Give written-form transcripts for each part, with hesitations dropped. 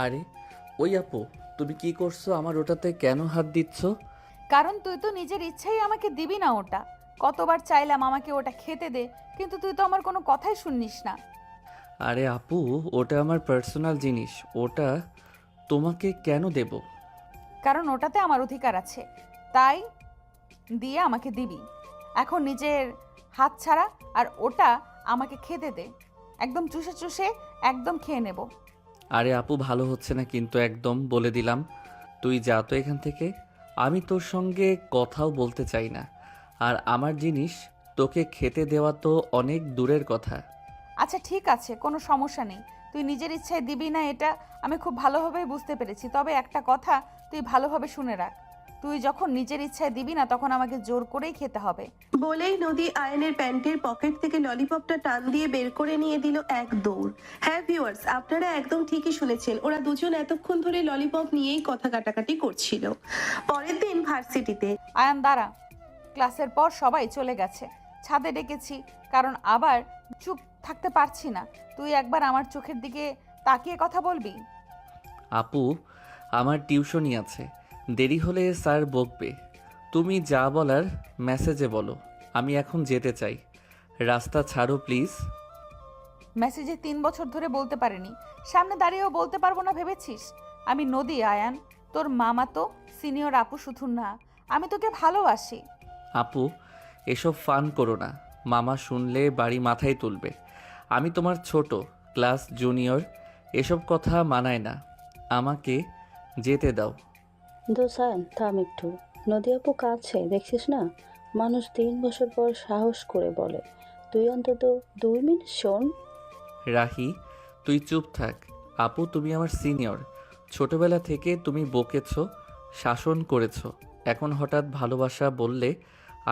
আরে ওই আপু, তুমি কি করছো? আমার ওটাতে কেন হাত দিচ্ছ? কারণ তুই তো নিজের ইচ্ছাই আমাকে দিবি না ওটা। কতবার চাইলাম আমাকে ওটা খেতে দে, কিন্তু তুই তো আমার কোনো কথাই শুননিস না। আরে আপু, ওটা আমার পার্সোনাল জিনিস, ওটা তোমাকে কেন দেব? কারণ ওটাতে আমার অধিকার আছে, তাই দিয়ে আমাকে দিবি। এখন নিজের হাত ছাড়া আর ওটা আমাকে খেতে দে। একদম চুষে চুষে একদম খেয়ে নেব। আরে আপু, ভালো হচ্ছে না কিন্তু, একদম বলে দিলাম। তুই যা তো এখান থেকে। আমি তোর সঙ্গে কথাও বলতে চাই না। আর আমার জিনিস তোকে খেতে দেওয়া তো অনেক দূরের কথা। আচ্ছা ঠিক আছে, কোনো সমস্যা নেই। তুই নিজের ইচ্ছায় দিবি না এটা আমি খুব ভালোভাবেই বুঝতে পেরেছি। তবে একটা কথা তুই ভালোভাবে শুনে রাখ, তুই যখন নিজের ইচ্ছায় দিবি না তখন আমাকে জোর করেই খেতে হবে। বলেই নদী আয়নের প্যান্টের পকেট থেকে ললিপপটা টান দিয়ে বের করে নিয়ে দিল এক দৌড়। হ্যাঁ ভিউয়ার্স, আপনারা একদম ঠিকই শুনেছেন, ওরা দুজন এতক্ষণ ধরে ললিপপ নিয়েই কথা কাটাকাটি করছিল। পরের দিন ভার্সিটিতে আয়ান দাঁড়া, ক্লাসের পর সবাই চলে গেছে, ছাদে ডেকেছি কারণ আবার চুপ থাকতে পারছি না। তুই একবার আমার চোখের দিকে তাকিয়ে কথা বলবি? আপু, আমার টিউশনি আছে, দেরি হলে স্যার বকবে। তুমি যা বলার মেসেজে বলো। আমি এখন যেতে চাই। রাস্তা ছাড়ো প্লিজ। মেসেজে 3 বছর ধরে বলতে পারিনি, সামনে দাঁড়িয়েও বলতে পারবো না ভেবেছিস? আমি নদী আয়ান, তোর মামা তো সিনিয়র আপু শুধু না, আমি তোকে ভালোবাসি। আপু, এসব ফান করো না। মামা শুনলে বাড়ি মাথায় তুলবে। আমি তোমার ছোট, ক্লাস জুনিয়র, এসব কথা মানায় না। আমাকে যেতে দাও। দোসান থাম একটু। নদী আপু কাছে দেখছিস না, মানুষ 3 বছর পর সাহস করে বলে। তুই অন্তত 2 মিনিট শোন। রাহি, তুই চুপ থাক। আপু, তুমি আমার সিনিয়র। ছোটবেলা থেকে তুমি বকেছ, শাসন করেছ। এখন হঠাৎ ভালোবাসা বললে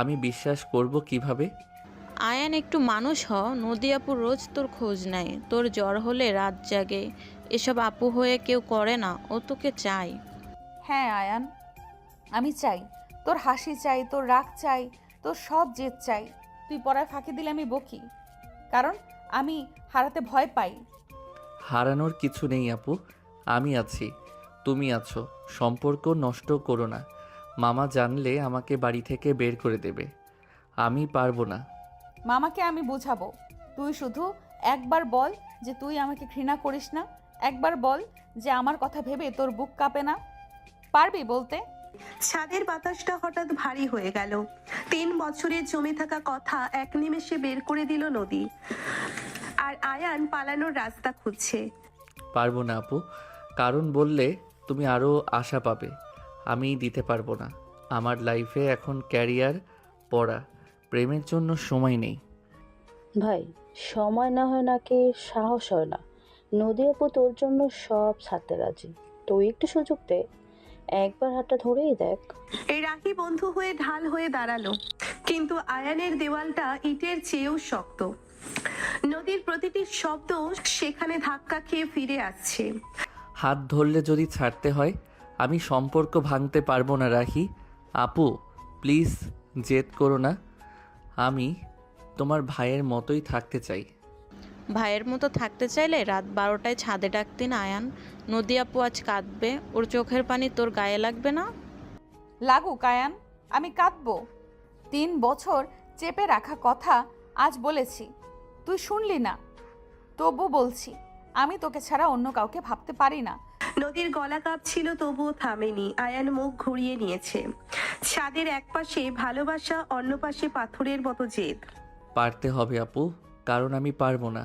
আমি বিশ্বাস করব কিভাবে? আয়ান একটু মানুষ হ। নদী আপু রোজ তোর খোঁজ নেয়, তোর জ্বর হলে রাত জাগে। এসব আপু হয়ে কেউ করে না, ও তোকে চাই। হ্যাঁ আয়ান, আমি চাই, তোর হাসি চাই, তোর রাগ চাই, তোর সব জেদ চাই। তুই পড়ায় ফাঁকি দিলে আমি বকি, কারণ আমি হারাতে ভয় পাই। হারানোর কিছু নেই আপু, আমি আছি, তুমি আছো। সম্পর্ক নষ্ট করো না। মামা জানলে আমাকে বাড়ি থেকে বের করে দেবে। আমি পারবো না। মামাকে আমি বুঝাবো। তুই শুধু একবার বল যে তুই আমাকে ঘৃণা করিস না। একবার বল যে আমার কথা ভেবে তোর বুক কাঁপে না। পারবি বলতে? ছাদের বাতাসটা হঠাৎ ভারী হয়ে গেল। 3 বছরের জমে থাকা কথা এক নিমেষে বের করে দিল নদী। আর আয়ান পালানোর রাস্তা খুঁজছে। পারবো না আপু, কারণ বললে তুমি আরও আশা পাবে। আমি দিতে পারবো না। আমার লাইফে এখন ক্যারিয়ার, পড়া, প্রেমের জন্য সময় নেই। ভাই, সময় না হয় নাকি সাহস হয় না। নদী আপু তোর জন্য সব ছাড়তে রাজি, তুই একটু সুযোগ দে। একবার হাতটা ধরেই দেখ। এই রাহি বন্ধু হয়ে ঢাল হয়ে দাঁড়ালো, কিন্তু আয়ানের দেওয়ালটা ইটের চেয়েও শক্ত। নদীর প্রতিটি শব্দ সেখানে ধাক্কা খেয়ে ফিরে আসছে। হাত ধরলে যদি ছাড়তে হয়, আমি সম্পর্ক ভাঙতে পারবো না রাহি। আপু, প্লিজ জেদ করো না। আমি তোমার ভাইয়ের মতোই থাকতে চাই। ভাইয়ের মতো থাকতে চাইলে রাত 12টায় ছাদে ডাকতি না আয়ান। নদী আপু আজ কাঁদবে, ওর চোখের পানি তোর গায়ে লাগবে না? লাগুক আয়ান, আমি কাঁদবো। 3 বছর চেপে রাখা কথা আজ বলেছি, তুই শুনলি না। তবু বলছি, আমি তোকে ছাড়া অন্য কাউকে ভাবতে পারি না। নদীর গলা কাঁপছিল, তবুও থামেনি। আয়ান মুখ ঘুরিয়ে নিয়েছে। ছাদের এক পাশে ভালোবাসা, অন্য পাশে পাথরের মতো জেদ। পারতে হবে আপু, কারণ আমি পারবো না।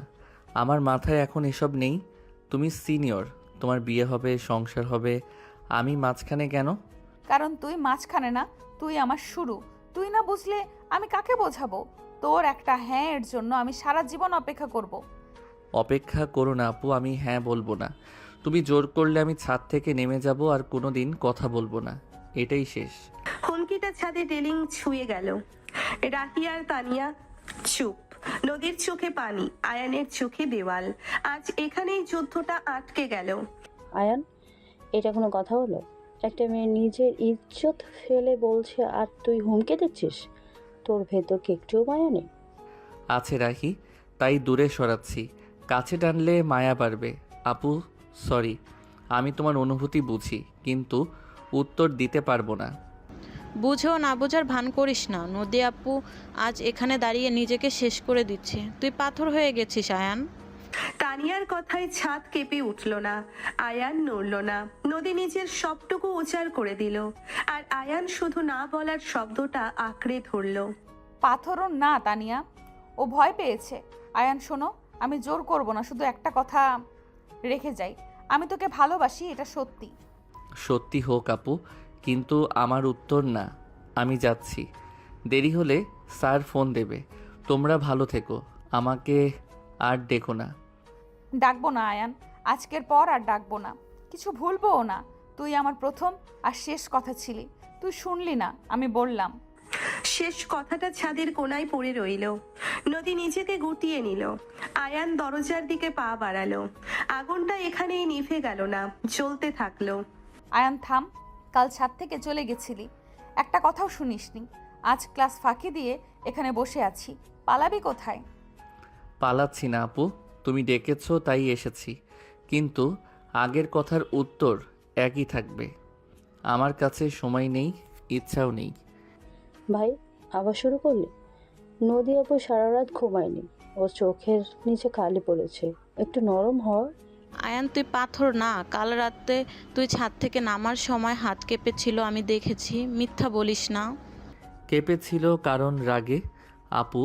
আমার মাথায় এখন এসব নেই। তুমি সিনিয়র, তোমার বিয়ে হবে, সংসার হবে, আমি মাঝখানে কেন? কারণ তুই মাঝখানে না, তুই আমার শুরু। তুই না বুঝলে আমি কাকে বোঝাবো? তোর একটা হ্যাঁ এর জন্য আমি সারা জীবন অপেক্ষা করব। অপেক্ষা করো না আপু, আমি হ্যাঁ বলবো না। তুমি জোর করলে আমি ছাদ থেকে নেমে যাব আর কোনো দিন কথা বলবো না। এটাই শেষ। হুমকিটা ছাদে রেলিং ছুঁয়ে গেল। রাহি আর তানিয়া চুপ। নদীর চোখে পানি, আয়ানের চোখে দেওয়াল। আজ এখানেই যুদ্ধটা আটকে গেল। আয়ান, এটা কোনো কথা হলো? একটা মেয়ে নিজের ইজ্জত ফেলে বলছে আর তুই হুমকে দিচ্ছিস? তোর ভেতর কি একটুও মায়া নেই? আছে রাহি, তাই দূরে সরাচ্ছি। কাছে টানলে মায়া বাড়বে। আপু সরি, আমি তোমার অনুভূতি বুঝি, কিন্তু উত্তর দিতে পারবো না। বুঝেও না বোঝার ভান করিস না। নদী আপু আজ এখানে দাঁড়িয়ে নিজেকে শেষ করে দিচ্ছে। তুই পাথর হয়ে গেছিস আয়ান। তানিয়ার কথায় ছাদ কেঁপে উঠল না, আয়ান নড়ল না। নদী নিজের সবটুকু উজাড় করে দিল, আর আয়ান শুধু না বলার শব্দটা আঁকড়ে ধরল। পাথরও না তানিয়া, ও ভয় পেয়েছে। আয়ান শোনো, আমি জোর করব না, শুধু একটা কথা রেখে যাই, আমি তোকে ভালোবাসি, এটা সত্যি। সত্যি হোক আপু, কিন্তু আমার উত্তর না। আমি যাচ্ছি, দেরি হলে স্যার ফোন দেবে। তোমরা ভালো থেকো, আমাকে আর ডেকো না। ডাকবো না আয়ান, আজকের পর আর ডাকবো না, কিছু ভুলবও না। তুই আমার প্রথম আর শেষ কথা ছিলি, তুই শুনলি না, আমি বললাম। শেষ কথাটা ছাদের কোনায় পড়ে রইল। নদী নিজেকে গুটিয়ে নিল। আয়ান দরজার দিকে পা বাড়ালো। আগুনটা এখানেই নিভে গেল না, জ্বলতে থাকলো। আয়ান থাম, কাল ছাদ থেকে চলে গেছিলি, একটা কথাও শুনিসনি। আজ ক্লাস ফাঁকি দিয়ে এখানে বসে আছি, পালাবি কোথায়? পালাচ্ছি না আপু, তুমি ডেকেছো তাই এসেছি, কিন্তু আগের কথার উত্তর একই থাকবে। আমার কাছে সময় নেই, ইচ্ছাও নেই। ভাই, আবার শুরু করলি? নদী আপু সারা রাত ঘুমায়নি, ওর চোখের নিচে কালি পড়েছে, একটু নরম হওয়ার। আয়ান তুই পাথর না। কাল রাতে তুই ছাদ থেকে নামার সময় হাত কেঁপেছিল, আমি দেখেছি। মিথ্যা বলিস না। কেঁপেছিল কারণ রাগে। আপু,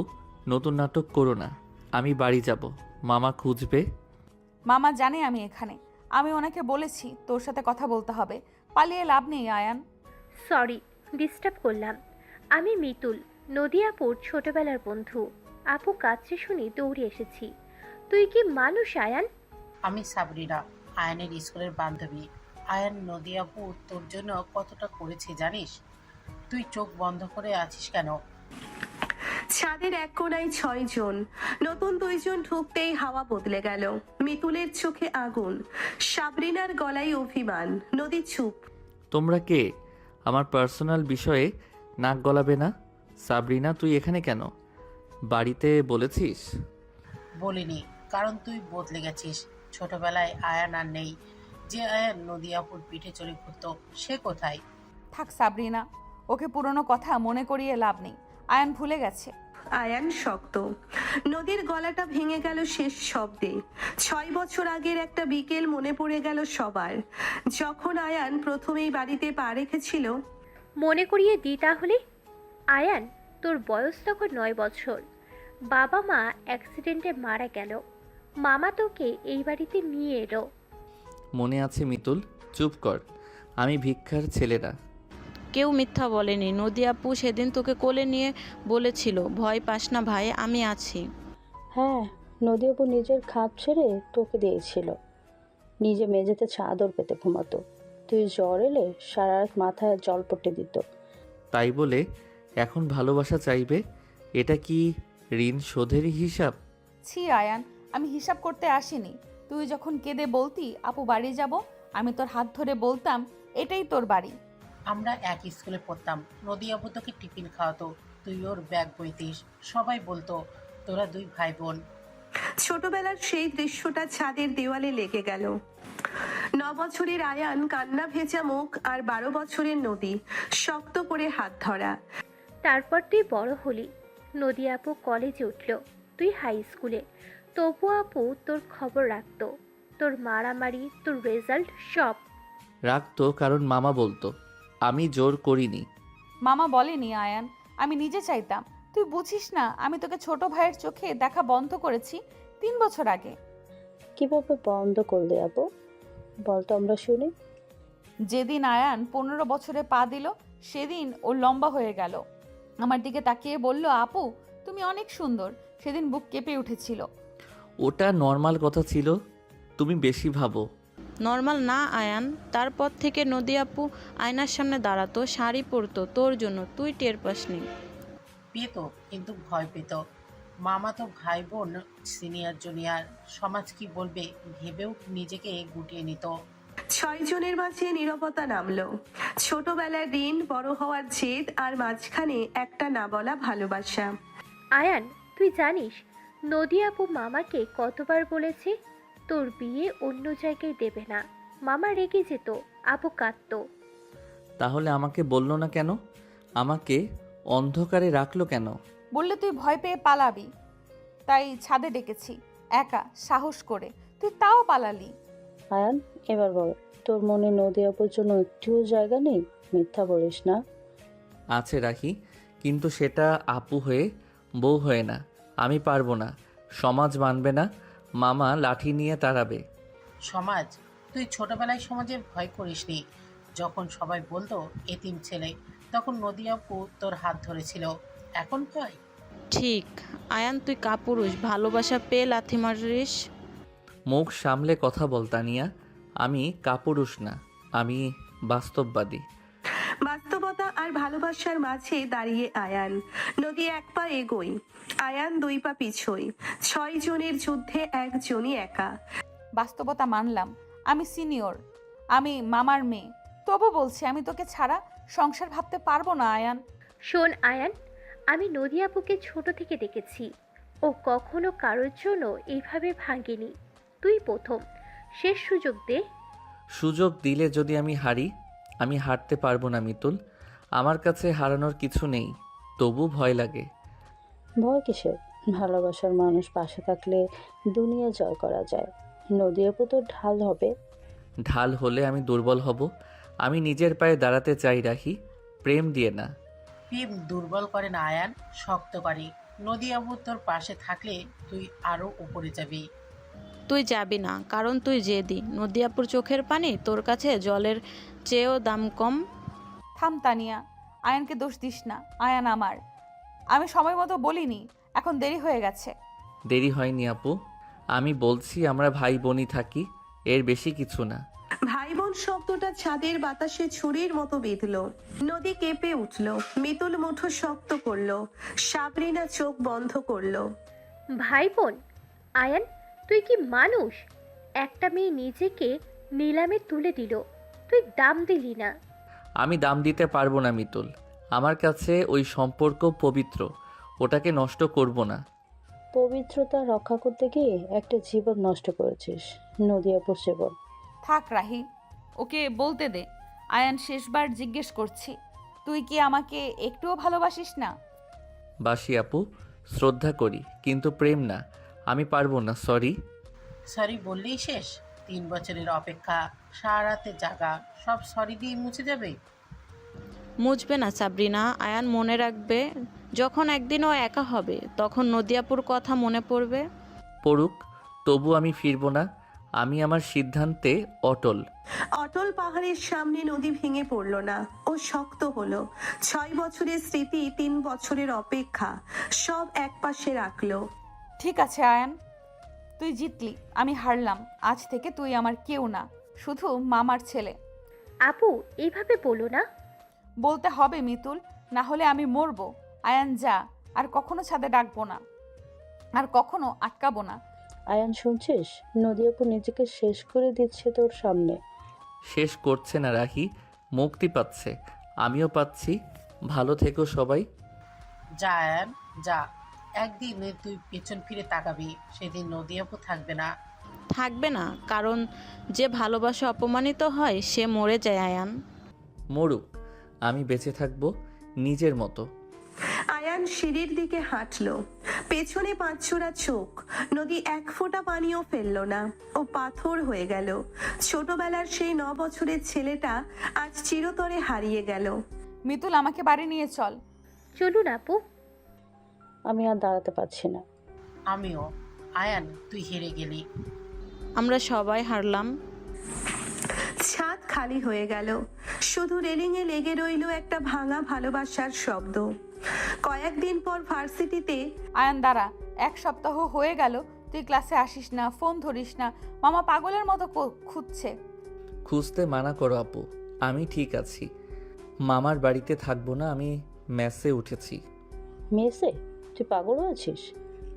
নতুন নাটক করো না। আমি বাড়ি যাব, মামা খুঁজবে। মামা জানে আমি এখানে, আমি ওনাকে বলেছি তোর সাথে কথা বলতে হবে, পালিয়ে লাভ নেই আয়ান। সরি, ডিস্টার্ব করলাম। আমি মিতুল, নদী আপুর ছোটবেলার বন্ধু। আপু কাছে শুনি দৌড়ে এসেছি। তুই কি মানুষ আয়ান? আমি সাবরিনা, আয়ানের স্কুলের বান্ধবী। আয়ান নদী আপু তোর জন্য কতটা করেছে জানিস? তুই চোখ বন্ধ করে আছিস কেন? ছাদের এক কোনায় 6 জন। নতুন 2 জন ঢুকতেই হাওয়া বদলে গেল। মিতুলের চোখে আগুন, সাবরিনার গলায় অভিমান। নদী চুপ। তোমরা কে? আমার পার্সোনাল বিষয়ে নাক গলাবে না। সাবরিনা, তুই এখানে কেন? বাড়িতে বলেছিস? বলিনি, কারণ তুই বদলে গেছিস। ছোটবেলায় আয়ান আর নেই। যে আয়ান নদী আপুর পিঠে চড়ে ঘুরতো, সে কোথায়? থাক সাবরিনা, ওকে পুরনো কথা মনে করিয়ে লাভ নেই, আয়ান ভুলে গেছে। আয়ান শক্ত। নদীর গলাটা ভেঙে গেল শেষ শব্দে। 6 বছর আগের একটা বিকেল মনে পড়ে গেল সবার, যখন আয়ান প্রথমেই বাড়িতে পা রেখেছিল। মনে করিয়ে দি তাহলে। আয়ান, তোর বয়স তখন 9 বছর। বাবা মা অ্যাক্সিডেন্টে মারা গেল। মামা তোকে এই বাড়িতে নিয়ে এলো। মনে আছে মিতুল, চুপ কর। আমি ভিক্ষার ছেলে না। কেউ মিথ্যা বলেনি। নদী আপু সেদিন তোকে কোলে নিয়ে বলেছিল, ভয় পাস না ভাই, আমি আছি। হ্যাঁ, নদী আপু নিজের খাপ ছেড়ে তোকে দিয়েছিল। নিজে মেঝেতে চাদর পেতে ঘুমাতো। তুই জ্বর এলে সারা রাত মাথায় জলপট্টি দিত। তাই বলে এখন ভালোবাসা চাইবে? এটা কি ঋণ শোধেরই হিসাব? ছি আয়ান, আমি হিসাব করতে আসিনি। তুই যখন কেঁদে বলতি আপু বাড়ি যাব, আমি তোর হাত ধরে বলতাম এটাই তোর বাড়ি। আমরা এক স্কুলে পড়তাম। নদী আপু তোকে টিফিন খাওয়াতো, তুই ওর ব্যাগ বইতিস। সবাই বলতো তোরা 2 ভাই বোন। ছোটবেলার সেই দৃশ্যটা ছাদের দেওয়ালে লেগে গেল। 9 বছরের আয়ান, কান্না ভেজা মুখ, আর 12 বছরের নদী, শক্ত করে হাত ধরা। তারপর তুই বড় হলি। নদী আপু কলেজে উঠল, তুই হাই স্কুলে। তবু আপু তোর খবর রাখতো। তোর মারামারি, তোর রেজাল্ট সব। রাখতো কারণ মামা বলতো, আমি জোর করিনি। মামা বলেনি আয়ান, আমি নিজে চাইতাম। তুই বুঝিস না, আমি তোকে ছোট ভাইয়ের চোখে দেখা বন্ধ করেছি 3 বছর আগে। কিভাবে বন্ধ করলে আপু? বলতো আমরা শুনি। যেদিন আয়ান 15 বছরে পা দিল, সেদিন ও লম্বা হয়ে গেল। আমার দিকে তাকিয়ে বলল, আপু তুমি অনেক সুন্দর। সেদিন বুক কেঁপে উঠেছিল। ওটা নর্মাল কথা ছিল, তুমি বেশি ভাবো। নর্মাল না আয়ান। তারপর থেকে নদী আপু আয়নার সামনে দাঁড়াতো, শাড়ি পরতো তোর জন্য, তুই টের পাসনি। পেতো, কিন্তু ভয় পেত। মামা তো ভাই বোন, সিনিয়র জুনিয়র, সমাজ কি বলবে ভেবেও নিজেকে গুটিয়ে নিত। 6 জনের মাঝে নীরবতা নামলো। ছোটবেলার ঋণ, বড় হওয়ার জেদ, আর মাঝখানে একটা না বলা ভালোবাসা। আয়ান, তুই জানিস নদী আপু মামাকে কতবার বলেছে তোর বিয়ে অন্য জায়গায় দেবে না, মামা রেগে যেত, আপু কাঁদতো। তাহলে আমাকে বললো না কেন? আমাকে অন্ধকারে রাখলো কেন? বললে তুই ভয় পেয়ে পালাবি, তাই ছাদে ডেকেছি একা সাহস করে, তুই তাও পালালি। আয়ান, এবার বল, তোর মনে নদী আপুর জন্য একটুও জায়গা নেই? মিথ্যা বলিস না। আছে রাখি, কিন্তু সেটা আপু হয়ে, বউ হয়ে না। আমি পারবো না, সমাজ মানবে না, মামা লাঠি নিয়ে তাড়াবে। সমাজ? তুই ছোটবেলায় সমাজে ভয় করিসনি? যখন সবাই বলতো এতিম ছেলে, তখন নদী আপু তোর হাত ধরেছিল। এখন ভয়? ঠিক। আয়ান, তুই কাপুরুষ, ভালোবাসা পেয়ে লাথি মারিস। মুখ সামলে কথা বল তানিয়া। আমি কাপুরুষ না, আমি বাস্তববাদী। বাস্তবতা আর ভালোবাসার মাঝে দাঁড়িয়ে আয়ান। নদী এক পা এগোই, আয়ান 2 পা পিছোই। 6 জনের যুদ্ধে একজনই একা। বাস্তবতা মানলাম, আমি সিনিয়র, আমি মামার মেয়ে, তবু বলছি আমি তোকে ছাড়া সংসার ভাবতে পারবো না আয়ান। শোন আয়ান, আমি নদী আপুকে ছোট থেকে দেখেছি। ও কখনো কারোর জন্য এইভাবে ভাঙেনি। তুই প্রথম, শেষ সুযোগ দে। সুযোগ দিলে যদি আমি হারি? আমি হারতে পারবো না মিতুল, আমার কাছে হারানোর কিছু নেই, তবু ভয় লাগে। ভয় কিসের? ভালোবাসার মানুষ পাশে থাকলে দুনিয়া জয় করা যায়। নদী আপু তোর ঢাল হবে। ঢাল হলে আমি দুর্বল হব। আমি নিজের পায়ে দাঁড়াতে চাই রাখি, প্রেম দিয়ে না। প্রেম দুর্বল করে না আয়ান, শক্ত করে। নদী আপু তোর পাশে থাকলে তুই আরো উপরে যাবি। তুই যাবি না, কারণ তুই জেদি। নদিয়াপুর চোখের পানি তোর কাছে জলের চেয়েও দাম কম। থাম তানিয়া, আয়ানকে দোষ দিস না, আয়ান আমার। আমি সময় মতো বলিনি, এখন দেরি হয়ে গেছে। দেরি হয়নি আপু, আমি বলছি আমরা ভাই বোনই থাকি, এর বেশি কিছু না। ভাই বোন শব্দটা ছাদের বাতাসে ছুরির মতো বিঁধলো। নদী কেঁপে উঠল, মিতুল মুঠো শক্ত করলো, সাবরিনা চোখ বন্ধ করলো। ভাই বোন? আয়ান, তুই কি মানুষ? একটা মেয়ে নিজেকে নিলামে তুলে দিল, তুই দাম দিলি না। আমি দাম দিতে পারবো না মিতুল, আমার কাছে ওই সম্পর্ক পবিত্র, ওটাকে নষ্ট করব না। পবিত্রতা রক্ষা করতে গিয়ে একটা জীবন নষ্ট করেছিস, নদী আপুর জীবন। থাক রাহি, ওকে বলতে দে। আয়ান শেষবার জিজ্ঞেস করছি, তুই কি আমাকে একটুও ভালোবাসিস না? বাসি আপু, শ্রদ্ধা করি, কিন্তু প্রেম না। আমি পারবো না, সরি। সরি বললেই শেষ? 3 বছরের অপেক্ষা, সারা রাতে জাগা, সব সরি দিয়ে মুছে যাবে? মুছবে না সাবরিনা। আয়ান মনে রাখবে, যখন একদিন ও একা হবে তখন নদিয়াপুর কথা মনে পড়বে। পড়ুক, তবু আমি ফিরবো না। আমি আমার সিদ্ধান্তে অটল। অটল পাহাড়ের সামনে নদী ভেঙে পড়লো না, ও শক্ত হলো। 6 বছরের স্মৃতি, 3 বছরের অপেক্ষা, সব একপাশে রাখলো। ঠিক আছে আয়ান, তুই জিতলি, আমি হারলাম। আজ থেকে তুই আমার কেউ না, শুধু মামার ছেলে। আপু, এইভাবে বলো না। বলতে হবে মিতুল, না হলে আমি মরবো। আয়ান যা, আর কখনো ছাদে ডাকবো না, আর কখনো আটকাবো না। আয়ান, শুনছিস? নদী আপু নিজেকে শেষ করে দিচ্ছে তোর সামনে। শেষ করছে না রাহি, মুক্তি পাচ্ছে, আমিও পাচ্ছি। ভালো থেকো সবাই। যা আয়ান যা, একদিন তুই পেছন ফিরে তাকাবি, সেদিন নদী আপু থাকবে না। থাকবে না, কারণ যে ভালোবাসা অপমানিত হয় সে মরে যায় আয়ান। মরুক, আমি বেঁচে থাকবো নিজের মতো। আয়ান সিঁড়ির দিকে হাঁটলো, পেছনে পাঁচছড়া চোখ। নদী এক ফোঁটা পানিও ফেললো না, ও পাথর হয়ে গেল। ছোটবেলার সেই 9 বছরের ছেলেটা আজ চিরতরে হারিয়ে গেল। মিতুল, আমাকে বাড়ি নিয়ে চল। চলুন আপু। আমি আর দাঁড়াতে পারছি না। আমিও। আয়ান, তুই হেরে গেলি। আমরা সবাই হারলাম। ছাদ খালি হয়ে গেল, শুধু রেলিং এ লেগে রইল একটা ভাঙা ভালোবাসার শব্দ। কয়েকদিন পর ভার্সিটিতে। আয়ান দাঁড়া, 1 সপ্তাহ হয়ে গেল তুই ক্লাসে আসিস না, ফোন ধরিস না, মামা পাগলের মতো খুঁজছে। খুঁজতে মানা করো আপু, আমি ঠিক আছি। মামার বাড়িতে থাকবো না, আমি মেসে উঠেছি। মেসে? তুই পাগল হয়েছিস?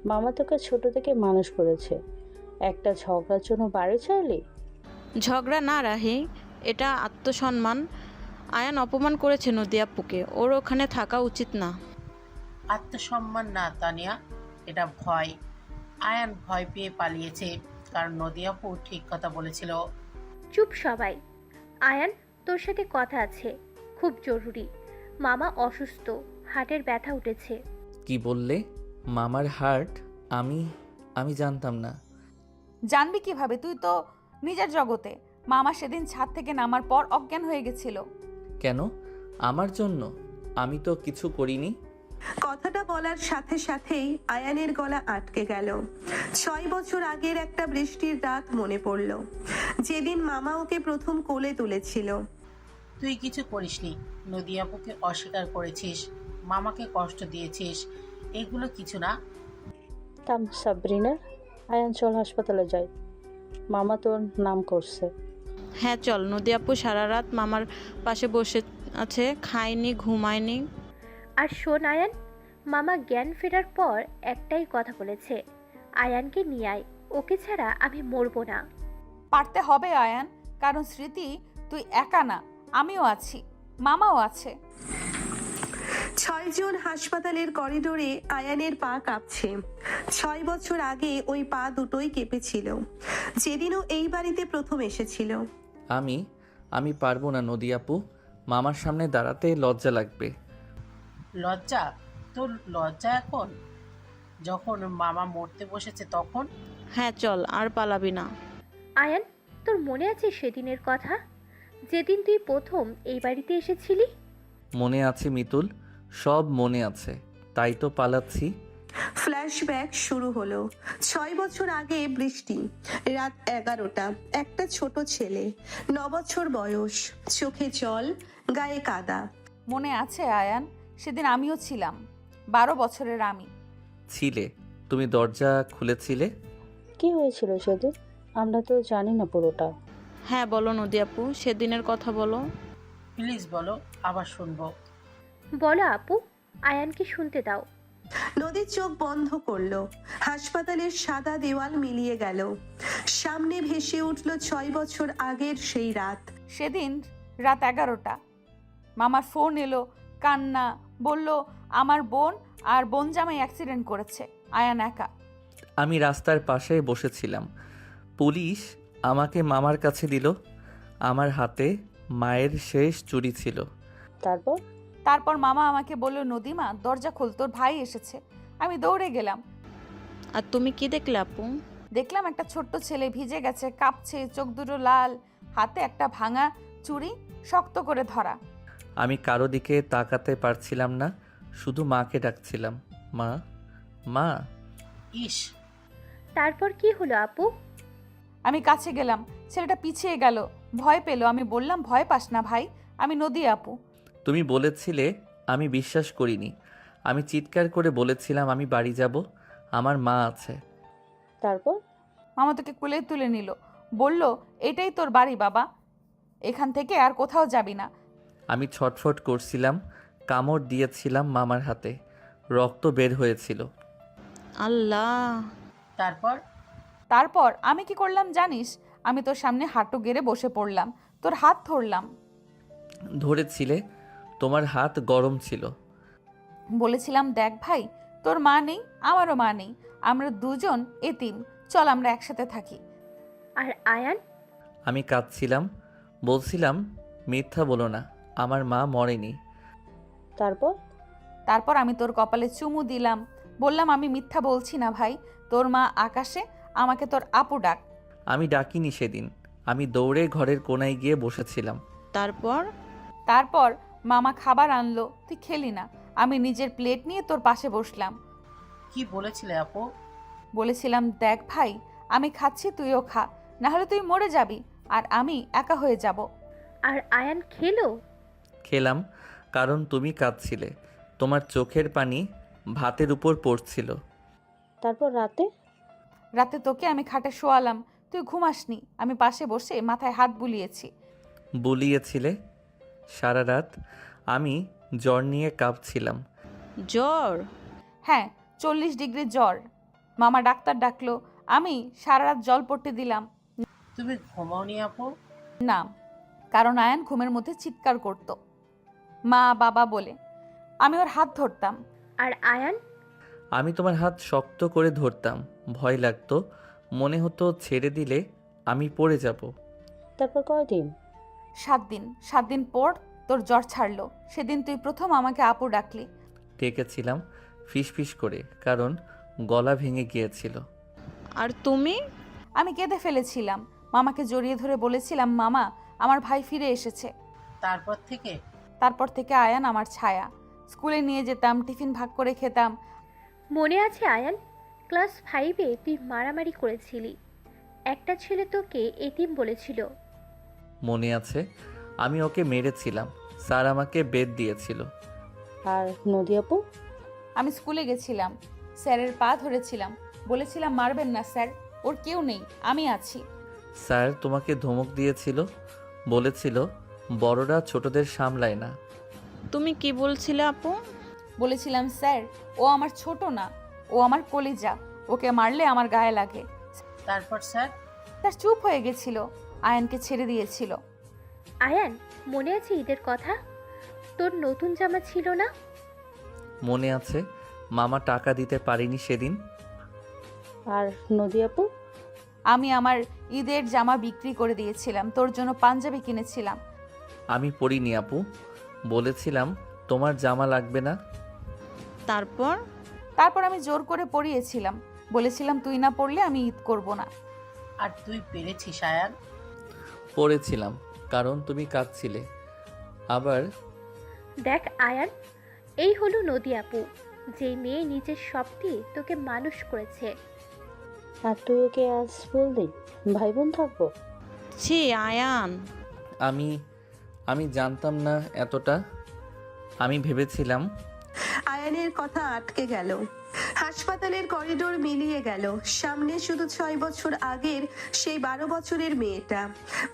মামা তোকে ছোট থেকে মানুষ করেছে, একটা ঝগড়ার জন্য বাড়ি ছাড়লি? ঝগড়া না রাহি, এটা আত্মসম্মান। আয়ান অপমান করেছে নদিয়াপুকে, ওর ওখানে থাকা উচিত না। আত্মসম্মান না তানিয়া, এটা ভয়। আয়ান ভয় পেয়ে পালিয়েছে, কারণ নদী আপু ঠিক কথা বলেছিল। চুপ সবাই। আয়ান, তোর সাথে কথা আছে, খুব জরুরি। মামা অসুস্থ, হার্টের ব্যথা উঠেছে। কি বললে? মামার হার্ট? আমি আমি জানতাম না। জানবি কিভাবে? তুই তো নিজের জগতে। মামা সেদিন ছাদ থেকে নামার পর অজ্ঞান হয়ে গেছিল। কেন? আমার জন্য? আমি তো কিছু করিনি। কথাটা বলার সাথে সাথেই আয়ানের গলা আটকে গেল। 6 বছর আগের একটা বৃষ্টির রাত মনে পড়ল, যেদিন মামা ওকে প্রথম কোলে তুলেছিল। তুই কিছু করিসনি, নদী আপুকে অস্বীকার করেছিস, মামাকে কষ্ট দিয়েছিস, এগুলো কিছু না। থাম সাবরিনা, আয়ান চল হাসপাতালে যাই, মামা তোর নাম করছে। হ্যাঁ চল। নদী আপু সারা রাত মামার পাশে বসে আছে, খায়নি, ঘুমায়নি। আর শোন আয়ান, মামা জ্ঞান ফেরার পর একটাই কথা বলেছে, আয়ানকে নিয়ে আয়, ওকে ছাড়া আমি মরবো না। পারতে হবে আয়ান, কারণ স্মৃতি তুই একা না, আমিও আছি, মামাও আছে। 6 জন হাসপাতালের করিডোরে আয়ানের পা কাঁপছে। 6 বছর আগে ওই পা দুটোই কেঁপেছিল, যেদিনও এই বাড়িতে প্রথম এসেছিল। আমি পারবো না নদী আপু। মামার সামনে দাঁড়াতে লজ্জা লাগবে। লজ্জা? তোর লজ্জা এখন? যখন মামা মরতে বসেছে তখন? হ্যাঁ চল, আর পালাবি না। আয়ান, তোর মনে আছে সেদিনের কথা, যেদিন তুই প্রথম এই বাড়িতে এসেছিলি? মনে আছে মিতুল, সব মনে আছে, তাই তো পালাচ্ছি। ফ্ল্যাশব্যাক শুরু হলো। 6 বছর আগে বৃষ্টি, রাত 11টা, একটা ছোট ছেলে, 9 বছর বয়স, চোখে জল, গায়ে কাদা। মনে আছে আয়ান, সেদিন আমিও ছিলাম, 12 বছরের আমি। ছিলে? তুমি দরজা খুলেছিলে? কি হয়েছিল সেদিন? আমরা তো জানি না পুরোটা। হ্যাঁ বলো নদী আপু, সেদিনের কথা বলো। প্লিজ বলো, আবার শুনবো। বলো আপু, আয়ানকে শুনতে দাও। নদীর চোখ বন্ধ করলো। হাসপাতালের সাদা দেওয়াল মিলিয়ে গেল। সামনে ভেসে উঠল 6 বছর আগের সেই রাত। সেদিন রাত 11টা, মামার ফোন এলো, কান্না, বলল আমার বোন আর বোন জামাই অ্যাক্সিডেন্ট করেছে, আয়ান একা। আমি রাস্তার পাশে বসেছিলাম, পুলিশ আমাকে মামার কাছে দিল। আমার হাতে মায়ের শেষ চুরি ছিল। তারপর? তারপর মামা আমাকে বলল নদীমা দরজা খোল, তোর ভাই এসেছে। আমি দৌড়ে গেলাম। আর তুমি কি দেখলে আপু? দেখলাম একটা ছোট্ট ছেলে ভিজে গেছে, কাঁপছে, চোখ দুটো লাল, হাতে একটা ভাঙা চুড়ি শক্ত করে ধরা। আমি কারো দিকে তাকাতে পারছিলাম না, শুধু মাকে ডাকছিলাম, মা, মা। ইস! তারপর কি হলো আপু? আমি কাছে গেলাম, ছেলেটা পিছিয়ে গেল, ভয় পেল। আমি বললাম ভয় পাস না ভাই, আমি নদী আপু। তুমি বলেছিলে, আমি বিশ্বাস করিনি। আমি চিৎকার করে বলেছিলাম আমি বাড়ি যাব, আমার মা আছে। তারপর? মামা তোকে কোলে তুলে নিল, বলল এটাই তোর বাড়ি বাবা, এখান থেকে আর কোথাও যাবি না। আমি ছটফট করছিলাম, কামড় দিয়েছিলাম মামার হাতে, রক্ত বের হয়েছিল। আল্লাহ! তারপর? তারপর আমি কি করলাম জানিস? আমি তোর সামনে হাঁটু গেড়ে বসে পড়লাম, তোর হাত ধরলাম, ধরেছিলে? তোমার হাত গরম ছিল। বলেছিলাম দেখ ভাই, তোর মা নেই, আমারও মা নেই, আমরা দুজন এতিম, চল আমরা একসাথে থাকি। আর আয়ান? আমি কাঁদছিলাম, বলছিলাম মিথ্যা বলো না, আমার মা মরেনি। তারপর? তারপর আমি তোর কপালে চুমু দিলাম, বললাম আমি মিথ্যা বলছি না ভাই, তোর মা আকাশে, আমাকে তোর আপু ডাক। আমি ডাকিনি সেদিন, আমি দৌড়ে ঘরের কোনায় গিয়ে বসেছিলাম। তারপর? তারপর মামা খাবার আনলো, তুই খেলি না, আমি নিজের প্লেট নিয়ে তোর পাশে বসলাম। কি বলেছিলে আপু? বলেছিলাম দেখ ভাই, আমি খাচ্ছি, তুইও খা, না হলে তুই মরে যাবি আর আমি একা হয়ে যাব। আর আয়ান খেলো? খেলাম, কারণ তুমি কাঁদছিলে, তোমার চোখের পানি ভাতের উপর পড়ছিল। তারপর রাতে? রাতে তোকে আমি খাটে শোয়ালাম, তুই ঘুমাসনি, আমি পাশে বসে মাথায় হাত বুলিয়েছি। বুলিয়েছিলে সারা রাত। আমি জ্বর নিয়ে কাঁপছিলাম। জ্বর? হ্যাঁ, 40 ডিগ্রি জ্বর। মামা ডাক্তার ডাকলো, আমি সারা রাত জল পড়তে দিলাম তুমি ঘুমাওনি আপু? না, কারণ আয়ান ঘুমের মধ্যে চিৎকার করত মা বাবা বলে। আমি ওর হাত ধরতাম। আর আয়ান? আমি তোমার হাত শক্ত করে ধরতাম, ভয় লাগতো, মনে হতো ছেড়ে দিলে আমি পড়ে যাব। তারপর কয়দিন? 7 দিন। 7 দিন পর তোর জ্বর ছাড়লো। সেদিন তুই প্রথম আমাকে আপু ডাকলি। ডেকেছিলাম ফিস করে, কারণ গলা ভেঙে গিয়েছিল। আর তুমি? আমি কেঁদে ফেলেছিলাম। মামাকে জড়িয়ে ধরে বলেছিলাম, মামা আমার ভাই ফিরে এসেছে। তারপর থেকে আয়ান আমার ছায়া। স্কুলে নিয়ে যেতাম, টিফিন ভাগ করে খেতাম। মনে আছে আয়ান, ক্লাস 5-এ তুই মারামারি করেছিলি, একটা ছেলে তোকে এতিম বলেছিল। মনে আছে, আমি ওকে মেরেছিলাম। স্যার আমাকে বেদ দিয়েছিল। আর নদী আপু? আমি স্কুলে গেছিলাম, স্যারের পা ধরেছিলাম, বলেছিলাম মারবেন না স্যার, ওর কেউ নেই, আমি আছি। স্যার তোমাকে ধমক দিয়েছিল, বলেছিল বড়রা ছোটদের সামলায় না। তুমি কি বলছিলে আপু? বলেছিলাম স্যার ও আমার ছোট না, ও আমার কলিজা, ওকে মারলে আমার গায়ে লাগে। তারপর স্যার? স্যার চুপ হয়ে গেছিল, আয়ানকে ছেড়ে দিয়েছিল। আয়ান, মনে আছে ঈদের কথা? তোর নতুন জামা ছিল না? মনে আছে, মামা টাকা দিতে পারিনি সেদিন। আর নদী আপু? আমি আমার ঈদের জামা বিক্রি করে দিয়েছিলাম, তোর জন্য পাঞ্জাবি কিনেছিলাম। আমি পরিনি আপু, বলেছিলাম তোমার জামা লাগবে না। তারপর আমি জোর করে পরিয়েছিলাম, বলেছিলাম তুই না পরলে আমি ঈদ করব না। আর তুই পেরেছিস আয়ান? পরেছিলাম, কারণ তুমি কাঁদছিলে। আবার দেখ আয়ান, এই হলো নদী আপু, যে মেয়ে নিজের সব দিয়ে তোকে মানুষ করেছে। আর তুই ওকে আজ বললি ভাই বোন থাকবো? ছি আয়ান। আমি জানতাম না এতটা। আমি ভেবেছিলাম আয়ানের কথা আটকে গেল। হাসপাতালের করিডোর মিলিয়ে গেল। সামনে শুধু 6 বছর আগের সেই 12 বছরের মেয়েটা,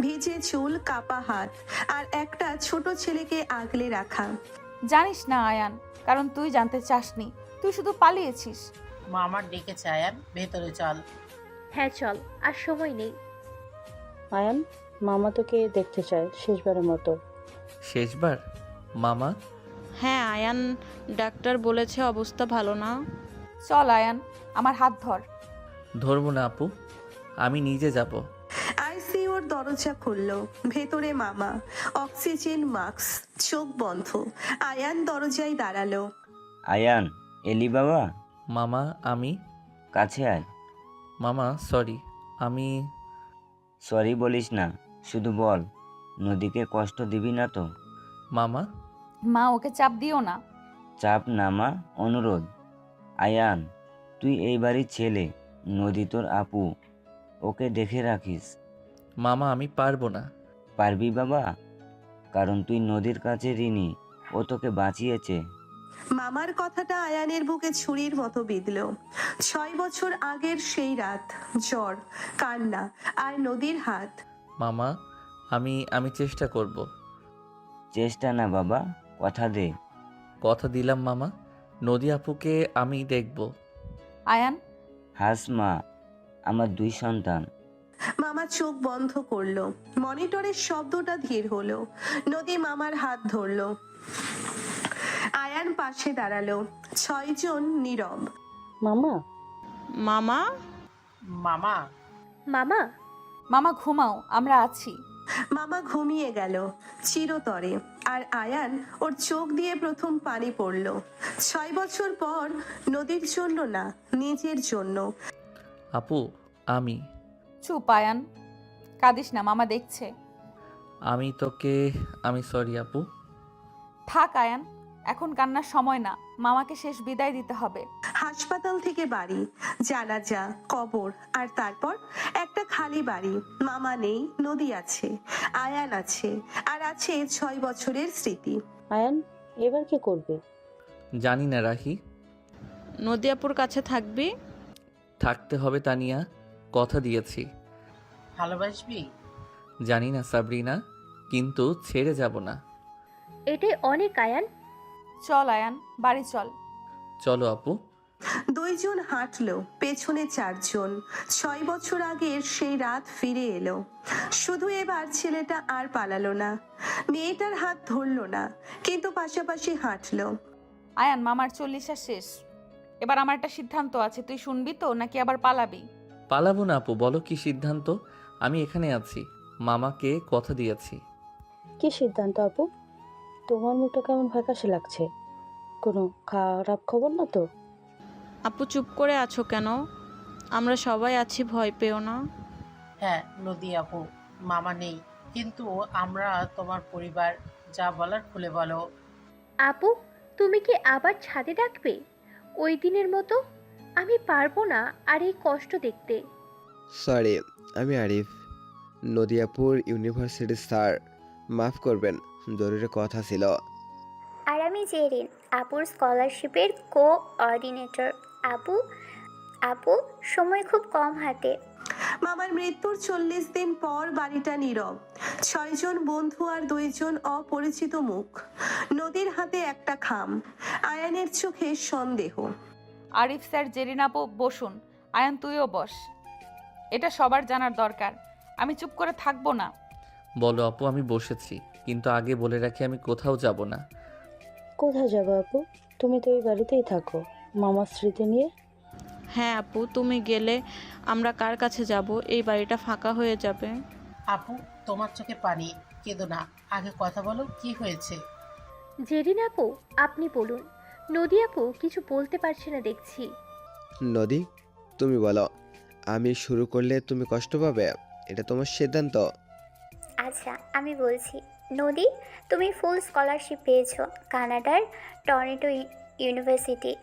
ভিজে চুল, কাপা হাত, আর একটা ছোট ছেলেকে আগলে রাখা। জানিস না আয়ান, কারণ তুই জানতে চাসনি, তুই শুধু পালিয়েছিস। মামার ডেকেছে আয়ান, ভেতরে চল। হ্যাঁ চল, আর সময় নেই। আয়ান, মামা তোকে দেখতে চায় শেষবারের মতো। শেষবার? মামা? হ্যাঁ আয়ান, ডাক্তার বলেছে অবস্থা ভালো না। চল আয়ান, আমার হাত ধর। ধরবো না আপু, আমি নিজে যাব। আইসিইউর দরজা খুলল। ভেতরে মামা, অক্সিজেন মাস্ক, চোখ বন্ধ। আয়ান দরজায় দাঁড়ালো। আয়ান, এলি বাবা? মামা আমি। কাছে আয়। মামা সরি, আমি। সরি বলিস না, শুধু বল নদীকে কষ্ট দিবি না তো? মামা। মা ওকে চাপ দিও না। চাপ না মা, অনুরোধ। আয়ান, তুই এই বাড়ির ছেলে, নদী তোর আপু, ওকে দেখে রাখিস। মামা আমি পারবো না। পারবি বাবা, কারণ তুই নদীর কাছে ঋণী, ও তোকে বাঁচিয়েছে। মামার কথাটা আয়ানের বুকে ছুরির মতো বিঁধল। 6 বছর আগের সেই রাত, জ্বর, কান্না, আর নদীর হাত। মামা আমি চেষ্টা করব। চেষ্টা না বাবা, কথা দে। কথা দিলাম মামা, নদী আপুকে আমি দেখব। আয়ান। হাস মা, আমার 2 সন্তান। মামা চোখ বন্ধ করলো। মনিটরের শব্দটা ধীর হলো। নদী মামার হাত ধরলো। আয়ান পাশে দাঁড়ালো। 6 জন নীরব। মামা? মামা? মামা? মামা? মামা ঘুমাও, আমরা আছি। মামা ঘুমিয়ে গেল চিরতরে। আর আয়ান, ওর চোখ দিয়ে প্রথম পানি পড়ল। 6 বছর পর, নদীর জন্য না, নিজের জন্য। আপু আমি। চুপ আয়ান, কাঁদিস না, মামা দেখছে। আমি সরি আপু। থাক আয়ান, এখন কান্নার সময় না, মামাকে শেষ বিদায় দিতে হবে। হাসপাতাল থেকে বাড়ি, জানাজা, কবর, আর তারপর একটা খালি বাড়ি। মামা নেই, নদী আছে, আয়ান আছে, আর আছে 6 বছরের স্মৃতি। আয়ান, এবার কি করবে? জানি না রাহি। নদী আপুর কাছে থাকবি? থাকতে হবে তানিয়া, কথা দিয়েছি। ভালোবাসবি? জানি না সাবরিনা, কিন্তু ছেড়ে যাব না। এটাই অনেক আয়ান। চল আয়ান, বাড়ি চল। চলো আপু। 2 জন হাঁটলো, পেছনে 4 জন। 6 বছর আগের সেই রাত ফিরে এলো। শুধু এবার ছেলেটা আর পালালো না, মেয়েটার হাত ধরলো না, কিন্তু পাশাপাশি হাঁটলো। আয়ান, মামার 40 শেষ। এবার আমার একটা সিদ্ধান্ত আছে, তুই শুনবি তো নাকি আবার পালাবি? পালাবো না আপু, বলো কি সিদ্ধান্ত। আমি এখানে আছি। মামাকে কথা দিয়েছি। কি সিদ্ধান্ত আপু? তোমার মুখটা কেমন ফ্যাকাশে লাগছে, কোনো খারাপ খবর না তো? আপু চুপ করে আছো কেন? আমরা সবাই আছি, ভয় পেও না। হ্যাঁ নদী আপু, মামা নেই, কিন্তু আমরা তোমার পরিবার, যা বলার খুলে বলো। আপু, তুমি কি আবার ছাদে ডাকবে ওই দিনের মতো? আমি পারবো না আর এই কষ্ট দেখতে। সরি, আমি আরিফ, নদিয়াপুর ইউনিভার্সিটির স্যার। মাফ করবেন, জরুরি কথা ছিল। আর আমি জেরিন, আপুর স্কলারশিপের কোঅর্ডিনেটর। আপু আপু সময় খুব কম হাতে। মামার মৃত্যুর 40 দিন পর বাড়িটা নীরব। 6 জন বন্ধু আর 2 জন অপরিচিত মুখ। নদীর হাতে একটা খাম, আয়ানের চোখে সন্দেহ। আরিফ স্যার, জেরিন আপু বসুন। আয়ান তুইও বস, এটা সবার জানার দরকার। আমি চুপ করে থাকবো না। বলো আপু, আমি বসেছি, কিন্তু আগে বলে রাখি আমি কোথাও যাব না। কোথায় যাবে আপু? তুমি তো এই বাড়িতেই থাকো মামার স্মৃতি নিয়ে। হ্যাঁ আপু, তুমি গেলে আমরা কার কাছে যাব? এই বাড়িটা ফাঁকা হয়ে যাবে। আপু তোমার চোখে পানি, কেঁদো না, আগে কথা বলো, কি হয়েছে? জেরিন আপু, আপনি বলুন। নদী আপু কিছু বলতে পারছে না দেখছি। নদী, তুমি বলো। আমি শুরু করলে তুমি কষ্ট পাবে, এটা তোমার সিদ্ধান্ত। আচ্ছা আমি বলছি। নদী, তুমি ফুল স্কলারশিপ পেয়েছো কানাডার টরন্টো ইউনিভার্সিটি।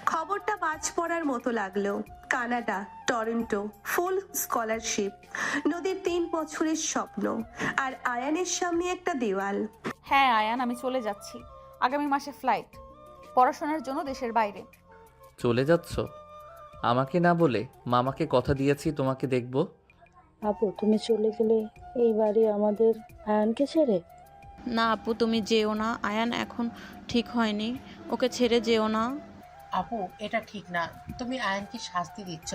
খবরটা বাজ পড়ার মতো লাগলো। কানাডা, টরন্টো, ফুল স্কলারশিপ। নদীর 3 বছরের স্বপ্ন, আর আয়ানের সামনে একটা দেওয়াল। হ্যাঁ আয়ান, আমি চলে যাচ্ছি। আগামী মাসে ফ্লাইট, পড়াশোনার জন্য দেশের বাইরে। চলে যাচ্ছ? আমাকে না বলে? মামাকে কথা দিয়েছি তোমাকে দেখব। আপু তুমি চলে গেলে এই বাড়ি আমাদের আয়ানকে ছেড়ে? না আপু, তুমি যেও না। আয়ান এখন ঠিক হয়নি, ওকে ছেড়ে যেও না। আপু এটা ঠিক না, তুমি আয়নকে শাস্তি দিচ্ছ,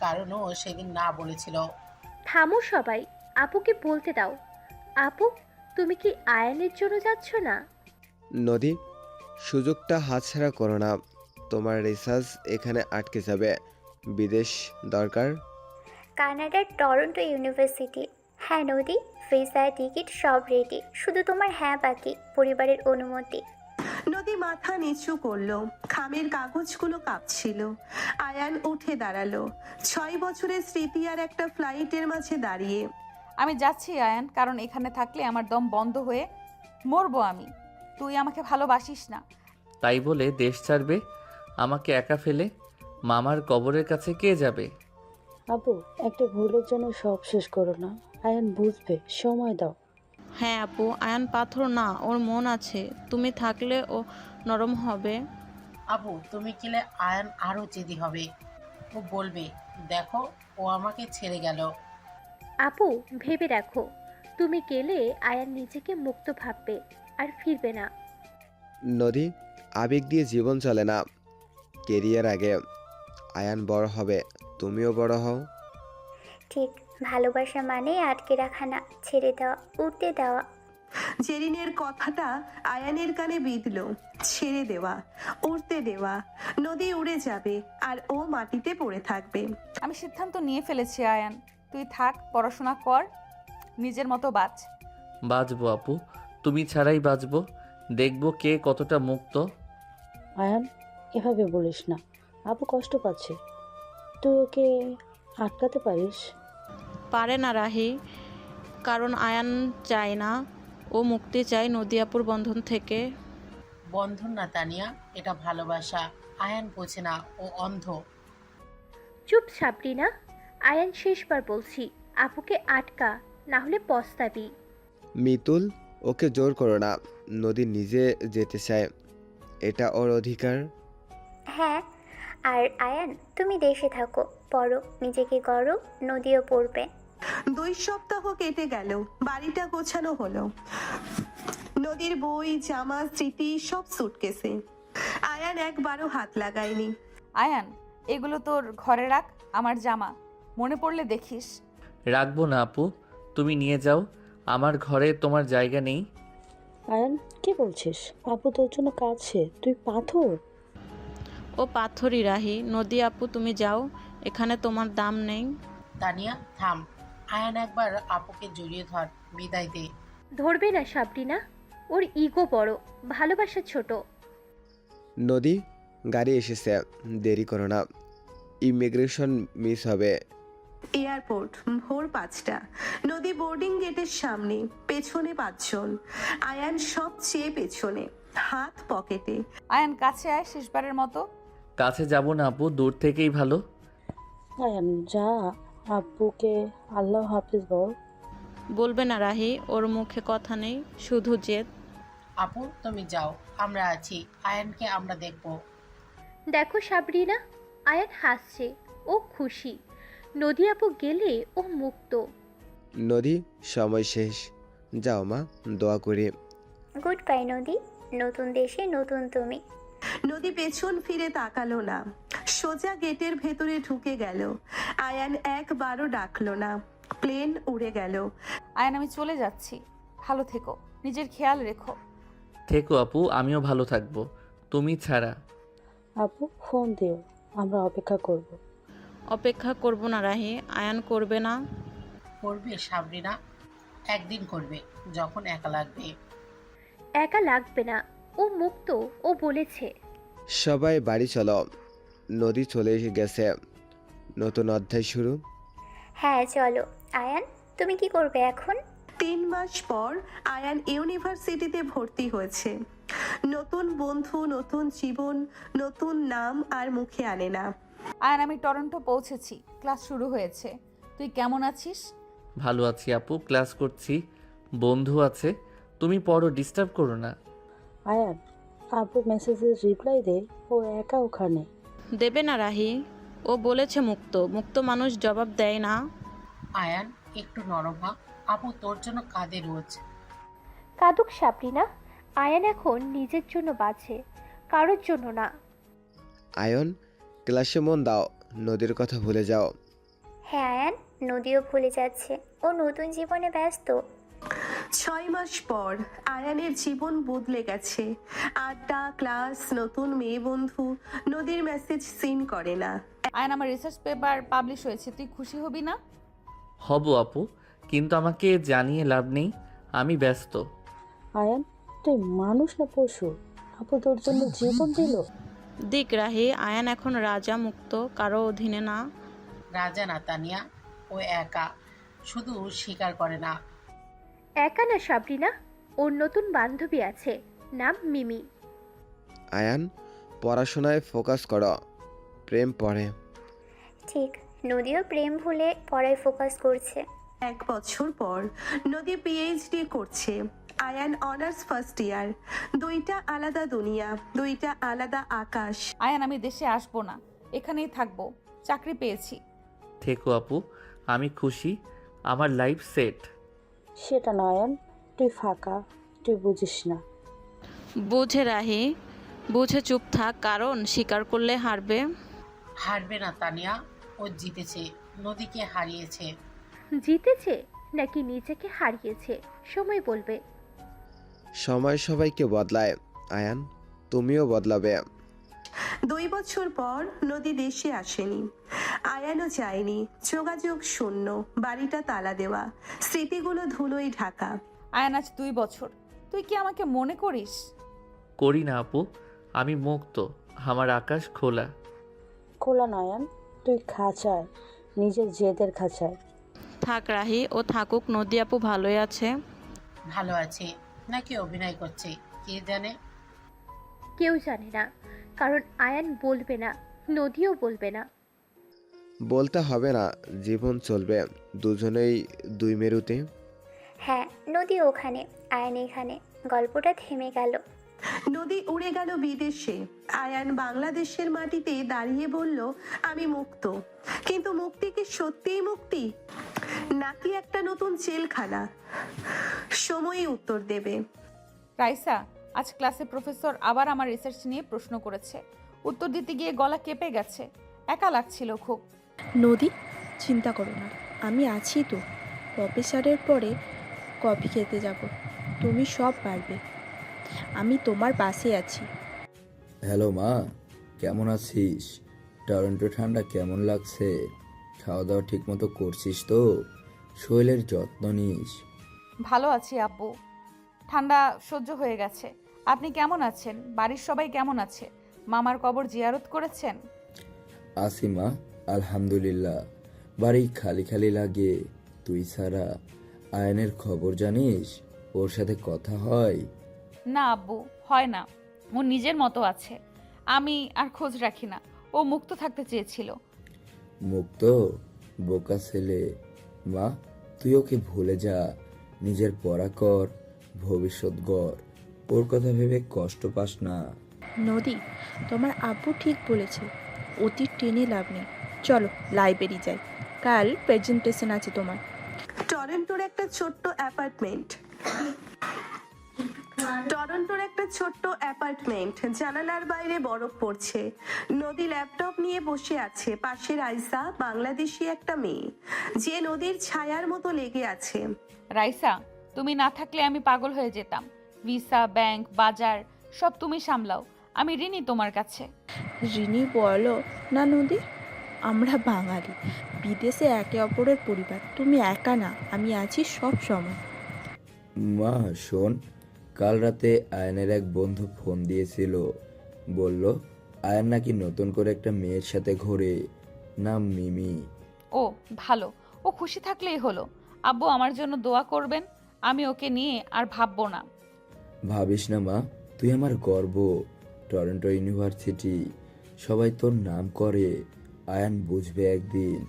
কারণ ও সেদিন না বলেছিল। থামো সবাই, আপুকে বলতে দাও। আপু, তুমি কি আয়ানের জন্য যাচ্ছ না? নদী, সুযোগটা হাতছাড়া করো না। তোমার রিসার্চ এখানে আটকে যাবে। বিদেশ দরকার। কানাডার টরন্টো ইউনিভার্সিটি। হ্যাঁ নদী, ভিসা টিকিট সব রেডি, শুধু তোমার হ্যাঁ বাকি, পরিবারের অনুমতি। নদী মাথা নিচু করলো, খামের কাগজগুলো কাঁপছিল। আয়ান উঠে দাঁড়ালো। 6 বছরের স্মৃতি আর একটা ফ্লাইটের মাঝে দাঁড়িয়ে। আমি যাচ্ছি আয়ান, কারণ এখানে থাকলে আমার দম বন্ধ হয়ে মরবো আমি। তুই আমাকে ভালোবাসিস না। তাই বলে দেশ ছাড়বে আমাকে একা ফেলে? মামার কবরের কাছে কে যাবে? আপু একটা ভুলের জন্য সব শেষ করো না। আয়ান বুঝবে, সময় দাও। হ্যাঁ আপু, আয়ান পাথর না, ওর মন আছে। তুমি থাকলে ও নরম হবে। আপু তুমি গেলে আয়ন আরো জেদি হবে, ও বলবে দেখো ও আমাকে ছেড়ে গেল। আপু ভেবে দেখো, তুমি গেলে আয়ান নিজেকে মুক্ত ভাববে আর ফিরবে না। নদী, আবেগ দিয়ে জীবন চলে না, কেরিয়ার আগে। আয়ান বড় হবে, তুমিও বড় হও। ঠিক, ভালোবাসা মানে আটকে রাখা না, ছেড়ে দেওয়া, উঠতে দেওয়া। জেরিনের কথাটা আয়ানের কানে বিঁধল। ছেড়ে দেওয়া, উড়তে দেওয়া। নদী উড়ে যাবে আর ও মাটিতে পড়ে থাকবে। আমি সিদ্ধান্ত নিয়ে ফেলেছি আয়ান, তুই থাক, পড়াশোনা কর, নিজের মতো বাঁচ। বাঁচবো আপু, তুমি ছাড়াই বাঁচবো। দেখবো কে কতটা মুক্ত। আয়ান এভাবে বলিস না, আপু কষ্ট পাচ্ছে। তুই ওকে আটকাতে পারিস? পারে না রাহি, কারণ আয়ান চায় না, ও মুক্তি চায় নদিয়াপুর বন্ধন থেকে। বন্ধন না তানিয়া, এটা ভালোবাসা। আয়ান বোঝে না, ও অন্ধ। চুপ সাবরিনা, আয়ান শেষবার বলছি, আপুকে আটকা, না হলে পস্তাবি। মিতুল, ওকে জোর করো না। নদী নিজে যেতে চায়, এটা ওর অধিকার। হ্যাঁ, আর আয়ান তুমি দেশে থাকো, পড়ো, নিজেকে গড়ো, নদীও পড়বে। 2 সপ্তাহ কেটে গেল, বাড়িটা গোছানো হলো। নদীর বই, জামা, স্মৃতি সব সুটকেসে। আয়ান একবারও হাত লাগায়নি। আয়ান, এগুলো তোর ঘরে রাখ, আমার জামা, মনে পড়লে দেখিস। রাখবো না আপু, তুমি নিয়ে যাও। আমার ঘরে তোমার জায়গা নেই। আয়ান কি বলছিস? আপু তোর জন্য কাঁদছে, তুই পাথর। ও পাথরই রাহি। নদী আপু তুমি যাও, এখানে তোমার দাম নেই। তানিয়া থাম, আয়ান একবার আপুকে জড়িয়ে ধর, বিদায় দে। ধরবে না সাবরিনা, ওর ইগো বড়, ভালোবাসা ছোট। নদী, গাড়ি এসেছে, দেরি করো না, ইমিগ্রেশন মিস হবে। এয়ারপোর্ট, ভোর 5টা। নদী বোর্ডিং গেটের সামনে, পেছনে 5 জন। আয়ান সবচেয়ে পেছনে, হাত পকেটে। আয়ান কাছে আয় শেষবারের মতো। কাছে যাব না আপু, দূর থেকেই ভালো। আয়ান যা, আব্বুকে আল্লাহ হাফিজ বল। বলবে না রাহি, ওর মুখে কথা নেই, শুধু জেদ। আপু তুমি যাও, আমরা আছি, আয়ানকে আমরা দেখব। দেখো সাবরিনা, আয়ান হাসছে, ও খুশি। নদী আপু গেলে ও মুক্ত। নদী, সময় শেষ, যাও মা, দোয়া করি। গুড বাই নদী, নতুন দেশে নতুন তুমি। নদী পেছন ফিরে তাকালো না, সোজা গেটের ভেতরে ঢুকে গেল। আয়ান একবারও ডাকলো না। প্লেন উড়ে গেল। আয়ান আমি চলে যাচ্ছি, ভালো থেকো, নিজের খেয়াল রেখো। থেকো আপু, আমিও ভালো থাকবো তুমি ছাড়া। আব্বু ফোন দিও, আমরা অপেক্ষা করব। অপেক্ষা করব না রাহি, আয়ান করবে না। করবে সাবরিনা, একদিন করবে, যখন একা লাগবে। একা লাগবে না, ও মুক্ত, ও বলেছে। সবাই বাড়ি চলো, নদী চলে গেছে, নতুন অধ্যায় শুরু। হ্যাঁ চলো। আয়ান তুমি কি করবে এখন? 3 মাস পর আয়ান ইউনিভার্সিটিতে ভর্তি হয়েছে। নতুন বন্ধু, নতুন জীবন, নতুন নাম আর মুখে আনে না। আয়ান আমি টরন্টো পৌঁছেছি, ক্লাস শুরু হয়েছে। তুই কেমন আছিস? ভালো আছি আপু, ক্লাস করছি, বন্ধু আছে, তুমি পড়ো, ডিস্টার্ব করো না। আয়ান আব্বু মেসেজের রিপ্লাই দে, ও একা ওখানে। দেবে না রাহি, ও বলেছে মুক্ত, মুক্ত মানুষ জবাব দেয় না। আয়ান একটু নরম হ, আপু তোর জন্য কাঁদে রোজ। কাদুক সাবরিনা, আয়ান এখন নিজের জন্য বাঁচে, কারোর জন্য না। আয়ন, ক্লাসে মন দাও, নদীর কথা ভুলে যাও। হ্যাঁ আয়ান, নদীও ভুলে যাচ্ছে, ও নতুন জীবনে ব্যস্ত। 6 মাস পর আয়ানের জীবন বদলে গেছে। আড্ডা, ক্লাস, নতুন মেয়ে বন্ধু। নদীর মেসেজ সিন করে না। আয়ান আমার রিসার্চ পেপার পাবলিশ হয়েছে, তুই খুশি হবি না? হব আপু, কিন্তু আমাকে জানিয়ে লাভ নেই, আমি ব্যস্ত। আয়ান তুই মানুষ না পশু? আপু তোর জন্য জীবন দিল। দিক রাহি, আয়ান এখন রাজা, মুক্ত, কারো অধীনে না। রাজা না তানিয়া, ও একা, শুধু স্বীকার করে না। একা না সাবরিনা, ওর নতুন বান্ধবী আছে, নাম মিমি। আয়ান, পড়াশোনায় ফোকাস করো, প্রেম পড়ে। ঠিক, নদীও প্রেম ভুলে পড়ায় ফোকাস করছে। 1 বছর পর নদী পিএইচডি করছে। Ayaan honours first year. 2টা আলাদা দুনিয়া, 2টা আলাদা আকাশ। আয়ান আমি দেশে আসবো না, এখানেই থাকবো, চাকরি পেয়েছি। থেকো আপু, আমি খুশি, আমার লাইফ সেট। সেটা না আয়ান, তুই ফাঁকা, তুই বুঝিস না। বুঝে রাহি, বুঝে চুপ থাক, কারণ স্বীকার করলে হারবে। হারবে না তানিয়া, ও জিতেছে, নদীকে হারিয়েছে। জিতেছে নাকি নিজেকে হারিয়েছে, সময় বলবে। সময় সবাইকে বদলায় আয়ান, তুমিও বদলাবে। 2 বছর পর নদী দেশে আসেনি। আয়ানও যায়নি। যোগাযোগ শূন্য, বাড়িটা তালা দেওয়া, স্মৃতিগুলো ধুলোয় ঢাকা। আয়ান আজ 2 বছর, তুই কি আমাকে মনে করিস? করি না আপু, আমি মুক্ত, আমার আকাশ খোলা। খোলা নয়ন, তুই খাঁচায়, নিজের জেদের খাঁচায়। থাক রাহি, ও থাকুক, নদী আপু ভালোই আছে। ভালো আছে নাকি অভিনয় করছে কে জানে। কেউ জানে না, কারণ আয়ান বলবে না, নদীও বলবে না। বলতে হবে না, জীবন চলবে, দুজনেই 2 মেরুতে। হ্যাঁ, নদী ওখানে, আয়ান এখানে, গল্পটা থেমে গেল। নদী উড়ে গেল বিদেশে। আয়ান বাংলাদেশের মাটিতে দাঁড়িয়ে বলল, আমি মুক্ত। কিন্তু মুক্তি কি সত্যিই মুক্তি, নাকি একটা নতুন জেলখানা? সময়ই উত্তর দেবে। রাইসা, আজ ক্লাসে প্রফেসর আবার আমার রিসার্চ নিয়ে প্রশ্ন করেছে। উত্তর দিতে গিয়ে গলা কেঁপে গেছে, একা লাগছিল খুব। নদী, চিন্তা করো না, আমি আছি তো। প্রফেসরের পরে কফি খেতে যাব, তুমি সব পারবে, আমি তোমার পাশে আছি। হ্যালো মা, কেমন আছিস? টরন্টো ঠান্ডা কেমন লাগছে? খাওয়া দাওয়া ঠিক মতো করছিস তো? শরীরের যত্ন নিস। ভালো আছি আব্বু, ঠান্ডা সহ্য হয়ে গেছে। আপনি কেমন আছেন? বাড়ির সবাই কেমন আছে? মামার কবর জিয়ারত করেছেন? আসিমা, আলহামদুলিল্লাহ। বাড়ি খালি খালি লাগে। তুই ছাড়া আয়নের খবর জানিস? ওর সাথে কথা হয়? না আব্বু, হয় না। ও নিজের মতো আছে, আমি আর খোঁজ রাখি না। ও মুক্ত থাকতে চেয়েছিল। মুক্ত? বোকা ছেলে। মা, তুই ওকে ভুলে যা। নিজের পড়া কর, ভবিষ্যৎ গড়। ওর কথা ভেবে কষ্ট পাস না। নদী, তোমার আব্বু ঠিক বলেছে, অতীত টেনে লাভ নেই। চলো লাইব্রেরি যাই, কাল প্রেজেন্টেশন আছে তোমার। টরন্টোর একটা ছোট্ট অ্যাপার্টমেন্ট, জানালার বাইরে বরফ পড়ছে। নদী ল্যাপটপ নিয়ে বসে আছে, পাশে রাইসা, বাংলাদেশি একটা মেয়ে, যে নদীর ছায়ার মতো লেগে আছে। রাইসা, তুমি না থাকলে আমি পাগল হয়ে যেতাম। ভিসা, ব্যাংক, বাজার সব তুমি সামলাও। আমি ঋণী তোমার কাছে। রিনি বলো না নদী, আমরা বাঙালি, বিদেশে একে অপরের পরিবার। তুমি একা না, আমি আছি সব সময়। মা শোন, কাল রাতে আয়নের এক বন্ধু ফোন দিয়েছিল। বলল আয়ন নাকি নতুন করে একটা মেয়ের সাথে ঘোরে, নাম মিমি। ও ভালো, ও খুশি থাকলেই হলো। আব্বু আমার জন্য দোয়া করবেন, আমি ওকে নিয়ে আর ভাববো না। ভাবিস না মা, তুই আমার গর্ব। টরন্টো ইউনিভার্সিটি, সবাই তোর নাম করে। আয়ান বুঝবে একদিন।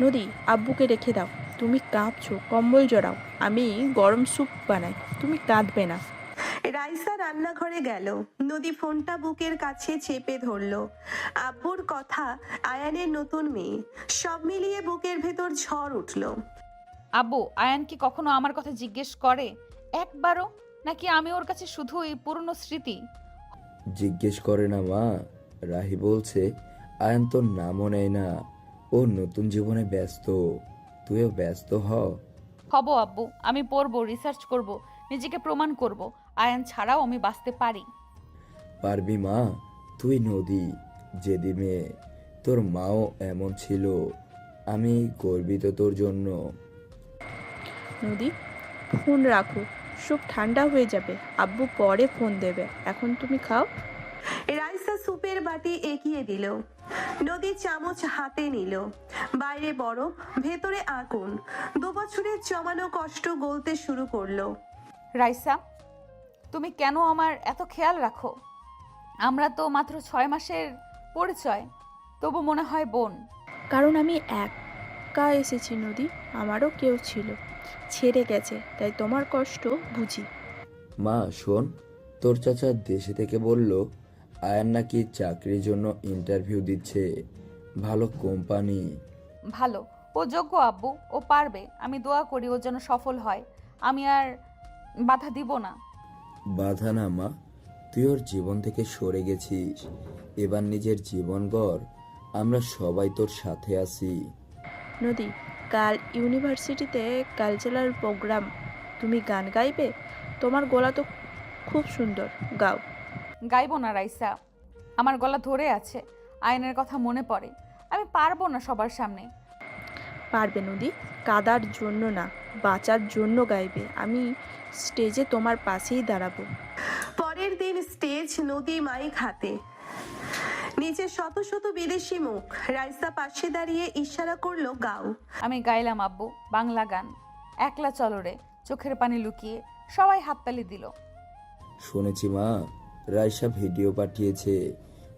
নদী, আব্বুকে রেখে দাও। তুমি কাঁপছো, কম্বল জড়াও, আমি গরম স্যুপ বানাই, তুমি কাঁদবে না। রাইসা রান্নাঘরে গেল, নদী ফোনটা বুকের কাছে চেপে ধরলো। আব্বুর কথা, আয়ানের নতুন মেয়ে, সব মিলিয়ে বুকের ভেতর ঝড় উঠলো। আব্বু, আয়ান কি কখনো আমার কথা জিজ্ঞেস করে একবারও? নাকি আমি ওর কাছে শুধুই পুরনো স্মৃতি? জিজ্ঞেস করে না মা। রাহি বলছে আয়ান তোর নামও নেয় না। ও নতুন জীবনে ব্যস্ত, তুইও ব্যস্ত হ। হব আব্বু, আমি পড়বো, রিসার্চ করব, নিজেকে প্রমাণ করব। আয়ান ছাড়াও আমি বাঁচতে পারি। পারবি মা, তুই নদী, জেদি মেয়ে। তোর মাও এমন ছিল। আমি গর্বিত তোর জন্য। নদী, ফোন রাখো, স্যুপ ঠান্ডা হয়ে যাবে, আব্বু পরে ফোন দেবে, এখন তুমি খাও। রাইসা সুপের বাটি এগিয়ে দিল, নদী চামচ হাতে নিল। বাইরে বরফ, ভেতরে আগুন, 2 বছরের জমানো কষ্ট গলতে শুরু করলো। রাইসা, তুমি কেন আমার এত খেয়াল রাখো? আমরা তো মাত্র 6 মাসের পরিচয়, তবু মনে হয় বোন। কারণ আমি একা এসেছি নদী, আমারও কেউ ছিল, ছেড়ে গেছে, তাই তোমার কষ্ট বুঝি। মা শোন, তোর চাচা দেশে থেকে বলল আয়ান নাকি চাকরির জন্য ইন্টারভিউ দিচ্ছে, ভালো কোম্পানি। ভালো, ও যোগ্য আব্বু, ও পারবে। আমি দোয়া করি ও যেন সফল হয়। আমি আর বাধা দিব না। বাধা না মা, তুই ওর জীবন থেকে সরে গেছিস, এবার নিজের জীবন গড়। আমরা সবাই তোর সাথে আছি। নদী, কাল ইউনিভার্সিটিতে কালচারাল প্রোগ্রাম, তুমি গান গাইবে? তোমার গলা তো খুব সুন্দর, গাও। গাইবো না রাইসা, আমার গলা ধরে আছে। আয়নের কথা মনে পড়ে, আমি পারবো না সবার সামনে। পারবে নদী, কাদার জন্য না, বাঁচার জন্য গাইবে। আমি স্টেজে তোমার পাশেই দাঁড়াবো। পরের দিন স্টেজ, নদী মাইক হাতে, নিচে শত শত বিদেশি মুখ। রাইসা পাশে দাঁড়িয়ে ইশারা করলো, গাও। আমি গাইলাম আব্বু বাংলা গান, একলা চলরে, চোখের পানি লুকিয়ে। সবাই হাততালি দিল। শুনেছি মা, রাইসা ভিডিও পাঠিয়েছে।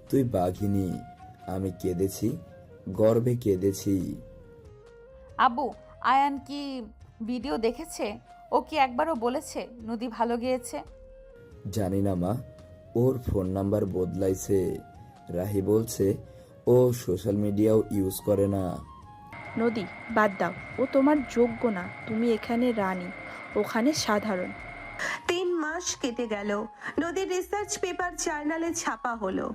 তুই বাঘিনী, আমি কেঁদেছি, গর্বে কেঁদেছি। আব্বু, আয়ান কি ভিডিও দেখেছে? ও কি একবারও বলেছে নদী ভালো গেয়েছে? জানি না মা, ওর ফোন নাম্বার বদলাইছে। রাহি বলছে ও সোশ্যাল মিডিয়াও ইউজ করে না। নদী, বাদ দাও, ও তোমার যোগ্য না। তুমি এখানে রানী, ওখানে সাধারণ। 3 মাস কেটে গেল, নদীর রিসার্চ পেপার জার্নালে ছাপা হলো।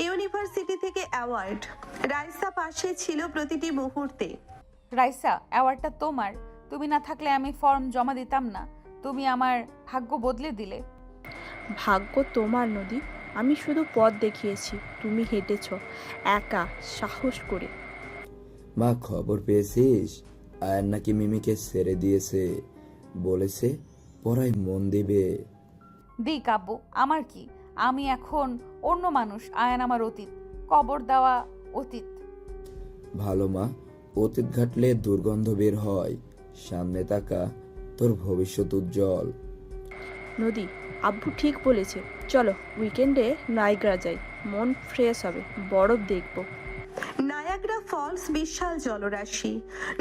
ইউনিভার্সিটি থেকে অ্যাওয়ার্ড, রাইসা পাশে ছিল প্রতিটি মুহূর্তে। রাইসা, অ্যাওয়ার্ডটা তোমার। তুমি না থাকলে আমি ফর্ম জমা দিতাম না। তুমি আমার ভাগ্য বদলে দিলে। ভাগ্য তোমার নদী, আমি শুধু পথ দেখিয়েছি, তুমি হেঁটেছ একা, সাহস করে। মা খবর পেয়েছিস? আয়ান নাকি মিমিকে ছেড়ে দিয়েছে, বলেছে পড়ায় মন দিবে। দিক আব্বু, আমার কি? আমি এখন অন্য মানুষ। আয়ান আমার অতীত, কবর দেওয়া অতীত। ভালো মা, অতীত ঘাটলে দুর্গন্ধ বের হয়, সামনে তাকা, তোর ভবিষ্যৎ উজ্জ্বল। নদী, আব্বু ঠিক বলেছে, চলো উইকেন্ডে নাইগ্রা যাই, মন ফ্রেশ হবে, বরফ দেখবো। নায়াগ্রা ফলস বিশাল জলরাশি।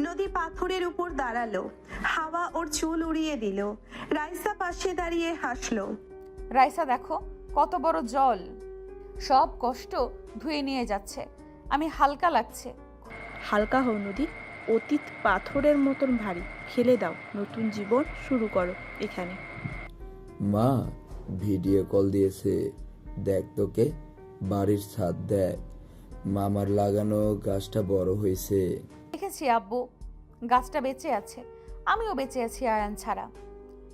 নদী পাথরের উপর দাঁড়ালো, হাওয়া ওর চুল উড়িয়ে দিল। রাইসা পাশে দাঁড়িয়ে হাসলো। রাইসা দেখো কত বড় জল, সব কষ্ট ধুয়ে নিয়ে যাচ্ছে। আমি হালকা লাগছে। হালকা হও নদী, অতীত পাথরের মতন ভারী, ফেলে দাও, নতুন জীবন শুরু করো এখানে। মা ভিডিও কল দিয়েছে, দেখ তোকে, বাড়ির ছাদ দেখ, মামার লাগানো গাছটা বড় হয়েছে। দেখেছি আব্বু, গাছটা বেঁচে আছে, আমিও বেঁচে আছি আয়ান ছাড়া।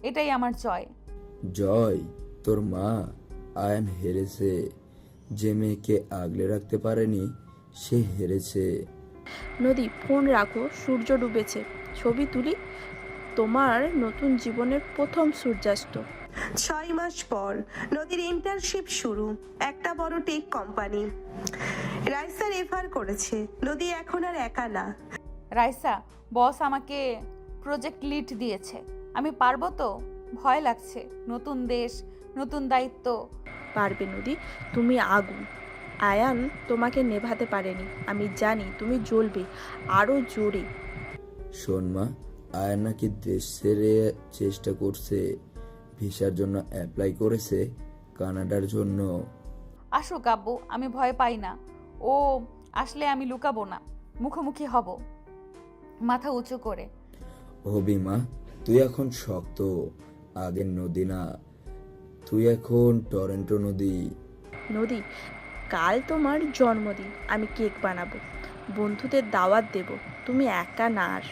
এটাই আমার জয়। জয়? তোর মা? আয়ান হেরেছে। যে মেয়েকে আগলে রাখতে পারেনি সে হেরেছে। নদী, ফোন রাখো, সূর্য ডুবেছে, ছবি তুলি, তোমার নতুন জীবনের প্রথম সূর্যাস্ত। 6 মাস পর নদীর ইন্টার্নশিপ শুরু, একটা বড় টেক কোম্পানি। রাইসা রেফার করেছে। নদী এখন আর একা না। রাইসা, বস আমাকে প্রজেক্ট লিড দিয়েছে। আমি পারবো তো? ভয় লাগছে। নতুন দেশ, নতুন দায়িত্ব। পারবে নদী, তুমি আগুন। আয়ান তোমাকে নেভাতে পারেনি, আমি জানি তুমি জ্বলবে আরো জোরে। শোন মা, আয়ান নাকি দেশ ছেড়ে চেষ্টা করছে, ভিসার জন্য অ্যাপ্লাই করেছে, কানাডার জন্য। আসুক আব্বু, আমি ভয় পাই না। ও আসলে আমি লুকাবো না, মুখোমুখি হব, মাথা উঁচু করে। হবি মা, তুই এখন শক্ত, আগের নদী না, তুই এখন টরন্টো নদী। নদী, কাল তোমার জন্মদিন, আমি কেক বানাবো, বন্ধুদের দাওয়াত দেব, তুমি একা না আর।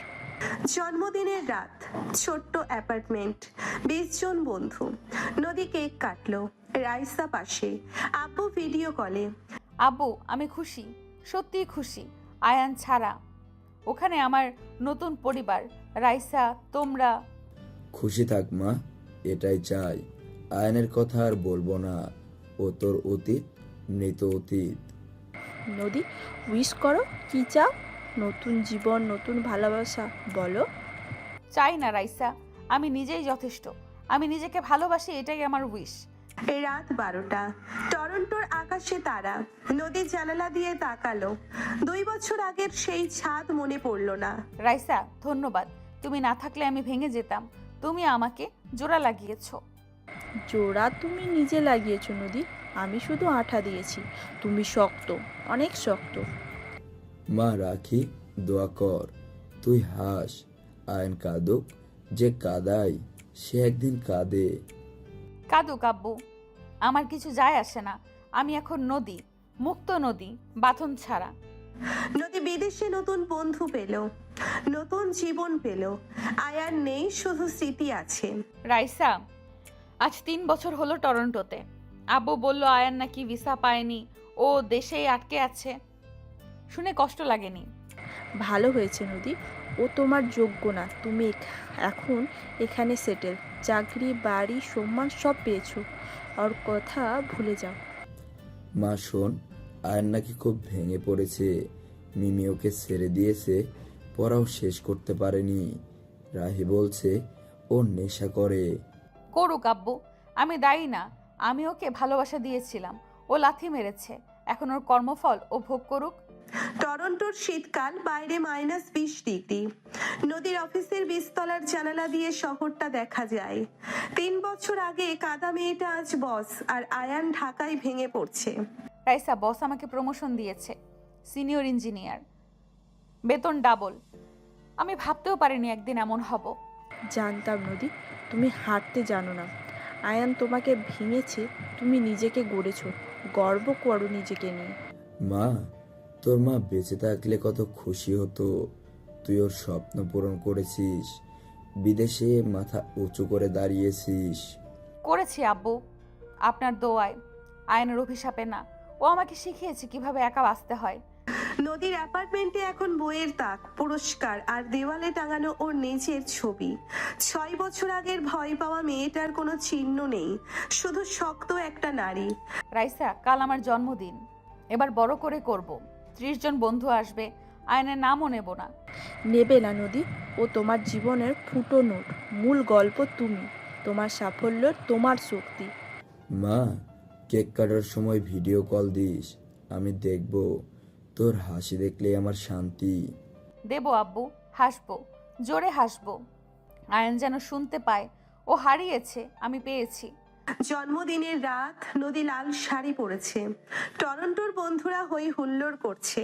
জন্মদিনের রাত, ছোট্ট অ্যাপার্টমেন্ট, 20 জন বন্ধু। নদী কেক কাটলো, রাইসা পাশে, আব্বু ভিডিও কলে। আব্বু, আমি খুশি, সত্যিই খুশি। আয়ান ছাড়া ওখানে আমার নতুন পরিবার। রাইসা, তোমরা। খুশি থাক মা, এটাই চাই। আয়নের কথা আর বলবো না, ও তোর অতীত, মৃত অতীত। নদী, উইশ করো, কি চাও? নতুন জীবন, নতুন ভালোবাসা, বলো। চাই না রাইসা, আমি নিজেই যথেষ্ট। আমি নিজেকে ভালোবাসি, এটাই আমার উইশ। রাত 12টা, টরন্টোর আকাশে তারা। নদীর জানালা দিয়ে তাকালো। 2 বছর আগের সেই ছাদ মনে পড়লো না। রাইসা, ধন্যবাদ। তুমি না থাকলে আমি ভেঙে যেতাম। তুমি আমাকে জোড়া লাগিয়েছো। জোড়া তুমি নিজে লাগিয়েছো নদী, আমি শুধু আঠা দিয়েছি। তুমি শক্ত, অনেক শক্ত। মা রাখি, দোয়া কর, তুই হাস, আয়ন কাঁদুক, যে কাদাই সে একদিন কাঁদে। কাঁদুক আব্বু, আমার কিছু যায় আসে না। আমি এখন নদী, মুক্ত নদী, বাঁধন ছাড়া। নদী বিদেশে নতুন বন্ধু পেল, নতুন জীবন পেল। আয়ার নেই, শুধু স্মৃতি আছে। রাইসা, আজ 3 বছর হলো টরন্টোতে। আব্বু বলল আয়ান নাকি ভিসা পায়নি, ও দেশেই আটকে আছে। শুনে কষ্ট লাগেনি। ভালো হয়েছে নদী, ও তোমার যোগ্য না। তুমি এখন এখানে সেটেল, চাকরি, বাড়ি, সম্মান সব পেয়েছো। ওর কথা ভুলে যাও। মা শোন, আয়ন নাকি খুব ভেঙে পড়েছে, মিমি ওকে ছেড়ে দিয়েছে, পড়াও শেষ করতে পারেনি। রাহি বলছে ও নেশা করে। করুক আব্বু, আমি দায়ী না। আমি ওকে ভালোবাসা দিয়েছিলাম, ও লাথি মেরেছে। এখন ওর কর্মফল ও ভোগ করুক। টরন্টোর শীতকাল, বাইরে -20 ডিগ্রি। নদীর অফিসের 20 তলার জানালা দিয়ে শহরটা দেখা যায়। 3 বছর আগে কাদা মেয়েটা আজ বস, আর আয়ান ঢাকায় ভেঙে পড়ছে। রাইসা, বস আমাকে প্রমোশন দিয়েছে, সিনিয়র ইঞ্জিনিয়ার, বেতন ডাবল। আমি ভাবতেও পারিনি একদিন এমন হব। জানতাম নদী, তুমি হাঁটতে জানো না। আয়ান তোমাকে ভেঙেছে, তুমি নিজেকে গড়েছো, গর্ব করো নিজেকে নিয়ে। মা, তোর মা বেঁচে থাকলে কত খুশি হতো। তুই ওর স্বপ্ন পূরণ করেছিস, বিদেশে মাথা উঁচু করে দাঁড়িয়েছিস। করেছি আব্বু, আপনার দোয়ায়, আয়নের অভিশাপে না। ও আমাকে শিখিয়েছে কিভাবে একা বাঁচতে হয়। নদীর অ্যাপার্টমেন্টে এখন বইয়ের তাক, পুরস্কার আর দেওয়ালে টাঙানো ওর নিজের ছবি। 6 বছর আগের ভয় পাওয়া মেয়েটার কোনো চিহ্ন নেই, শুধু শক্ত একটা নারী। রাইসা, কাল আমার জন্মদিন, এবার বড় করে করব। 30 জন বন্ধু আসবে, আয়নের নামও নেব না। নেবে না নদী, ও তোমার জীবনের ফুটো নোট, মূল গল্প তুমি, তোমার সাফল্য, তোমার শক্তি। মা, কেক কাটার সময় ভিডিও কল দিস, আমি দেখব। তোর হাসি দেখলেই আমার শান্তি। দেবো আব্বু, হাসবো, জোরে হাসবো। আয়ন যেন শুনতে পায় ও হারিয়েছে, আমি পেয়েছি। জন্মদিনের রাত, নদী লাল শাড়ি পরেছে। টরন্টোর বন্ধুরা হই হুল্লোড় করছে।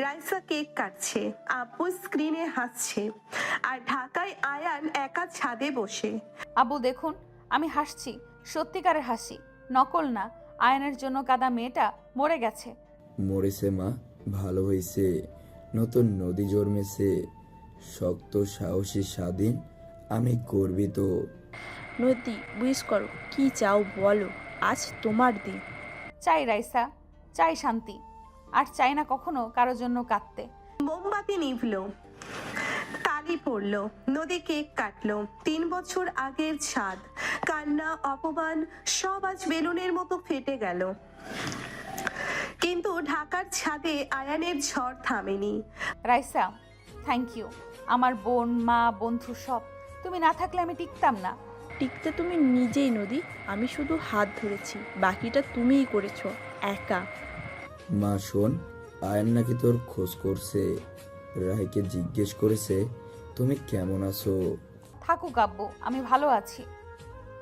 রাইসা কেক কাটছে, আব্বু স্ক্রিনে হাসছে, আর ঢাকায় আয়ান একা ছাদে বসে। আব্বু দেখুন, আমি হাসছি, সত্যিকারের হাসি, নকল না। আয়নের জন্য কাদা মেয়েটা মরে গেছে। মরেছে মা, ভালো হয়েছে। নতুন নদী জন্মেছে, শক্ত, সাহসী, স্বাধীন। আমি গর্বিত। নদী, উইশ করো, কি চাও বলো, আজ তোমার দিন। চাই রাইসা, চাই শান্তি, আর চাই না কখনো কারো জন্য কাঁদতে। মোমবাতি নিভলো, তালি পড়লো, নদী কেক কাটলো। 3 বছর আগের ছাদ, কান্না, অপমান সব আজ বেলুনের মতো ফেটে গেল। কিন্তু ঢাকার ছাদে আয়ানের ঝড় থামেনি। Raisa, thank you. আমার বোন, মা, বন্ধু সব। তুমি না থাকলে আমি টিকতাম না। টিকতে তুমি নিজেই নদী, আমি শুধু হাত ধরেছি, বাকিটা তুমিই করেছো একা। মা শোন, আয়ান নাকি তোর খোঁজ করছে, রায়কে জিজ্ঞেস করেছে তুমি কেমন আছো। থাকুক আব্বু, আমি ভালো আছি।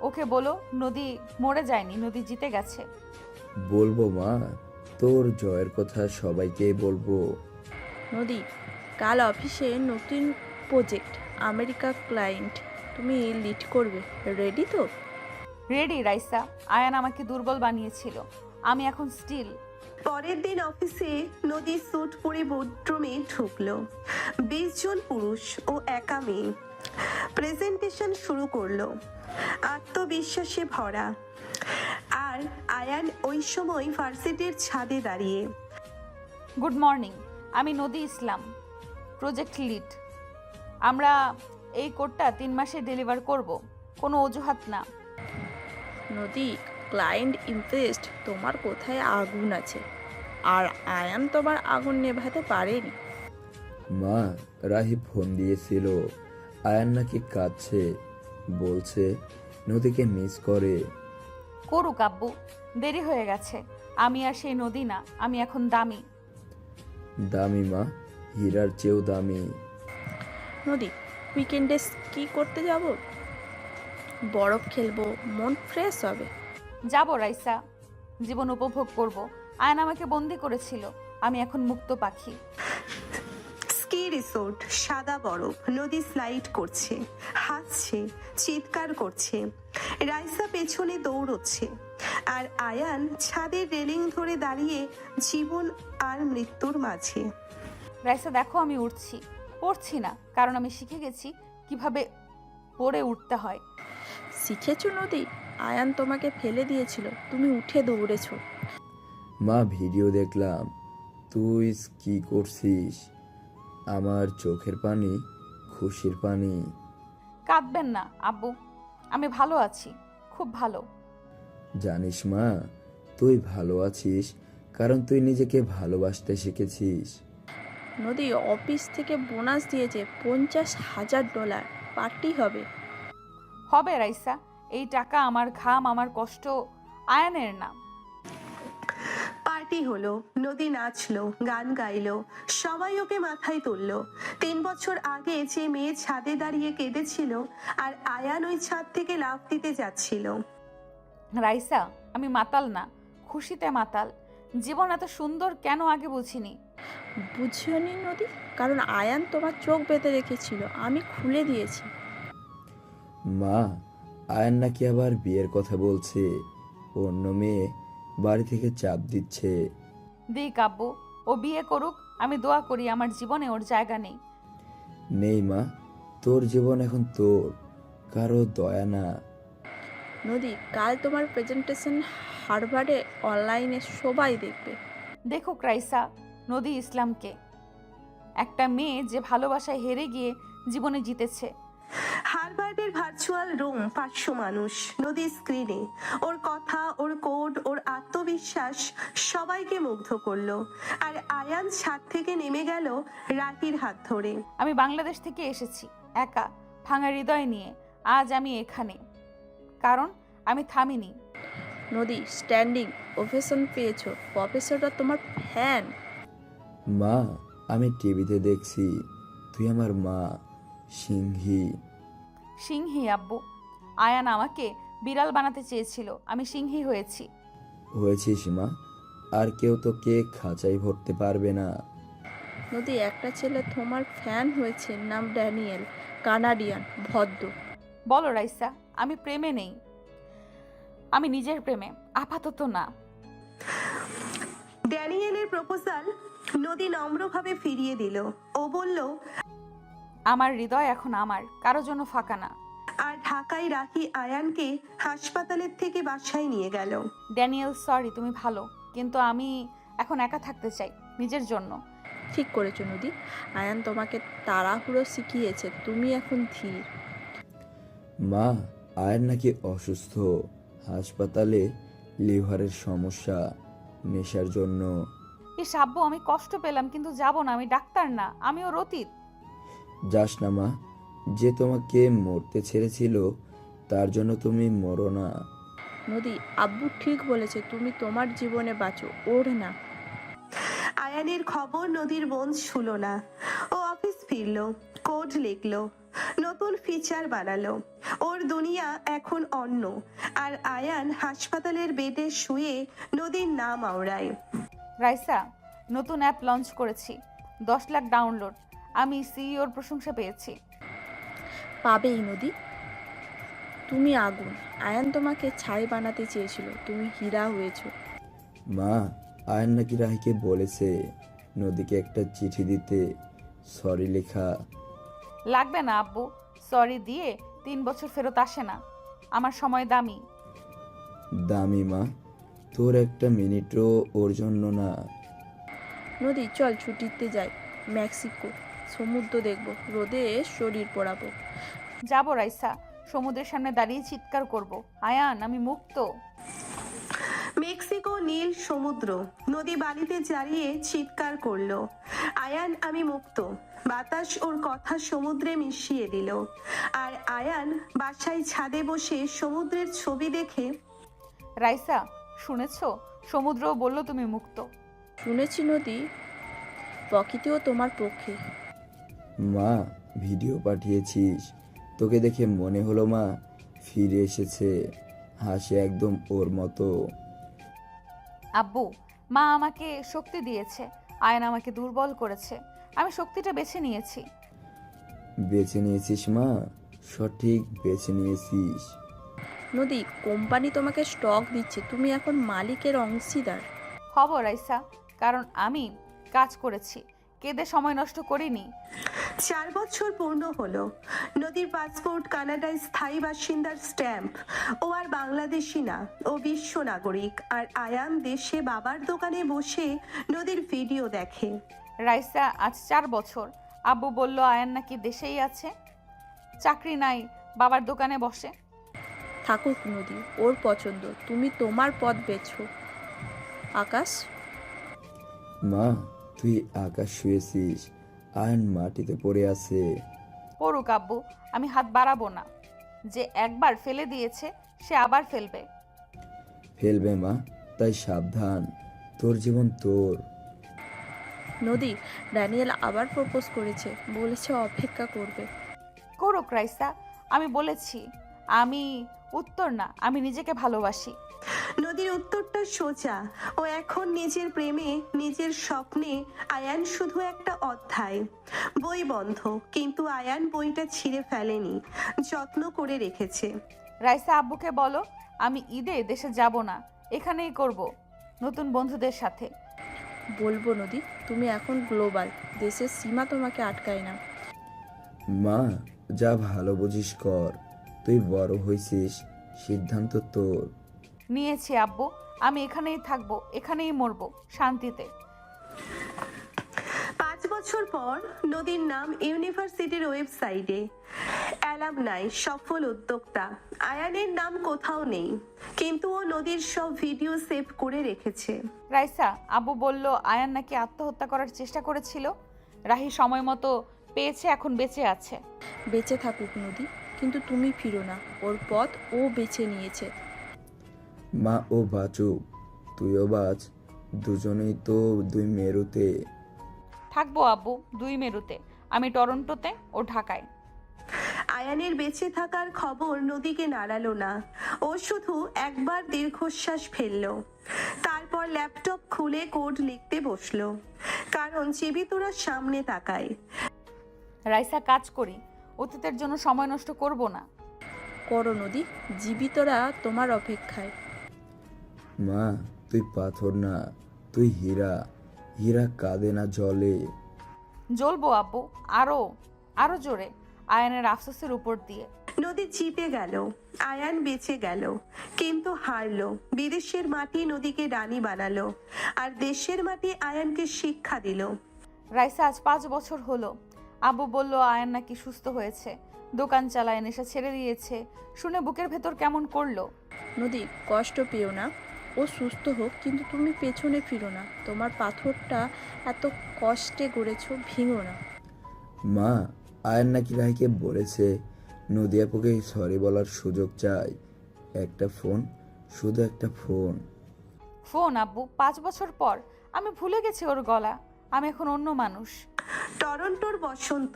ওকে বলো নদী মরে যায়নি, নদী জিতে গেছে। বলবো মা, তোর জয়ের কথা সবাইকেই বলবো। নদী, কাল অফিসে নতুন প্রজেক্ট, আমেরিকা ক্লায়েন্ট, তুমি লিড করবে, রেডি তো? রেডি রাইসা। আয়ান আমাকে দুর্বল বানিয়েছিল, আমি এখন স্টিল। পরের দিন অফিসে নদী স্যুট পরে বোর্ডরুমে ঢুকলো। 20 জন পুরুষ ও একা মেয়ে। প্রেজেন্টেশন শুরু করলো, আত্মবিশ্বাসে ভরা। আর আয়ান ওই সময় ভার্সিটির ছাদে দাঁড়িয়ে। গুড মর্নিং, আমি নদী ইসলাম, প্রজেক্ট লিড। আমরা এই কোডটা 3 মাসে ডেলিভার করব, কোনো অজুহাত না। নদী, ক্লায়েন্ট ইমপ্রেসড, তোমার কোথায় আগুন আছে, আর আয়ান তোমার আগুন নেভাতে পারেনি। মা, রাহি ফোন দিয়েছিল, আয়ান নাকি কাঁদছে, বলছে নদীকে মিস করে। করুক আব্বু, দেরি হয়ে গেছে। আমি আর সেই নদী না, আমি এখন দামি। দামি মা, হীরার চেয়েও দামি। নদী, উইকেন্ডে কি করতে যাব? বরফ খেলবো, মন ফ্রেশ হবে। যাব রাইসা, জীবন উপভোগ করব। আয়ন আমাকে বন্দি করেছিল, আমি এখন মুক্ত পাখি। স্কি রিসোর্ট, সাদা বরফ, নদী স্লাইড করছে, হাসছে, চিৎকার করছে। রাইসা পেছনে দৌড়চ্ছে, আর আয়ান ছাদের রেলিং ধরে দাঁড়িয়ে, জীবন আর মৃত্যুর মাঝে। রাইসা দেখো, আমি উঠছি, পড়ছি না, কারণ আমি শিখে গেছি কিভাবে পড়ে উঠতে হয়। শিখেছো নদী? আয়ান তোমাকে ফেলে দিয়েছিল, তুমি উঠে দৌড়েছো। মা, ভিডিও দেখলাম, তুই কি করছিস। আমার চোখের পানি, খুশির পানি। কাঁদবেন না আব্বু, আমি ভালো আছি, খুব ভালো। জানিস মা, তুই ভালো আছিস কারণ তুই নিজেকে ভালোবাসতে শিখেছিস। নদী, অফিস থেকে বোনাস দিয়েছে $50,000, পার্টি হবে। হবে রাইসা, এই টাকা আমার ঘাম, আমার কষ্ট, আয়নের না। পার্টি হলো, নদী নাচলো, গান গাইলো, সবাই ওকে মাথায় তুললো। 3 বছর আগে যে মেয়ে ছাদে দাঁড়িয়ে কেঁদেছিল, আর আয়ান ওই ছাদ থেকে লাফ দিতে যাচ্ছিল। রাইসা, আমি মাতাল না, খুশিতে মাতাল। জীবন এত সুন্দর কেন আগে বুঝিনি। বুঝিওনি নদী, কারণ আয়ান তোমার চোখ বেঁধে রেখেছিল, আমি খুলে দিয়েছি। মা, আয়ান নাকি আবার বিয়ের কথা বলছে, অন্য মেয়ে বাড়ি থেকে চাপ দিচ্ছে। দিক আব্বু, ও বিয়ে করুক, আমি দোয়া করি আমার জীবনে ওর জায়গা নেই। নেই মা, তোর জীবন এখন তোর, কারো দয়া না। নদী, কাল তোমার প্রেজেন্টেশন হার্ভার্ডে অনলাইনে সবাই দেখবে। দেখুক রাইসা, নদী ইসলামকে, একটা মেয়ে যে ভালোবাসায় হেরে গিয়ে জীবনে জিতেছে। হারবার্ডের ভার্চুয়াল রুম, 500 মানুষ, নদীর স্ক্রিনে। ওর কথা, ওর কোড, ওর আত্মবিশ্বাস সবাইকে মুগ্ধ করলো। আর আয়ান ছাদ থেকে নেমে গেল রাকির হাত ধরে। আমি বাংলাদেশ থেকে এসেছি একা, ভাঙা হৃদয় নিয়ে। আজ আমি এখানে কারণ আমি থামিনি। নদী স্ট্যান্ডিং ওভেশন পেয়েছো, প্রফেসররা তোমার ফ্যান। মা, আমি টিভিতে দেখছি তুই আমার মা, সিংহী। সিংহী আব্বু। আয়ান আমাকে বিড়াল বানাতে চেয়েছিল, আমি সিংহী হয়েছি। হয়েছিস মা, আর কেউ তো কেক খাঁচাই ভরতে পারবে না। নদী একটা ছেলে তোমার ফ্যান হয়েছে, নাম ড্যানিয়েল, কানাডিয়ান, ভদ্র। বলো রাইসা, আমি প্রেমে নেই। আমি নিজের প্রেমে, আপাতত না। ড্যানিয়েলের প্রপোজাল নদী নম্রভাবে ফিরিয়ে দিল। ও বলল, আমার হৃদয় এখন আমার, কারো জন্য ফাঁকা না। আর ঢাকায় রাখি আয়ানকে হাসপাতালের থেকে বাসায় নিয়ে গেল। ড্যানিয়েল সরি, তুমি ভালো, কিন্তু আমি এখন একা থাকতে চাই নিজের জন্য। ঠিক করেছো নদী, আয়ান তোমাকে তাড়াহুড়ো শিখিয়েছে, তুমি এখন ধীর। মা, আয়ার নাকি অসুস্থ, হাসপাতালে লিভারের সমস্যা, নেশার জন্য। ইস আব্বু, আমি কষ্ট পেলাম, কিন্তু যাব না, আমি ডাক্তার না, আমিও রতীত। যাস না মা, যে তোমাকে মরতে ছেড়েছিল তার জন্য তুমি মরো না। নদী আব্বু ঠিক বলেছে, তুমি তোমার জীবনে বাঁচো, ওর না। আয়ানের খবর নদীর বোন ছুল না। ও অফিস ফিরলো, কোড লিখলো, নতুন ফিচার বানালো। ওর দুনিয়া এখন অন্য। আর আয়ান হাসপাতালের বেডে শুয়ে নদীর নাম আওড়ায়। রাইসা, নতুন অ্যাপ লঞ্চ করেছি, 10 লাখ ডাউনলোড। আমি সিইওর প্রশংসা পেয়েছি। পাবেই নদী, তুমি আগুন। আয়ান তোমাকে ছাই বানাতে চেয়েছিল, তুমি হীরা হয়েছো। মা, আয়ান নাকি রাহিকে বলেছে নদীকে একটা চিঠি দিতে, সরি লেখা। লাগবে না আব্বু, সরি দিয়ে 3 বছর ফেরত আসে না। আমার সময় দামি। দামি মা, তোর একটা মিনিটও ওর জন্য না। নদী চল ছুটিতে যাই, মেক্সিকো, সমুদ্র দেখবো, রোদে শরীর পোড়াবো। যাবো রাইসা, সমুদ্রের সামনে দাঁড়িয়ে চিৎকার করব, আয়ান আমি মুক্ত। মেক্সিকো, নীল সমুদ্র, নদী বালিতে দাঁড়িয়ে চিৎকার করলো, আয়ান আমি মুক্ত। বাতাস ওর কথা সমুদ্রে মিশিয়ে দিল। আর আয়ান বাসায় ছাদে বসে সমুদ্রের ছবি দেখে, রাইসা শুনেছো, সমুদ্রও বলল তুমি মুক্ত। শুনেছি নদী, প্রকৃতিও তোমার পক্ষে। মা, ভিডিও পাঠিয়েছিস, তোকে দেখে মনে হলো মা ফিরে এসেছে, হাসে একদম ওর মতো। আব্বু, মা আমাকে শক্তি দিয়েছে, আয়ান আমাকে দুর্বল করেছে, আমি শক্তিটা বেছে নিয়েছি। বেছে নিয়েছিস মা, সঠিক বেছে নিয়েছিস। নদী কোম্পানি তোমাকে স্টক দিচ্ছে, তুমি এখন মালিকের অংশীদার। হব রাইসা, কারণ আমি কাজ করেছি, কেঁদে সময় নষ্ট করিনি। 4 বছর পূর্ণ হলো। নদীর পাসপোর্ট, কানাডায় স্থায়ী বাসিন্দার স্ট্যাম্প। ও আর বাংলাদেশি না, ও বিশ্ব নাগরিক। আর আয়ান দেশে বাবার দোকানে বসে নদীর ভিডিও দেখে। রাইসা আজ 4 বছর। আব্বু বলল আয়ান নাকি দেশেই আছে, চাকরি নাই, বাবার দোকানে বসে। থাকুক নদী, ওর পছন্দ, তুমি তোমার পথ বেছো। আকাশ, মা, তুই আকাশ শুয়েছিস, আয়ন মাটিতে পড়ে আছে। পড়ুক আব্বু, আমি হাত বাড়াবো না। যে একবার ফেলে দিয়েছে সে আবার ফেলবে। ফেলবে মা, তাই সাবধান, তোর জীবন তোর। নদী ড্যানিয়েল আবার প্রপোজ করেছে, বলেছে অপেক্ষা করবে। করুক রাইসা, আমি বলেছি আমি উত্তর না, আমি নিজেকে ভালোবাসি। নদীর উত্তরটা সোজা। ও এখন নিজের প্রেমে, নিজের স্বপ্নে। আয়ান শুধু একটা অধ্যায়, বই বন্ধ, কিন্তু আয়ান বইটা ছিঁড়ে ফেলেনি, যত্ন করে রেখেছে। রাইসা আব্বুকে বলো আমি ঈদে দেশে যাব না, এখানেই করব নতুন বন্ধুদের সাথে। বলবো নদী, তুমি এখন গ্লোবাল, দেশের সীমা তোমাকে আটকায় না। মা, যা ভালো বুঝিস কর, তুই বড় হয়েছিস, সিদ্ধান্ত তোর। নিয়েছি আব্বু, আমি এখানেই থাকবো, এখানেই মরবো শান্তিতে। বছর পর নদীর নাম ইউনিভার্সিটির ওয়েবসাইটে। অ্যালামনাই, সফল উদ্যোক্তা। আয়ানের নাম কোথাও নেই, কিন্তু ও নদীর সব ভিডিও সেভ করে রেখেছে। রাইসা, আব্বু বলল আয়ান নাকি আত্মহত্যা করার চেষ্টা করেছিল। রাহি সময় মতো পেয়েছে, এখন বেঁচে আছে। বেঁচে থাকুক নদী, কিন্তু তুমি ফিরো না। ওর পথ ও বেছে নিয়েছে। মা ও বাঁচুক, তুইও বাঁচ, দুজনেই তো দুই মেরুতে। থাকবো আব্বু 2 মেরুতে, আমি টরন্টোতে, ও ঢাকায়। আয়ানের বেঁচে থাকার খবর নদীকে নাড়ালো না। ও শুধু একবার দীর্ঘশ্বাস ফেলল, তারপর ল্যাপটপ খুলে কোড লিখতে বসলো, কারণ জীবিতরা সামনে তাকায়। রাইসা, কাজ করি, অতীতের জন্য সময় নষ্ট করব না। করো নদী, জীবিতরা তোমার অপেক্ষায়। মা তুই পাথর না, তুই হীরা। হীরা কাঁদে না, জলে। জ্বলবো আব্বু, আরো আরো জোরে, আয়ানের আফসোসের উপর দিয়ে। নদী জিতে গেল, আয়ান বেঁচে গেল, কিন্তু হারলো। বিদেশের মাটি নদীকে রানী বানালো, আর দেশের মাটি আয়ানকে শিক্ষা দিল। রাইসা, আজ 5 বছর হলো। আব্বু বলল আয়ান নাকি সুস্থ হয়েছে, দোকান চালায়, নেশা ছেড়ে দিয়েছে। শুনে বুকের ভেতর কেমন করলো। নদী, কষ্ট পেও না। ও সুস্থ হোক, কিন্তু তুমি পেছনে ফিরো না। তোমার পাথরটা এত কষ্টে গড়েছ, ভেঙো না। মা আয়ান নাকি রায়কে বলেছে নদী আপুকে সরি বলার সুযোগ চাই। একটা ফোন, শুধু একটা ফোন। ফোন আব্বু, 5 বছর পর। আমি ভুলে গেছি ওর গলা। আমি এখন অন্য মানুষ। টরন্টোর বসন্ত,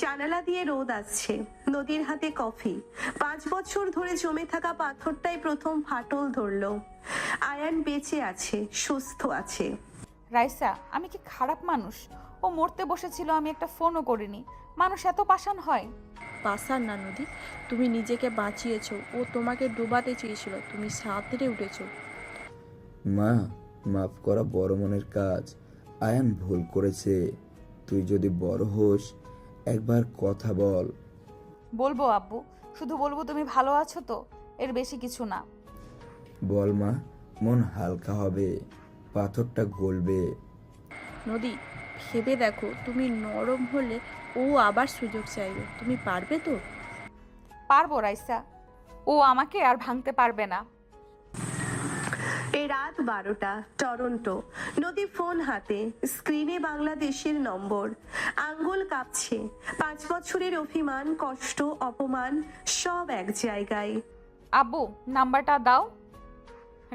জানালা দিয়ে রোদ আসছে, নদীর হাতে কফি। 5 বছর ধরে জমে থাকা পাথরটাই প্রথম ফাটল ধরলো। আয়ান বেঁচে আছে, সুস্থ আছে। রাইসা, আমি কি খারাপ মানুষ? ও মরতে বসেছিল, আমি একটা ফোনও করিনি। মানুষ এত পাষাণ হয়? পাসার না নদী, তুমি নিজেকে বাঁচিয়েছো। ও তোমাকে ডুবাতে চেয়েছিল, তুমি সাঁতরে উঠেছো। মা মাফ করা বড় মনের কাজ। আয়ান ভুল করেছে। তুই যদি বড় হোস একবার কথা বল। বলবো আব্বু, শুধু বলবো তুমি ভালো আছো তো, এর বেশি কিছু না। বল মা, মন হালকা হবে, পাথরটা গলবে। নদী, ভেবে দেখো, তুমি নরম হলে ও আবার সুযোগ চাইবে। তুমি পারবে তো? পারবো রাইসা, ও আমাকে আর ভাঙতে পারবে না। এই রাত 12টা, টরন্টো। নদী ফোন হাতে, স্ক্রিনে বাংলাদেশের নম্বর। আঙ্গুল কাঁপছে। 5 বছরের অভিমান, কষ্ট, অপমান সব এক জায়গায়। আব্বু, নাম্বারটা দাও।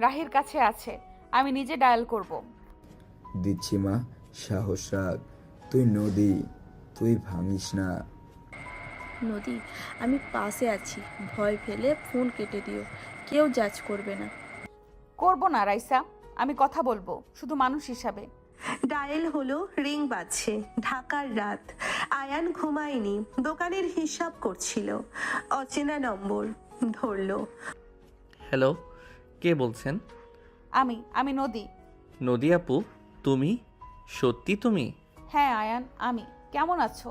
রাহির কাছে আছে, আমি নিজে ডায়াল করব। দিচ্ছি মা, সাহস রাখ। তুই নদী, তুই ভাঙিস না। নদী, আমি পাশে আছি। ভয় ফেলে ফোন কেটে দিও, কেউ জাজ করবে না। করব না রাইসা, আমি কথা বলবো শুধু মানুষ হিসাবে। ডায়েল হলো, রিং বাজছে। ঢাকার রাত। আয়ান ঘুমায়নি, দোকানের হিসাব করছিল। অচেনা নম্বর, ধরলো। হ্যালো, কে বলছেন? আমি নদী। নদী আপু, তুমি? সত্যি তুমি? হ্যাঁ আয়ান, আমি। কেমন আছো?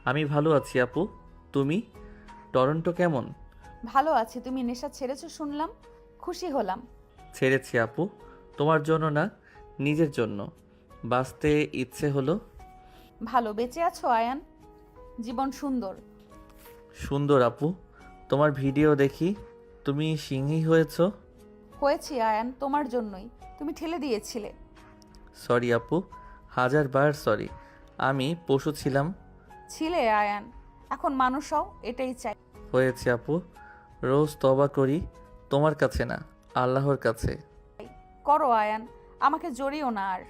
আমি ভালো আছি আপু। তুমি? টরন্টো কেমন? ভালো আছি। তুমি নেশা ছেড়েছো শুনলাম, খুশি হলাম। ছেড়েছি আপু, তোমার জন্য না, নিজের জন্য। বাঁচতে ইচ্ছে হলো। ভালো, বেঁচে আছো আয়ান? জীবন সুন্দর। সুন্দর আপু, তোমার ভিডিও দেখি, তুমি সিংহী হয়েছো। হয়েছি আয়ান, তোমার জন্যই। তুমি ঠেলে দিয়েছিলে। সরি আপু, 1000বার সরি। আমি পশু ছিলাম। ছিলে আয়ান, এখন মানুষ হও, এটাই চাই। হয়েছে আপু, রোজ তওবা করি, তোমার কাছে না, আল্লাহর কাছে। করো আয়ান, আমাকে জড়িও না আর।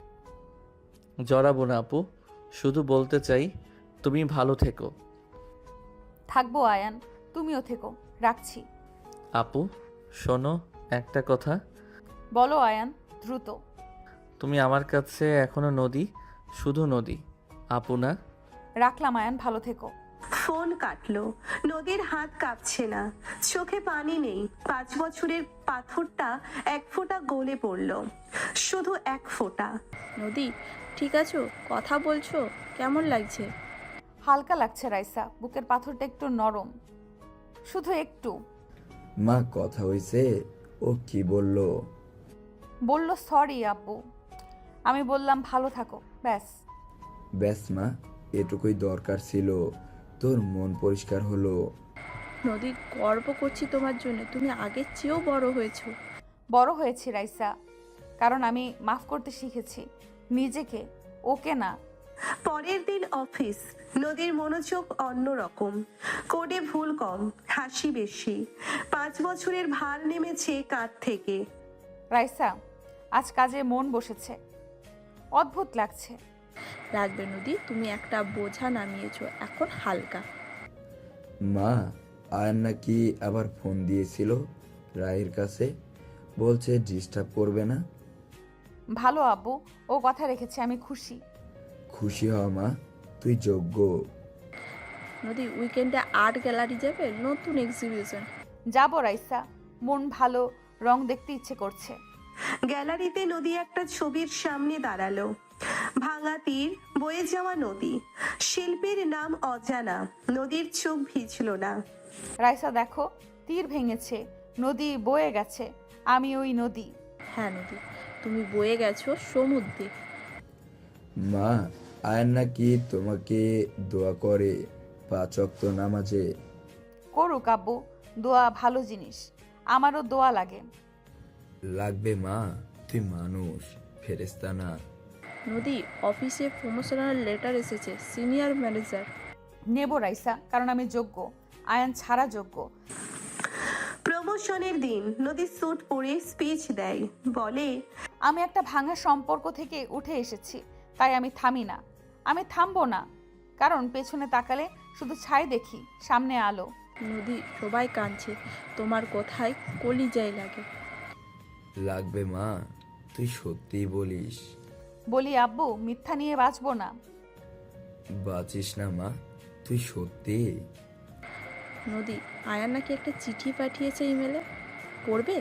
জড়াবো না আপু, শুধু বলতে চাই তুমি ভালো থেকো। থাকবো আয়ান, তুমিও থেকো। রাখছি। আপু শোনো, একটা কথা। বলো আয়ান, দ্রুত। তুমি আমার কাছে এখনো নদী, শুধু নদী, আপু না। রাখলাম আয়ান, ভালো থেকো। ফোন কাটলো। নদীর হাত কাঁপছে না, চোখে পানি নেই। 5 বছরের পাথরটা 1 ফোঁটা গলে পড়লো, শুধু 1 ফোঁটা। নদী, ঠিক আছো? কথা বলছো? কেমন লাগছে? হালকা লাগছে রাইসা, বুকের পাথরটা একটু নরম, শুধু একটু। মা কথা হয়েছে? ও কি বললো? বলল সরি আব্বু। আমি বললাম ভালো থাকো, ব্যাস। ব্যাস মা, এটুকুই দরকার ছিল। তোর মন পরিষ্কার হলো। নদী, গর্ব করছি তোমার জন্য, তুমি আগের চেয়েও বড় হয়েছো। বড় হয়েছি রাইসা, কারণ আমি মাফ করতে শিখেছি নিজেকে, ওকে না। পরের দিন অফিস। নদীর মনোযোগ অন্যরকম, কোডে ভুল কম, হাসি বেশি। 5 বছরের ভার নেমেছে কাঁধ থেকে। রাইসা, আজ কাজে মন বসেছে, অদ্ভুত লাগছে। লাগবে নদী, তুমি একটা বোঝা নামিয়েছো, এখন হালকা। মা, আয়ান নাকি আবার ফোন দিয়েছিল রায়ের কাছে, বলছে ডিস্টার্ব করবে না। ভালো আব্বু, ও কথা রেখেছে, আমি খুশি। খুশি হ মা, তুই যোগ্য। নদী, উইকেন্ডে আর্ট গ্যালারি যাবে, নতুন এক্সিবিশন। যাবো রাইসা, মন ভালো, রং দেখতে ইচ্ছে করছে। গ্যালারিতে নদী একটা ছবির সামনে দাঁড়ালো। ভাঙা তীর, বয়ে যাওয়া নদী, শিল্পীর নাম অজানা। নদীর চোখ ভিজল না। রাইসা দেখো, তীর ভেঙেছে, নদী বয়ে গেছে, আমি ওই নদী। হ্যাঁ নদী, তুমি বয়ে গেছো সমুদ্রে। মা, আয়ান নাকি তোমাকে দোয়া করে 5 ওয়াক্ত নামাজে। করুক আব্বু, দোয়া ভালো জিনিস, আমারও দোয়া লাগে। লাগবে মা, তুই মানুষ, ফেরেশতা না। নদী, অফিসে প্রমোশনাল লেটার এসেছে, সিনিয়র ম্যানেজার। নেব রাইসা, কারণ আমি যোগ্য, আয়ান ছাড়া যোগ্য। প্রমোশনের দিন নদী স্যুট পরে স্পিচ দেয়, বলে, আমি একটা ভাঙা সম্পর্ক থেকে উঠে এসেছি, তাই আমি থামি না, আমি থামবো না, কারণ পেছনে তাকালে শুধু ছাই দেখি, সামনে আলো। নদী, সবাই কাঁদছে, তোমার কথায় কলিজায় লাগে। লাগবে মা, তুই সত্যিই বলিস। বলি আব্বু, মিথ্যা নিয়ে বাঁচবো না। বাঁচিস না মা, তুই সত্যি। নদী, আয়ান নাকি একটা চিঠি পাঠিয়েছে ইমেলে, পড়বে?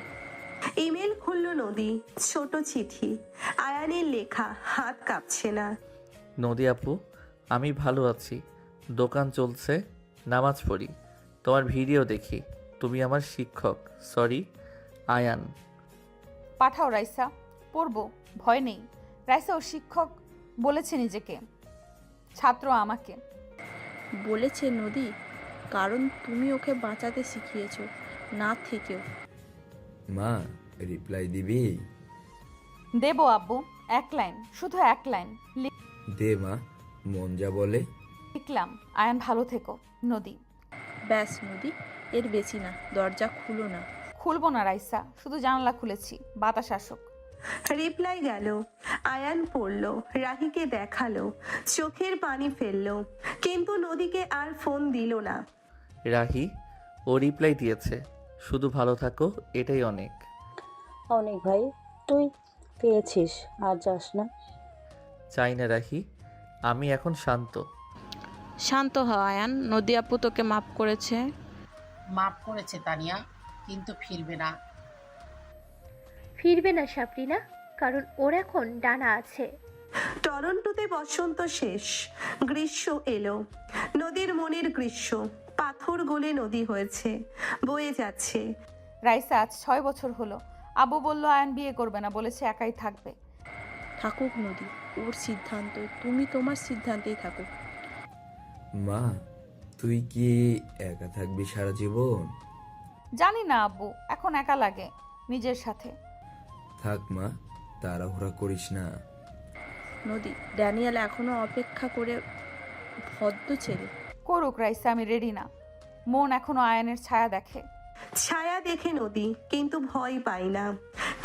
ইমেল খুলল নদী, ছোট চিঠি, আয়ানের লেখা, হাত কাঁপছে না। নদী আপু, আমি ভালো আছি, দোকান চলছে, নামাজ পড়ি, তোমার ভিডিও দেখি, তুমি আমার শিক্ষক। সরি আয়ান। পাঠাও রাইসা, পড়বো, ভয় নেই। রাইসা ও শিক্ষক বলেছে নিজেকে, ছাত্র আমাকে। বলেছে নদী, কারণ তুমি ওকে বাঁচাতে শিখিয়েছো, না থেকেও। মা, রিপ্লাই দিবি? দেবো আব্বু, 1 লাইন, শুধু 1 লাইন দে মা, মন যা বলে। লিখলাম, আয়ান ভালো থেকো। নদী। ব্যাস নদী, এর বেশি না, দরজা খুলো না। খুলবো না রাইসা, শুধু জানলা খুলেছি, বাতাস আসুক। রিপ্লাই গেল। আয়ান পড়ল, রাহিকে দেখালো, চোখের পানি ফেললো, কিন্তু নদীকে আর ফোন দিল না। রাহি, ও রিপ্লাই দিয়েছে, শুধু ভালো থাকো, এটাই অনেক। অনেক ভাই, তুই পেয়েছিস, আর যাস না। চাই না রাহি, আমি এখন শান্ত। শান্ত হ আয়ান, নদী আপু তোকে মাফ করেছে। মাফ করেছে তানিয়া, কিন্তু ফিরবে না। ফিরবে না সাবরিনা, কারণ ওর এখন ডানা আছে। টরন্টোতে বসন্ত শেষ, গ্রীষ্ম এলো। নদীর মনের গ্রীষ্ম, পাথর গলে নদী হয়েছে, বয়ে যাচ্ছে। রাইসা আজ 6 বছর হলো। আব্বু বলল আয়ান বিয়ে করবে না, বলেছে একাই থাকবে। থাকুক নদী, ওর সিদ্ধান্ত, তুমি তোমার সিদ্ধান্তেই থাকো। মা, তুই কি একা থাকবি সারা জীবন? জানি না আব্বু, এখন একা লাগে নিজের সাথে। থাক মা, তাড়াহুড়া করিস না। নদী, ড্যানিয়েল এখনো অপেক্ষা করে, ভদ্র ছেলে। করুক রাইসা, আমি রেডি না। মন এখনো আয়ানের ছায়া দেখে। ছায়া দেখে নদী কিন্তু ভয় পায় না,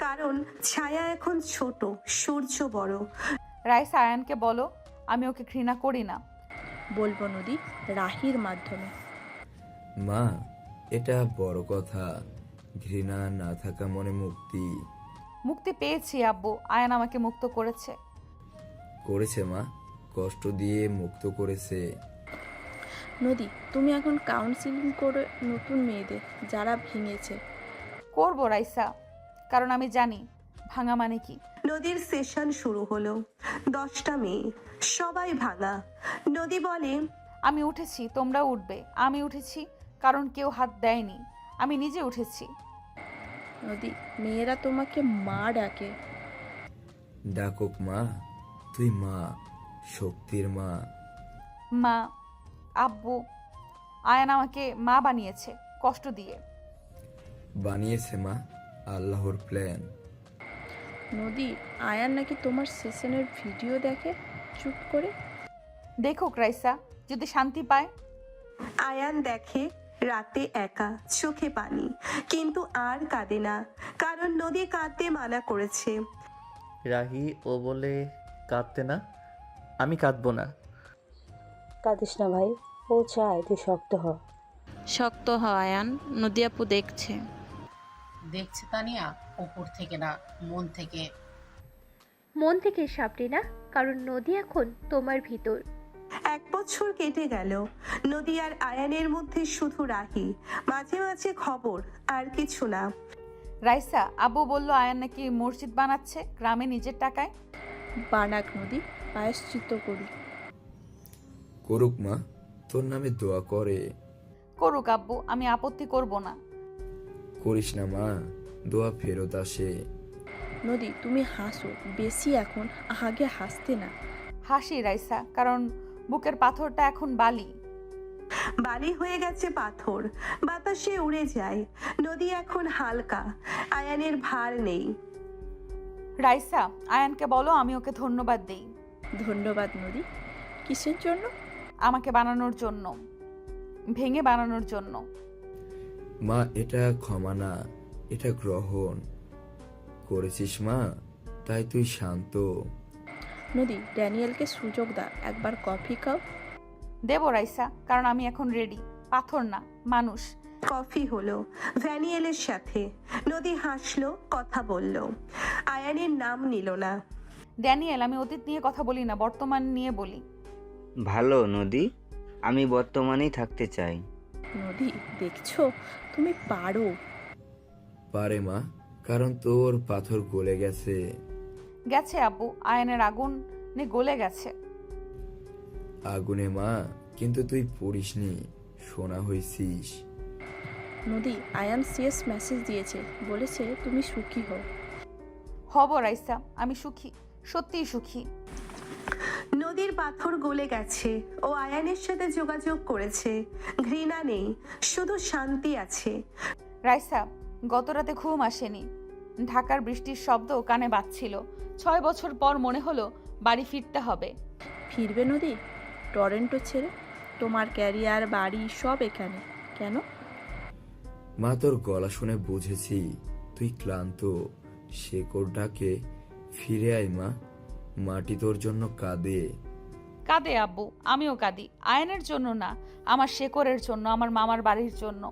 কারণ ছায়া এখন ছোট, সূর্য বড়। রাইসা আয়ানকে বলো আমি ওকে ঘৃণা করি না। বলবো নদী, রাহির মাধ্যমে। মা, এটা বড় কথা, ঘৃণা না থাকা মনে মুক্তি। মুক্তি পেয়েছি আব্বু, আয়ান আমাকে মুক্ত করেছে। করেছে মা, কষ্ট দিয়ে মুক্ত করেছে। নদী, তুমি এখন কাউন্সিলিং করে নতুন মেয়েদের, যারা ভেঙেছে। করবো রাইসা, কারণ আমি জানি ভাঙা মানে কি। নদীর সেশন শুরু হলো। 10টা মেয়ে, সবাই ভাঙা। নদী বলে, আমি উঠেছি, তোমরাও উঠবে। আমি উঠেছি কারণ কেউ হাত দেয়নি, আমি নিজে উঠেছি। নদী, মেয়েরা তোমাকে মা ডাকে। ডাকুক মা, তুই মা, শক্তির মা। মা, আব্বু, আয়ান আমাকে মা বানিয়েছে কষ্ট দিয়ে। বানিয়েছে মা, আল্লাহর প্ল্যান। নদী, আয়ান নাকি তোমার সেশনের ভিডিও দেখে চুপ করে। দেখুক রাইসা, যদি শান্তি পায়। আয়ান দেখে রাতে একা, চোখে পানি, কিন্তু আর কাঁদে না, কারণ নদী কাঁদতে মানা করেছে। রাহি ও বলে কাঁদতে না, আমি কাঁদবো না। কাঁদিস না ভাই, ও চায় তুই শক্ত হ। শক্ত হ আয়ান, নদী আপু দেখছে। দেখছে তানিয়া, উপর থেকে না, মন থেকে। মন থেকে সাবরিনা, কারণ নদী এখন তোমার ভিতর। 1 বছর কেটে গেল। নদী আর আয়ানের মধ্যে শুধু রাহি, মাঝে মাঝে খবর, আর কিছু না। রাইসা, আব্বু বলল আয়ান নাকি মসজিদ বানাচ্ছে গ্রামে নিজের টাকায়। বানাক নদী, প্রায়শ্চিত্ত করি। করুক মা, তোর নামে দোয়া করে। করুক আব্বু, আমি আপত্তি করব না। করিস না মা, দোয়া ফেরত আসে। নদী তুমি হাসো বেশি এখন, আগে হাসতে না। হাসি রাইসা, কারণ বুকের পাথরটা এখন বালি। বালি হয়ে গেছে পাথর, বাতাসে উড়ে যায়। নদী এখন হালকা, আয়ানের ভার নেই। রাইসা, আয়ানকে বলো আমি ওকে ধন্যবাদ দেই। ধন্যবাদ নদী, কিসের জন্য? আমাকে বানানোর জন্য, ভেঙে বানানোর জন্য। মা, এটা ক্ষমা না, এটা গ্রহণ করেছিস মা, তাই তুই শান্ত। নদী, ড্যানিয়েলকে সুযোগ দাও, একবার কফি খাও। দেবো রাইসা, কারণ আমি এখন রেডি। পাথর না, মানুষ। কফি হলো ভ্যানিয়েলের সাথে। নদী হাসলো, কথা বলল, আয়ানের নাম নিল না। ড্যানিয়েল, আমি অতীত নিয়ে কথা বলি না, বর্তমান নিয়ে বলি। ভালো নদী, আমি বর্তমানেই থাকতে চাই। নদী দেখছো, তুমি পারো। পারে মা, কারণ তোর পাথর গলে গেছে। গেছে আব্বু, আয়নের আগুন গলে গেছে। আগুনে মা, কিন্তু তুই পড়িসনি, সোনা হয়েছিস। নদী, আয়ান সিএস মেসেজ দিয়েছে, বলেছে তুমি সুখী হও। হব রাইসা, আমি সুখী, সত্যিই সুখী। নদীর পাথর গলে গেছে, ও আয়ানের সাথে যোগাযোগ করেছে। ঘৃণা নেই, শুধু শান্তি আছে। রাইসা, গত রাতে ঘুম আসেনি। ঢাকার বৃষ্টির শব্দ কানে বাজছিল। 6 বছর পর মনে হলো বাড়ি ফিরতে হবে। ফিরবে নদী টরন্টো ছেড়ে? তোমার ক্যারিয়ার, বাড়ি সব এখানে, কেন? মা, তোর গলা শুনে বুঝেছি তুই ক্লান্ত। শেকড়টাকে ফিরে আয় মা, মাটি তোর জন্য কাঁদে। কাঁদে আব্বু, আমিও কাঁদি। আয়নের জন্য না, আমার শেকড়ের জন্য, আমার মামার বাড়ির জন্য।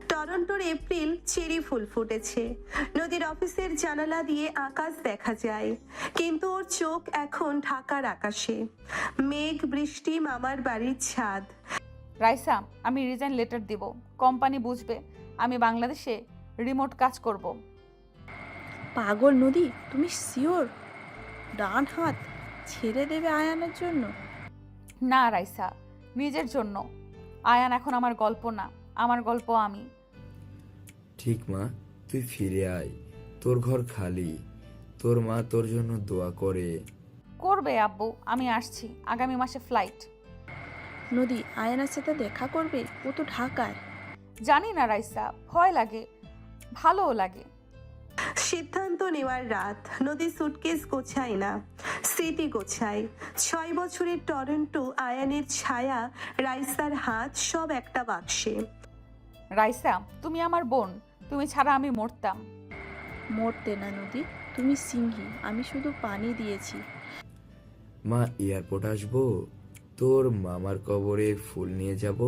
টরন্টোর এপ্রিল, চেরি ফুল ফুটেছে। নদীর অফিসের জানালা দিয়ে আকাশ দেখা যায়, কিন্তু ওর চোখ এখন ঢাকার আকাশে। মেঘ, বৃষ্টি, মামার বাড়ির ছাদ। রাইসা, আমি রিজাইন লেটার দিব। কোম্পানি বুঝবে আমি বাংলাদেশে রিমোট কাজ করব। পাগল নদী, তুমি শিওর? ডান হাত ছেড়ে দেবে আয়ানের জন্য? না রাইসা, নিজের জন্য। আয়ান এখন আমার গল্প না, আমার গল্প আমি। ঠিক মা, তুই ফিরে আয়, তোর ঘর খালি। তোর মা তোর জন্য দোয়া করে। করবে আব্বু, আমি আসছি। আগামী মাসে ফ্লাইট। নদী, আয়ানের সাথে দেখা করবে? ও তো ঢাকায়। জানি না রাইসা, ভয় লাগে, ভালোও লাগে। সিদ্ধান্ত নেওয়ার রাত। নদী সুটকেস গোছায় না, স্মৃতি গোছায়। 6 বছরের টরন্টো, আয়ানের ছায়া, রাইসার হাত, সব একটা বাক্সে। রাইসা, তুমি আমার বোন, তুমি ছাড়া আমি মরতাম। মরতে না নদী, তুমি সিংহী, আমি শুধু পানি দিয়েছি। মা, এয়ারপোর্ট আসবো, তোর মামার কবরে ফুল নিয়ে যাব।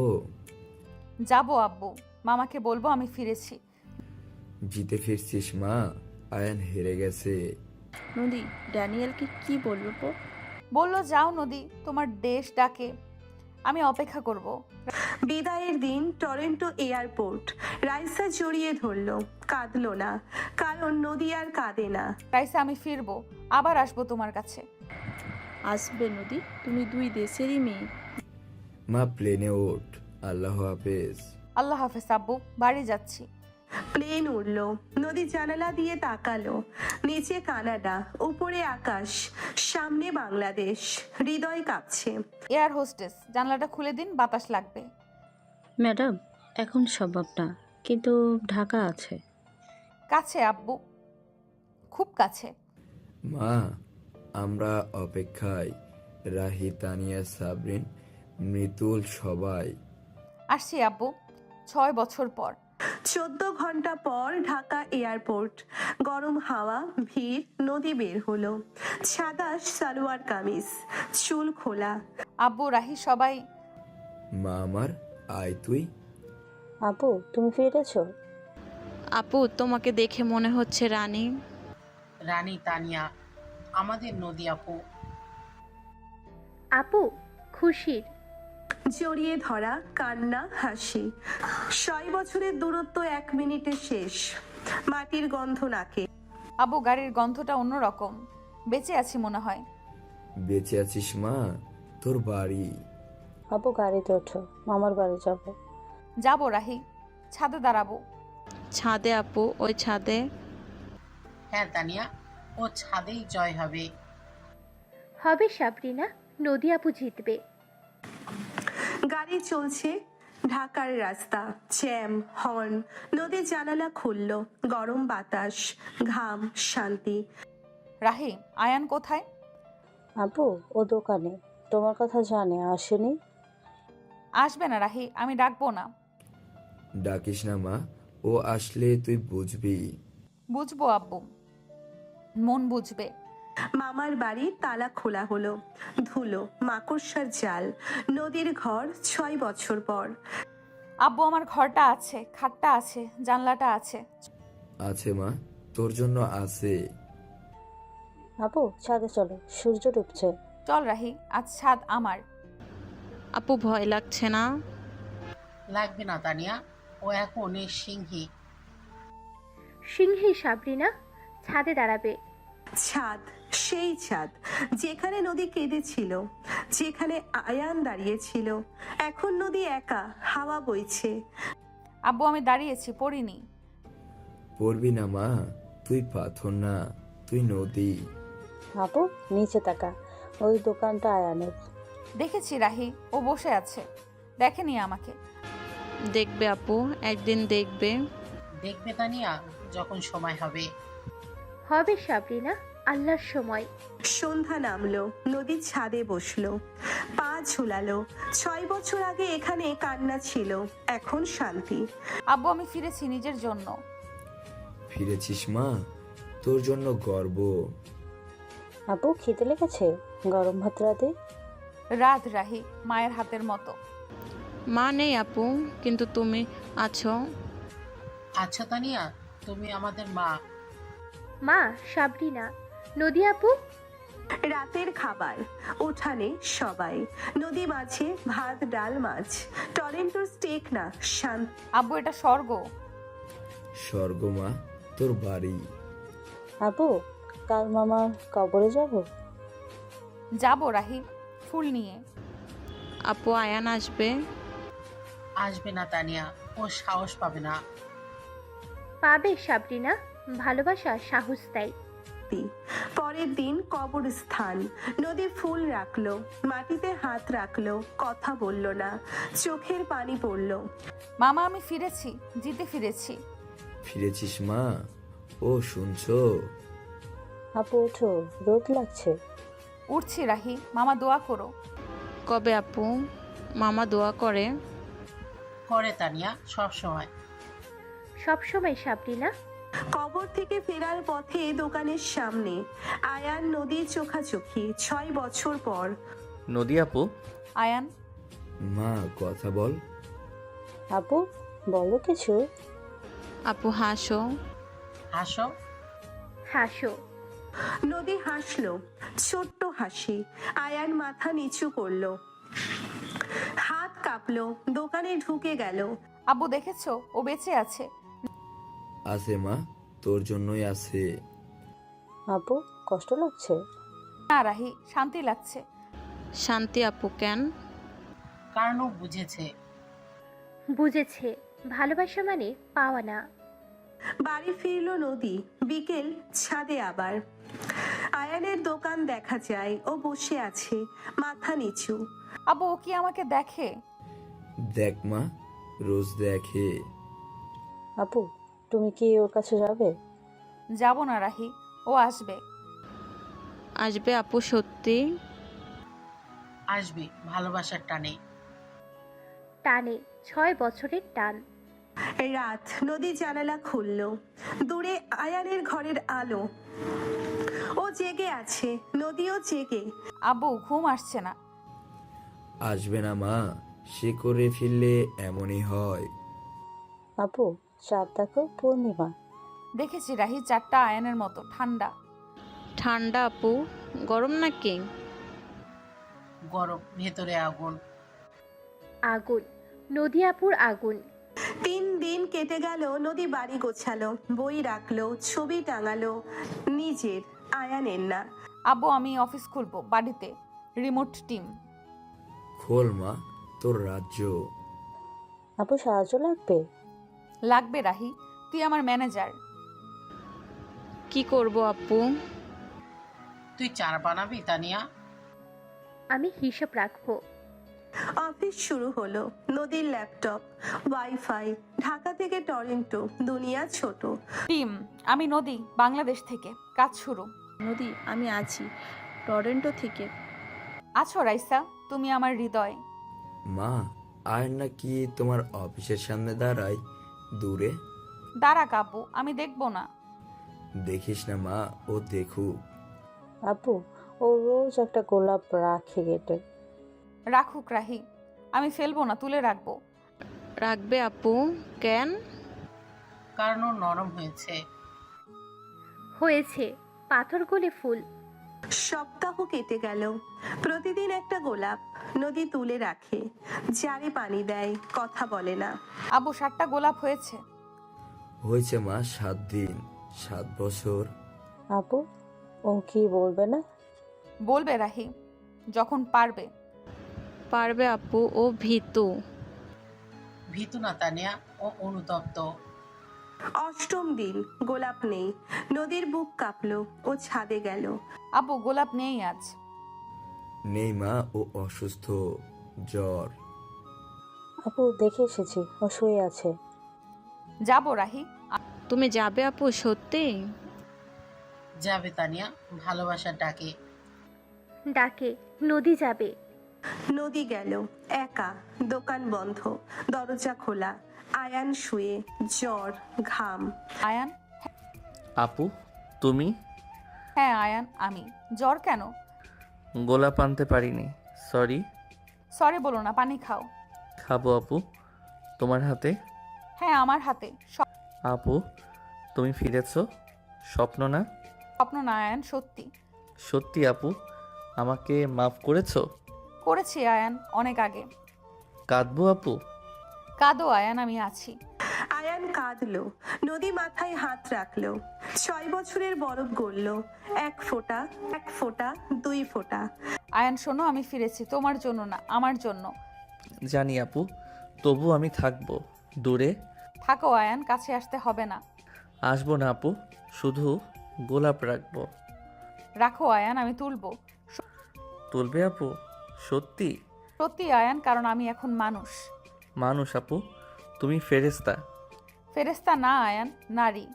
যাবো আব্বু, মামাকে বলবো আমি ফিরেছি। জিতে ফিরছিস মা, আয়ান হেরে গেছে। নদী, ড্যানিয়েলকে কি বলবো? বললো যাও নদী, তোমার দেশ ডাকে, আমি অপেক্ষা করব। বিদায়ের দিন, টরন্টো এয়ারপোর্ট। রাইসা জড়িয়ে ধরলো, কাঁদলো না, কারণ নদী আর কাঁদে না। রাইসা, আমি ফিরবো, আবার আসবো তোমার কাছে। আসবে নদী, তুমি 2 দেশেরই মেয়ে। মা, প্লেনে ওঠ, আল্লাহ হাফেজ। আল্লাহ হাফেজ আব্বু, বাড়ি যাচ্ছি। প্লেন উড়ল। নদী জানালা দিয়ে তাকালো। নিচে কানাডা, উপরে আকাশ, সামনে বাংলাদেশ। হৃদয় কাঁপছে। এয়ার হোস্টেস, জানলাটা খুলে দিন, বাতাস লাগবে। ম্যাডাম, এখন সম্ভব না, কিন্তু ঢাকা আছে। কাছে আব্বু, খুব কাছে। মা, আমরা অপেক্ষায়। রাহি, তানিয়া, সাবরিন, মৃতুল, সবাই। আসছি আব্বু, 6 বছর পর। 14 ঘন্টা পর ঢাকা এয়ারপোর্ট। গরম হাওয়া, ভিড়। নদী বের হলো। সাদা সালোয়ার কামিজ, চুল খোলা। আব্বু, রাহি, সবাই। মা আমার, আয় তুই। আপু, তুমি ফিরেছো? আপু, তোমাকে দেখে মনে হচ্ছে রানী। রানী তানিয়া, আমাদের নদী আপু। আপু, খুশির। জড়িয়ে ধরা, কান্না, হাসি। 6 বছরের দূরত্ব 1 মিনিটে শেষ। মাটির গন্ধ নাকে। আব্বু, গাড়ির গন্ধটা অন্যরকম। বেঁচে আছি মনে হয়। বেঁচে আছিস মা? তোর বাড়ি। আপু, গাড়িতে ওঠো, মামার বাড়ি যাব। যাবো রাহি, ছাদে দাঁড়াবো। ছাদে আপু, ওই ছাদে। হ্যাঁ তানিয়া, ও ছাদেই জয় হবে। হবে সাবরিনা, নদী আপু জিতবে। গাড়ি চলছে। ঢাকার রাস্তা, জ্যাম, হর্ন। নদীর জানালা খুলল। গরম বাতাস, ঘাম, শান্তি। রাহি, আয়ান কোথায়? আপু, ও দোকানে, তোমার কথা জানে, আসেনি। আসবে না রাহি, আমি ডাকবো না। ডাকিস না মা, ও আসলে তুই বুঝবি। বুঝবো আব্বু, মন বুঝবে। মামার বাড়ি তালা খোলা হলো। ধুলো, মাকড়সার জাল। নদীর ঘর 6 বছর পর। আব্বু, আমার ঘরটা আছে, খাটটা আছে, জানলাটা আছে। আছে মা, তোর জন্য আছে। আপু, ছাদে চলো, সূর্য ডুবছে। চল রাহি, আজ ছাদ আমার। আপু, ভয় লাগছে না? লাগবে না তানিয়া, ও এখন সিংহী। সিংহী সাবরিনা, ছাদে দাঁড়াবে। ছাদ, সেই ছাদ যেখানে নদী কেঁদেছিল, যেখানে আয়ান দাঁড়িয়েছিল। এখন নদী একা, হাওয়া বইছে। আব্বু, আমি দাঁড়িয়েছি, পড়িনি। পড়বি না মা, তুই পাথর না, তুই নদী। আপু, নিচে তাকা, ওই দোকানটা আয়ানের। দেখেছি রাহি, ও বসে আছে, দেখেনি আমাকে। দেখবে আপু, একদিন দেখবে। দেখবে তানিয়া, যখন সময় হবে। হবে সাবরিনা, আল্লাহর সময়। সন্ধ্যা নামলো। নদীর ছাদে বসলো, পা ঝুলালো। 6 বছর আগে এখানে কান্না ছিল, এখন শান্তি। আব্বু, আমি ফিরেছি নিজের জন্য। ফিরেছিস মা, তোর জন্য গর্ব। আপু, খিদে লেগেছে? গরম ভাত রাতে। রাত রাহি, মায়ের হাতের মতো। মা নেই আপু, কিন্তু তুমি আছো। আচ্ছা তানিয়া, তুমি আমাদের মা। মা, সাবরিনা, নদী আপু। রাতের খাবার, উঠানে সবাই। নদী মাঝে ভাত, ডাল, মাছ। টরেন্টোর স্টেক না, শান্ত। আব্বু, এটা স্বর্গ। স্বর্গ মা, তোর বাড়ি। আপু, কাল মামার কবরে যাব। যাবো রাহি, ফুল নিয়ে। আপু, আয়ান আসবে। আসবে না তানিয়া, ও সাহস পাবে না। পাবে সাবরিনা, ভালোবাসা সাহস দেয়। পরের দিন কবরস্থান। নদী ফুল রাখলো, মাটিতে হাত রাখলো, কথা বলল না। চোখের পানি পড়লো। মামা, আমি ফিরেছি, জিতে ফিরেছি। ফিরেছিস মা? ও শুনছো? আপু, ওঠো, রোদ লাগছে। উঠছি রাহি, মামা দোয়া করো। কবে আপু? মামা দোয়া করে। করে তানিয়া, সব সময়। সব সময় সাবরিনা। কবর থেকে ফেরার পথে দোকানের সামনে আয়ান নদীর চোখাচোখি। 6 বছর পর। নদী আপু, আয়ান, মা কথা বল। আপু, বলো কিছু। আপু, হাসো। হাসো। হাসো। নদী হাসলো, ছোট্ট হাসি। আয়ান মাথা নিচু করলো, হাত কাঁপলো। দোকানে ঢুকে গেল। আব্বু দেখেছো, ও বেঁচে আছে। আছে মা, তোর জন্যই আছে। আপু, কষ্ট লাগছে? না রাহি, শান্তি লাগছে। শান্তি আপু, কেন? কারণ ও বুঝেছে। বুঝেছে, ভালোবাসা মানে পাওয়া না। বাড়ি ফিরল নদী। বিকেল, ছাদে আবার আয়ানের দোকান দেখা যায়। ও বসে আছে, মাথা নিচু। আব্বু ও কি আমাকে দেখে? দেখ মা, রোজ দেখে। আপু, তুমি কি ওর কাছে যাবে? যাব না রাহি, ও আসবে। আসবে আপু, সত্যি? আসবে ভালোবাসার টানে। টানে, 6 বছরের টান। রাত, নদী জানালা খুলল। দূরে আয়ানের ঘরের আলো। ও জেগে আছে, নদীও জেগে। আব্বু ঘুম আসছে না। আসবে না মা, সে করে ফিরলে এমনই হয়। আপু, চাঁদ দেখো, পূর্ণিমা। দেখেছি রাহি, চারটা আয়নের মতো ঠান্ডা। ঠান্ডা আপু? গরম নাকি? গরম, ভেতরে আগুন। আগুন, নদী আপুর আগুন। 3 দিন কেটে গেল। নদী বাড়ি গোছালো, বই রাখলো, ছবি টাঙালো। নিজের, আয়ানের না। আব্বু আমি অফিস খুলবো বাড়িতে, রিমোট টিম। খোল মা, তোর রাজ্য। আপু, সাহায্য লাগবে? লাগবে রাহি, তুই আমার ম্যানেজার। কি করব আপু? তুই চার বানাবি তানিয়া? আমি হিসাব রাখবো। অফিস শুরু হলো। নদীর ল্যাপটপ, ওয়াইফাই। ঢাকা থেকে টরন্টো, দুনিয়া ছোট। টিম, আমি নদী, বাংলাদেশ থেকে। কাজ শুরু। নদী, আমি আছি টরন্টো থেকে। আছো রাইসা, তুমি আমার হৃদয়। মা, আর নাকি তোমার অফিসের সামনে দাঁড়ায় দূরে? দাঁড়া কাব্বু, আমি দেখবো না। দেখিস না মা, ও দেখুক। আপু, ও রোজ একটা গোলাপ রাখে গেটে। রাখুক রাহি, আমি ফেলবো না, তুলে রাখবো। রাখবে আপু? কেন? কারণ ও নরম হয়েছে। হয়েছে, পাথর গলে ফুল। সপ্তাহ কেটে গেল। প্রতিদিন একটা গোলাপ। নদী তুলে রাখে, জারে পানি দেয়, কথা বলে না। আব্বু 7টা গোলাপ হয়েছে। হয়েছে মা, 7 দিন, 7 বছর। আপু, ও কি বলবে না? বলবে রাহি, যখন পারবে। পারবে আপু, ও ভীতু। ভীতু না তানিয়া, ও অনুতপ্ত। 8ম দিন, গোলাপ নেই। নদীর বুক কাঁপলো। ও ছাদে গেল। আব্বু গোলাপ নেই আজ। নেই মা, ও অসুস্থ, জ্বর। আপু, দেখে এসেছি, ও শুয়ে আছে। যাবো রাহি। তুমি যাবে আপু, সত্যি? যাবে তানিয়া, ভালোবাসার ডাকে। ডাকে, নদী যাবে। নদী গেল, একা। দোকান বন্ধ, দরজা খোলা। আয়ান শুয়ে, জ্বর, ঘাম। আয়ান? আপু তুমি? হ্যাঁ আয়ান, আমি। জ্বর কেন? গোলাপ আনতে পারিনি, সরি। সরি বলো না, পানি খাও। খাবো আপু, তোমার হাতে। হ্যাঁ আমার হাতে। আপু তুমি ফিরেছো? স্বপ্ন না? স্বপ্ন না আয়ান, সত্যি। সত্যি আপু, আমাকে মাফ করেছো? করেছি আয়ান, অনেক আগে। কাঁদবো আপু? কাঁদো আয়ান, আমি আছি। আয়ান কাঁদলো। নদী মাথায় হাত রাখলো। 6 বছরের বরফ গড়ল। 1 ফোঁটা, 1 ফোঁটা, 2 ফোঁটা। আয়ান শোনো, আমি ফিরেছি তোমার জন্য না, আমার জন্য। জানি আপু, তবু আমি থাকবো দূরে। থাকো আয়ান, কাছে আসতে হবে না। আসবো না আপু, শুধু গোলাপ রাখবো। রাখো আয়ান, আমি তুলবো। তুলবে আপু? সত্যি? সত্যি আয়ান, কারণ আমি এখন মানুষ। মানুষ আপু? তুমি ফেরেশতা। ফেরেশতা না আয়ান, নারী।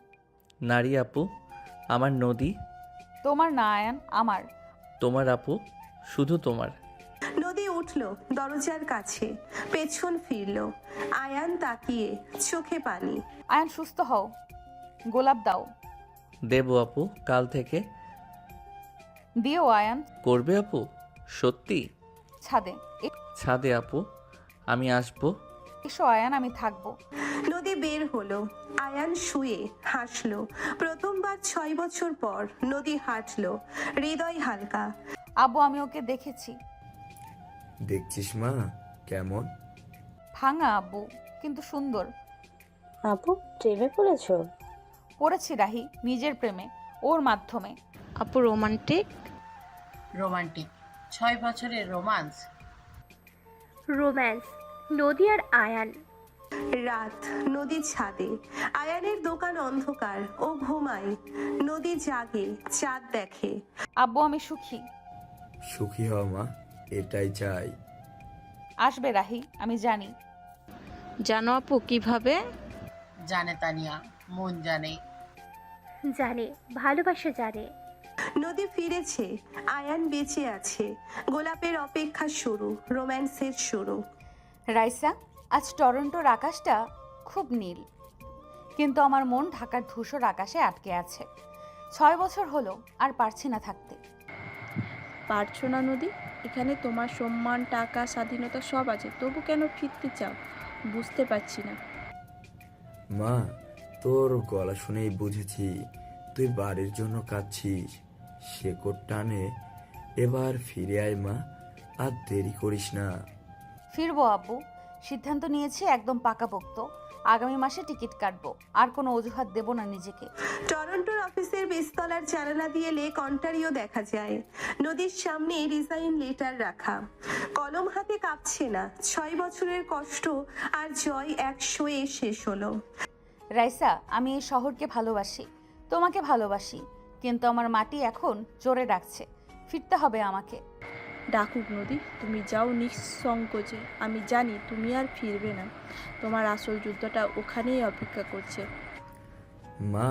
নারী আপু, আমার নদী। তোমার না আয়ান, আমার। তোমার আপু, শুধু তোমার। নদী উঠল দরজার কাছে, পেছন ফিরল। আয়ান তাকিয়ে, চোখে পানি। আয়ান সুস্থ হও, গোলাপ দাও। দেবো আপু, কাল থেকে। দিও আয়ান। করবে আপু? সত্যি? ছাদে ছাদে আপু, আমি আসবো। এসো আয়ান, আমি থাকবো। নদী বের হলো। আয়ান শুয়ে হাসলো। প্রথমবার 6 বছর পর নদী হাঁটলো। হৃদয় হালকা। আব্বু আমি ওকে দেখেছি। দেখছিস মা, কেমন? ভাঙা আব্বু, কিন্তু সুন্দর। আপু, ট্রেনে পড়েছো? পড়েছি রাহি, নিজের প্রেমে, ওর মাধ্যমে। আপু রোমান্টিক? রোমান্টিক? 6 বছরের রোমান্স? রোম্যান্স, নদী আর আয়ান। রাত, নদীর ছাদে। আয়ানের দোকান অন্ধকার, ও ঘুমায়। নদী জাগে, চাঁদ দেখে। আব্বু আমি সুখী। সুখী হও মা, এটাই চাই। আসবে রাহি, আমি জানি। জানো আপু কিভাবে? জানে তানিয়া, মন জানে। জানে, ভালোবাসা জানে। নদী ফিরেছে, আয়ান বেঁচে আছে। গোলাপের অপেক্ষা শুরু, রোম্যান্সের শুরু। রাইসা, আজ টরন্টোর আকাশটা খুব নীল, কিন্তু আমার মন ঢাকার ধূসর আকাশে আটকে আছে। 6 বছর হলো, আর পারছি না থাকতে। পারছো না নদী? এখানে তোমার সম্মান, টাকা, স্বাধীনতা সব আছে, তবু কেন ফিরতে চাও বুঝতে পারছি না। মা, তোর গলা শুনেই বুঝেছি তুই বাড়ির জন্য কাঁদছিস। শেকড় টানে, এবার ফিরে আয় মা, আর দেরি করিস না। ফিরবো আব্বু, সিদ্ধান্ত নিয়েছি একদম পাকাপোক্ত। আগামী মাসে টিকিট কাটবো, আর কোনো অজুহাত দেব না নিজেকে। টরন্টোর অফিসের বেস্তলার জানালা দিয়ে লেক অন্টারিও দেখা যায়। নদীর সামনে রিজাইন লেটার রাখা, কলম হাতে কাঁপছে না। 6 বছরের কষ্ট আর জয় 100-এ শেষ হলো। রাইসা, আমি এই শহরকে ভালোবাসি, তোমাকে ভালোবাসি, কিন্তু আমার মাটি এখন জোরে ডাকছে। ফিরতে হবে আমাকে। ডাকুক নদী, তুমি যাও নিঃসংকোচে। আমি জানি তুমি আর ফিরবে না, তোমার আসল যুদ্ধটা ওখানেই অপেক্ষা করছে। মা,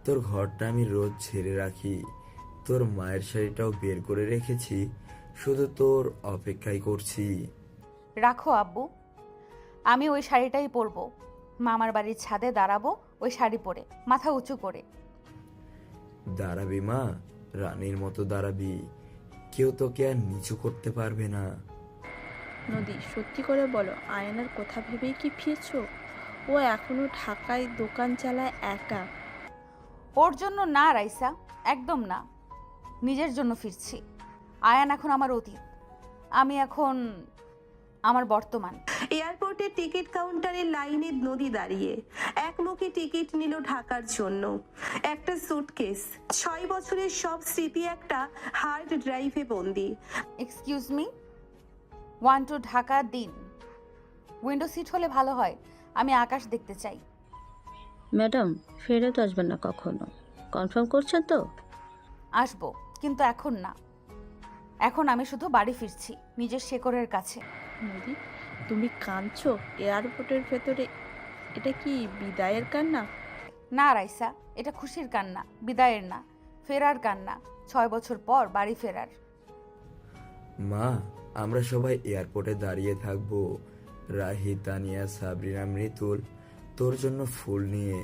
তোর ঘরটা আমি রোজ ছেড়ে রাখি। তোর মায়ের শাড়িটাও বের করে রেখেছি, শুধু তোর অপেক্ষাই করছি। রাখো আব্বু, আমি ওই শাড়িটাই পরবো। মামার বাড়ির ছাদে দাঁড়াবো ওই শাড়ি পরে, মাথা উঁচু করে। দাঁড়াবি মা, রানীর মতো দাঁড়াবি, কেউ তোকে আর নিচু করতে পারবে না। নদী, সত্যি করে বলো, আয়নার কথা ভেবেই কি ফিরছো? ও এখনো ঢাকায় দোকান চালায় একা। ওর জন্য না রাইসা, একদম না। নিজের জন্য ফিরছি। আয়ান এখন আমার অতীত, আমি এখন আমার বর্তমান। এয়ারপোর্টের টিকিট কাউন্টারের লাইনে নদী দাঁড়িয়ে একমুখী টিকিট নিল ঢাকার জন্য। একটা সুটকেস, 6 বছরের সব স্মৃতি একটা হার্ড ড্রাইভে বন্দি। এক্সকিউজ মি, 1 টু ঢাকা দিন। উইন্ডো সিট হলে ভালো হয়, আমি আকাশ দেখতে চাই। ম্যাডাম, ফেরত আসবেন না কখনো, কনফার্ম করছেন তো? আসবো, কিন্তু এখন না। এখন আমি শুধু বাড়ি ফিরছি, নিজের শেকড়ের কাছে। নদী, তুমি কাঁদছো এয়ারপোর্টের ভেতরে? এটা কি বিদায়ের কান্না? না রাইসা, এটা খুশির কান্না, বিদায়ের না, ফেরার কান্না। 6 বছর পর বাড়ি ফেরার। মা, আমরা সবাই এয়ারপোর্টে দাঁড়িয়ে থাকবো, রাহি, তানিয়া, সাবরিনা, মৃতুল, তোর জন্য ফুল নিয়ে।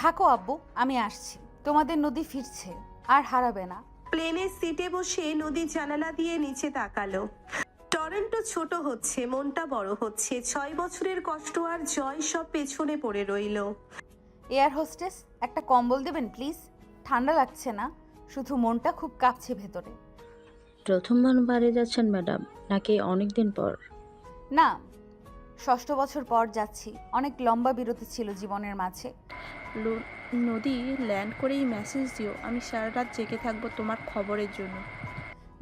থাকো আব্বু, আমি আসছি। তোমাদের নদী ফিরছে, আর হারাবে না। প্লেনের সিটে বসে নদী জানালা দিয়ে নিচে তাকালো। টরন্টো ছোট হচ্ছে, মনটা বড় হচ্ছে। 6 বছরের কষ্ট আর জয় সব পেছনে পড়ে রইল। এয়ার হোস্টেস, একটা কম্বল দেবেন প্লিজ? ঠান্ডা লাগছে না, শুধু মনটা খুব কাঁপছে ভেতরে। প্রথমবার বাড়ি যাচ্ছেন ম্যাডাম, নাকি অনেক দিন পর? না, 6 বছর পর যাচ্ছি। অনেক লম্বা বিরতি ছিল জীবনের মাঝে। নদী, ল্যান্ড করেই মেসেজ দিও, আমি সারা রাত জেগে থাকবো তোমার খবরের জন্য।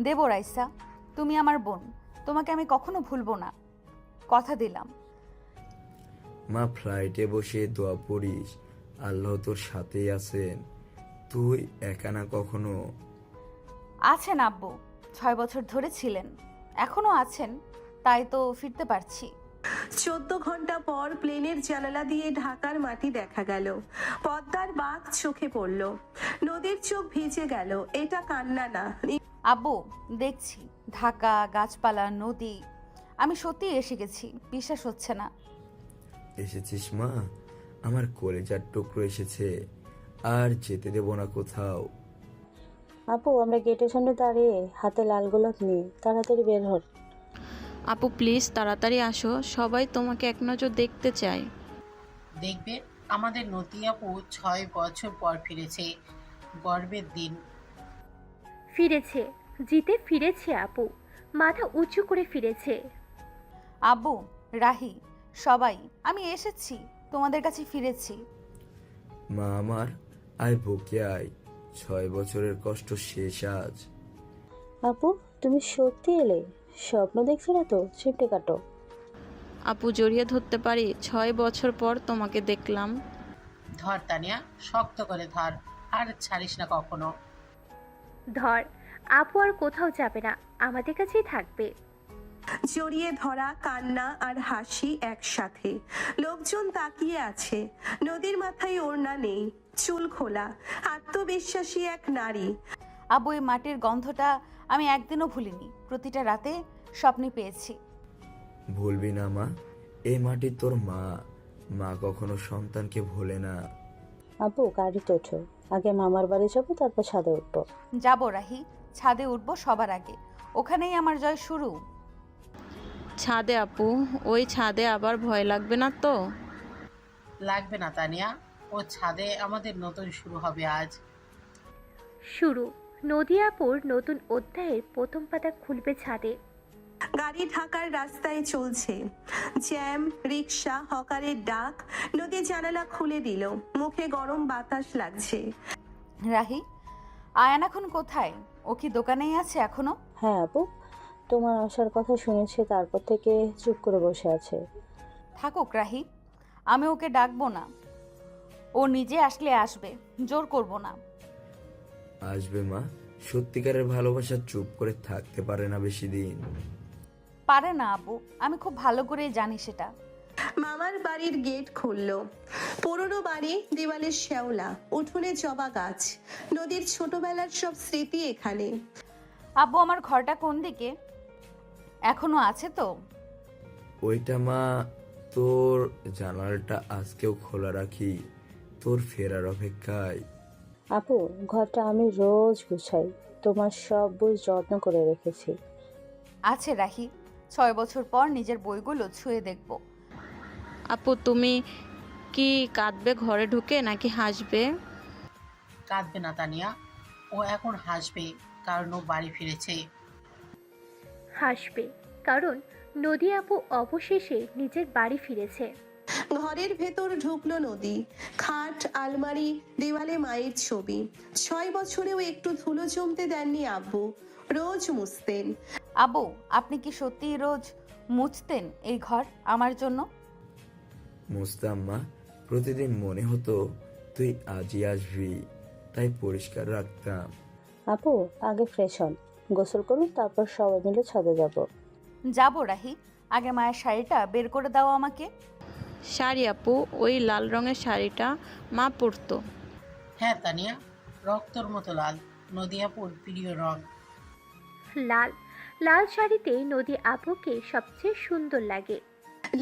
দেব রাইসা, তুমি আমার বোন, তোমাকে আমি কখনো ভুলবো না, কথা দিলাম। মা, ফ্লাইটে বসে দোয়া পড়িস, আল্লাহ তোর সাথেই আছেন, তুই একা না কখনো। আছেন আব্বু, 6 বছর ধরে ছিলেন, এখনো আছেন, তাই তো ফিরতে পারছি। 14 ঘন্টা পর প্লেনের জানালা দিয়ে ঢাকার মাটি দেখা গেল। পদ্মার বাঁক চোখে পড়ল। নদীর চোখ ভিজে গেল। এটা কান্না না। আব্বু, দেখছি ঢাকা, গাছপালা, নদী। আমি সত্যি এসে গেছি, বিশ্বাস হচ্ছে না। এসেছিস মা, আমার কলেজার টুকরো এসেছে, আর যেতে দেব না কোথাও। আপু, আমরা গেটের সামনে দাঁড়িয়ে হাতে লাল গোলাপ নিয়ে, তাড়াতাড়ি বের হন। আপু প্লিজ তাড়াতাড়ি আসো, সবাই তোমাকে এক নজর দেখতে চায়। দেখবে, আমাদের নদী আপু 6 বছর পর ফিরেছে, গর্বের দিন। ফিরেছে, জিতে ফিরেছে আপু, মাথা উঁচু করে ফিরেছে। আব্বু, রাহি, সবাই, আমি এসেছি, তোমাদের কাছে ফিরেছি। মা আমার, আয় বুকে আয়, 6 বছরের কষ্ট শেষ আজ। আপু, তুমি সত্যি এলে? স্বপ্ন দেখছো না তো? চিমটে কাটো। আপু জড়িয়ে ধরতে পারি? 6 বছর পর তোমাকে দেখলাম। ধর তানিয়া, শক্ত করে ধর, আর ছাড়িস না কখনো। ধর, আপু আর কোথাও যাবে না, আমাদের কাছেই থাকবে। জড়িয়ে ধরা, কান্না আর হাসি একসাথে। লোকজন তাকিয়ে আছে। নদীর মাথায় ওড়না নেই, চুল খোলা, আত্মবিশ্বাসী এক নারী। আব্বু, এই মাটির গন্ধটা আমি একদিনও ভুলিনি। প্রতিটা রাতে স্বপ্নে পেয়েছি। ভুলবি না মা, এই মাটি তোর মা। মা কখনো সন্তানকে ভোলে না। আপু গাড়িতে ওঠো, আগে মামার বাড়ি যাবো, তারপর ছাদে উঠবো। যাবো রাহি, ছাদে উঠবো সবার আগে। ওখানেই আমার জয় শুরু। ছাদে আপু? ওই ছাদে আবার ভয় লাগবে না তো? লাগবে না তানিয়া, ও ছাদে আমাদের নতুন শুরু হবে আজ। শুরু। নদী আপুর নতুন অধ্যায়ের প্রথম পাতা খুলবে ছাদে। গাড়ি ঢাকার রাস্তায় চলছে। জ্যাম, রিক্সা, হকারের ডাক। নদী জানালা খুলে দিল, মুখে গরম বাতাস লাগছে। রাহি, আয়ান এখন কোথায়? ও কি দোকানেই আছে এখনো? হ্যাঁ আপু, তোমার আসার কথা শুনেছি, তারপর থেকে চুপ করে বসে আছে। থাকুক রাহি, আমি ওকে ডাকবো না। ও নিজে আসলে আসবে, জোর করব না। আসবে মা, সত্যিকারের ভালোবাসা চুপ করে থাকতে পারে না বেশি দিন। পারে না আব্বু, আমি খুব ভালো করেই জানি সেটা। মামার বাড়ির গেট খুললো। পুরনো বাড়ি, দেওয়ালে শ্যাওলা, উঠোনে জবা গাছ। নদীর ছোটবেলার সব স্মৃতি এখানে। আব্বু, আমার ঘরটা কোন দিকে? এখনো আছে তো? ওইটা মা, তোর জানালাটা আজকেও খোলা রাখি, তোর ফেরার অপেক্ষায়। আপু, ঘরটা আমি রোজ গুছাই, তোমার সব বই যত্ন করে রেখেছি। আছে রাহি, 6 বছর পর নিজের বইগুলো ছুঁয়ে দেখব। আপু তুমি কি কাঁদবে ঘরে ঢুকে, নাকি হাসবে? কাঁদবে না তানিয়া, ও এখন হাসবে, কারণ ও বাড়ি ফিরেছে। হাসবে, কারণ নদী আপু অবশেষে নিজের বাড়ি ফিরেছে। ঘরের ভেতর ঢুকলো নদী। খাট, আলমারি, দেওয়ালে মায়ের ছবি। 6 বছরেও একটু ধুলো জমতে দেননি আব্বু। রোজ মুছতেন। আব্বু, আপনি কি সত্যিই রোজ মুছতেন এই ঘর আমার জন্য? মুস্তাম মা, প্রতিদিন মনে হতো তুই আজই আসবি, তাই পরিষ্কার রাখতাম। আপু আগে ফ্রেশ হন, গোসল করুন, তারপর সবাই মিলে ছাদে যাব। যাবো রাহি, আগে মায়ের শাড়িটা বের করে দাও আমাকে। শাড়ি আপু? ওই লাল রঙের শাড়িটা মা পরতো। হ্যাঁ তানিয়া, রক্তর মতো লাল, নদিয়াপুর প্রিয় রং। লাল লাল শাড়িতে নদী আপুকে সবচেয়ে সুন্দর লাগে।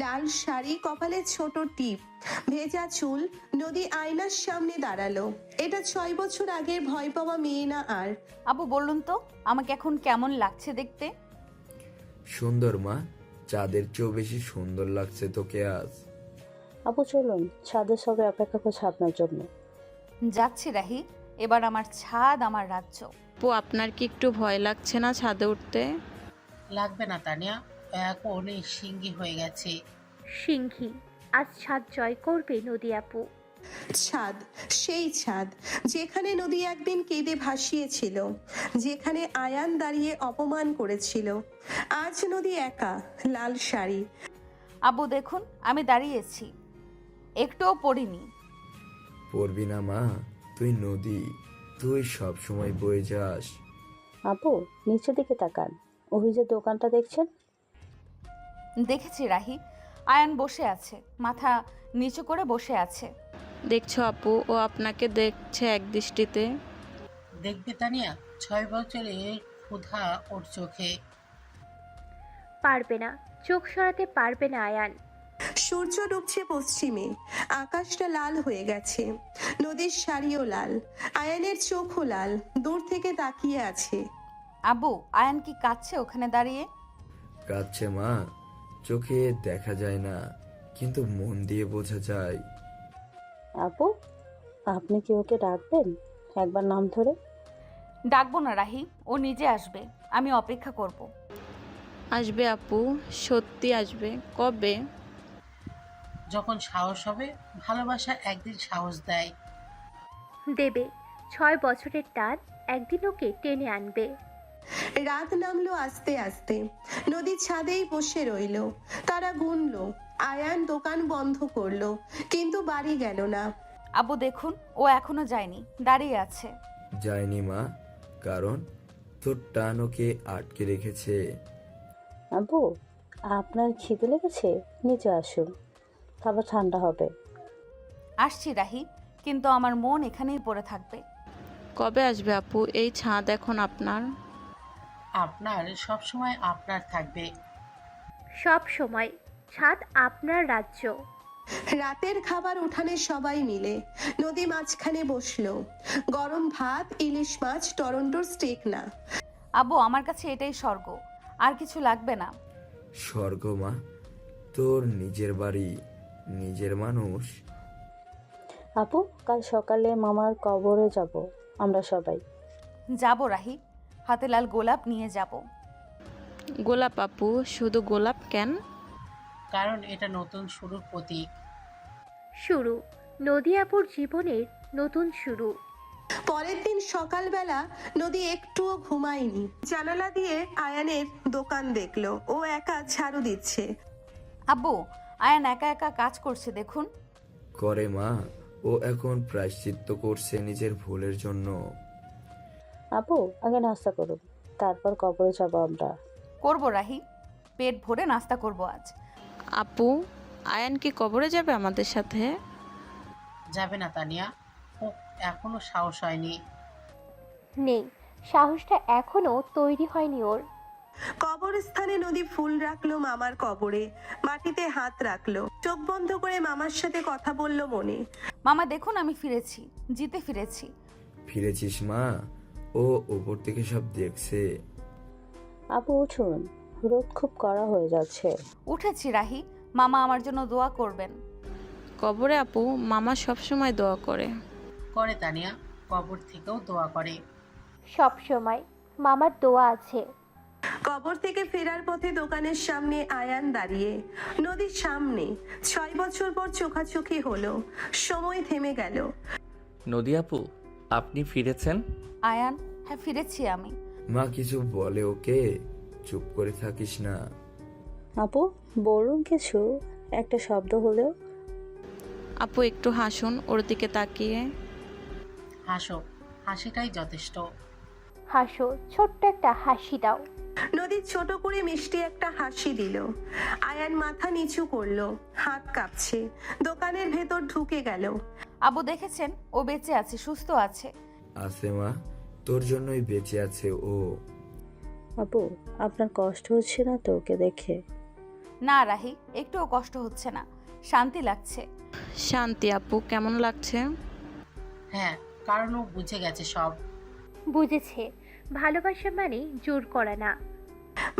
লাল শাড়ি, কপালে ছোট টিপ, ভেজা চুল। নদী আয়নার সামনে দাঁড়ালো। এটা 6 বছর আগের ভয় পাওয়া মেয়ে না আর। আব্বু বলুন তো, আমাকে এখন কেমন লাগছে দেখতে? সুন্দর মা, চাঁদের চেয়েও বেশি সুন্দর লাগছে তোকে আজ। আপু চলুন, ছাদে সবাই অপেক্ষা করছে আপনার জন্য। যাচ্ছি রাহি, এবার আমার ছাদ আমার রাজ্য। আপু আপনার কি একটু ভয় লাগছে না ছাদে উঠতে? লাগবে না তানিয়া, ও এখন এই সিঙ্গি হয়ে গেছে। সিংহী, আজ ছাদ জয় করবে নদী আপু। ছাদ, সেই ছাদ যেখানে নদী একদিন কেঁদে ভাসিয়েছিল, যেখানে আয়ান দাঁড়িয়ে অপমান করেছিল। আজ নদী একা, লাল শাড়ি। আব্বু দেখুন, আমি দাঁড়িয়েছি, একটুও পড়িনি। পড়বি না মা, তুই নদী, তুই সব সময় বয়ে যাস। আপু নিচের দিকে তাকান, ওই যে দোকানটা দেখছেন? দেখেছি রাহি, আয়ান বসে আছে, মাথা নিচু করে বসে আছে। দেখছো আপু, ও আপনাকে দেখছে এক দৃষ্টিতে। দেখবে তানিয়া, 6 বছরে ক্ষুধা ওর চোখে। পারবে না, চোখ সরাতে পারবে না আয়ান। সূর্য ডুবছে পশ্চিমে, আকাশটা লাল হয়ে গেছে। নদীর শাড়িও লাল, আয়ানের চোখও লাল, দূর থেকে তাকিয়ে আছে। আব্বু, আয়ান কি কাঁদছে ওখানে দাঁড়িয়ে? কাঁদছে মা, চোখে দেখা যায় না, কিন্তু মন দিয়ে বোঝা যায়। আপু আপনি কি ওকে ডাকবেন একবার নাম ধরে? ডাকবো না রাহি, ও নিজে আসবে, আমি অপেক্ষা করব। আসবে আপু, সত্যি আসবে। কবে? যখন সাহস হবে। ভালোবাসা একদিন সাহস দেয়। দেবে, 6 বছরের টান একদিন ওকে টেনে আনবে। রাত নামলো আস্তে আস্তে। নদীর ছাদেই বসে রইল। তারা গুনলো। আয়ান দোকান বন্ধ করলো, কিন্তু বাড়ি গেল না। আব্বু দেখুন, ও এখনো যায়নি, দাঁড়িয়ে আছে। যায়নি মা, কারণ তোর টান ওকে আটকে রেখেছে। আব্বু, আপনার খিদে লেগেছে? নিচে আসুন, খাবার ঠান্ডা হবে। আসছি রাহি, কিন্তু আমার মন এখানেই পড়ে থাকবে। কবে আসবে আপু? এই ছাদ এখন আপনার। আপনার সব সময় আপনার থাকবে। সব সময় ছাদ আপনার রাজ্য। রাতের খাবার উঠানে সবাই মিলে। নদী মাঝখানে বসলো। গরম ভাত, ইলিশ মাছ, টরন্টোর স্টেক না। আব্বু, আমার কাছে এটাই স্বর্গ, আর কিছু লাগবে না। স্বর্গ মা, তোর নিজের বাড়ি, নিজের মানুষ। আপু, কাল সকালে মামার কবরে যাব আমরা সবাই। যাব রাহি, হাতে লাল গোলাপ নিয়ে যাব। গোলাপ আপু? শুধু গোলাপ কেন? কারণ এটা নতুন শুরুর প্রতীক। শুরু, নদী আপুর জীবনের নতুন শুরু। পরের দিন সকালবেলা নদী একটুও ঘুমায়নি। জানালা দিয়ে আয়ানের দোকান দেখলো। ও একা ঝাড়ু দিচ্ছে। আব্বু, আয়ান একা একা কাজ করছে দেখুন। করে মা, ও এখন প্রায়শ্চিত্ত করছে নিজের ভুলের জন্য। আপু, আগে নাস্তা করুন, তারপর কবরে যাব আমরা। করবো রাহি, পেট ভরে নাস্তা করব আজ। আপু, আয়ান কি কবরে যাবে আমাদের সাথে? যাবে না তানিয়া, ও এখনো সাহস হয়নি। নেই, সাহসটা এখনো তৈরি হয়নি ওর। কবরস্থানে নদী ফুল রাখলো মামার কবরে। মাটিতে হাত রাখলো। চোখ বন্ধ করে মামার সাথে কথা বলল মনে। মামা দেখুন, আমি ফিরেছি, জিতে ফিরেছি। ফিরেছিস মা? ও উপর থেকে সব দেখছে। আপু উঠুন, রোদ খুব কড়া হয়ে যাচ্ছে। উঠেছি রাহি, মামা আমার জন্য দোয়া করবেন। কবরে আপু, মামা সব সময় দোয়া করে। করে তানিয়া, কবর থেকেও দোয়া করে। সব সময় মামার দোয়া আছে। কবর থেকে ফেরার পথে দোকানের সামনে আয়ান দাঁড়িয়ে। নদীর সামনে 6 বছর পর চোখাচোখি হলো। সময় থেমে গেল। নদী আপু, আপনি ফিরেছেন? আয়ান, হ্যাঁ ফিরেছি আমি। মা কিছু বলে ওকে? চুপ করে থাকিস না। আপু, বলুন কিছু, একটা শব্দ হলেও। আপু একটু হাসুন ওর দিকে তাকিয়ে। হাসো, হাসিটাই যথেষ্ট। হাসো, ছোট্ট একটা হাসি দাও। নদী ছোট করে মিষ্টি একটা হাসি দিল। আয়ান মাথা নিচু করলো। হাত কাঁপছে। দোকানের ভেতর ঢুকে গেল। আব্বু দেখেছেন, ও বেঁচে আছে, সুস্থ আছে। আছে মা, তোর জন্যই বেঁচে আছে ও। আপু, আপনার কষ্ট হচ্ছে না তো ওকে দেখে? না রাহি, একটুও কষ্ট হচ্ছে না, শান্তি লাগছে। শান্তি আপু, কেমন লাগছে? হ্যাঁ, কারণ ও বুঝে গেছে সব। বুঝেছে, ভালোবাসা মানে জোর করা না।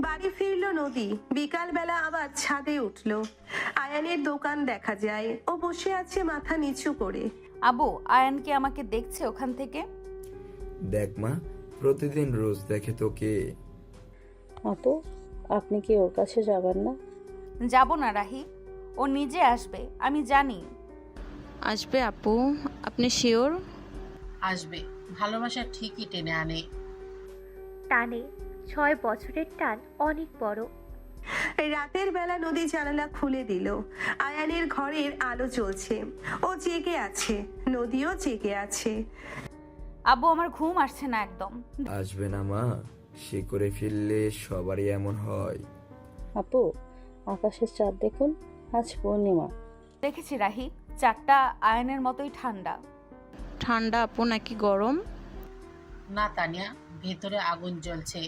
বাড়ি ফিরলো নদী। বিকালবেলা আবার ছাদে উঠলো। আয়ানের দোকান দেখা যায়। ও বসে আছে মাথা নিচু করে। আব্বু, আয়ান কি আমাকে দেখছে ওখান থেকে? দেখ মা, প্রতিদিন রোজ দেখে তোকে। আপু, আপনি কি ওর কাছে যাবেন না? যাব না রাহি, ও নিজে আসবে, আমি জানি। আসবে আপু, আপনি শিওর? আসবে, ভালোবাসা ঠিকই টেনে আনে। টানে, 6 বছরের টান অনেক বড়। রাতের বেলা নদী জানালা খুলে দিল। আয়ানের ঘরের আলো জ্বলছে। ও জেগে আছে। নদীও জেগে আছে। আব্বু, আমার ঘুম আসছে না একদম। আসবে না মা, সে করে ফিরলে সবারই এমন হয়। আপু, আকাশের চাঁদ দেখুন, আজ পূর্ণিমা। দেখেছি রাহি, চারটা আয়নের মতোই ঠান্ডা। ঠান্ডা আপু নাকি গরম? না তানিয়া, ভেতরে আগুন জ্বলছে।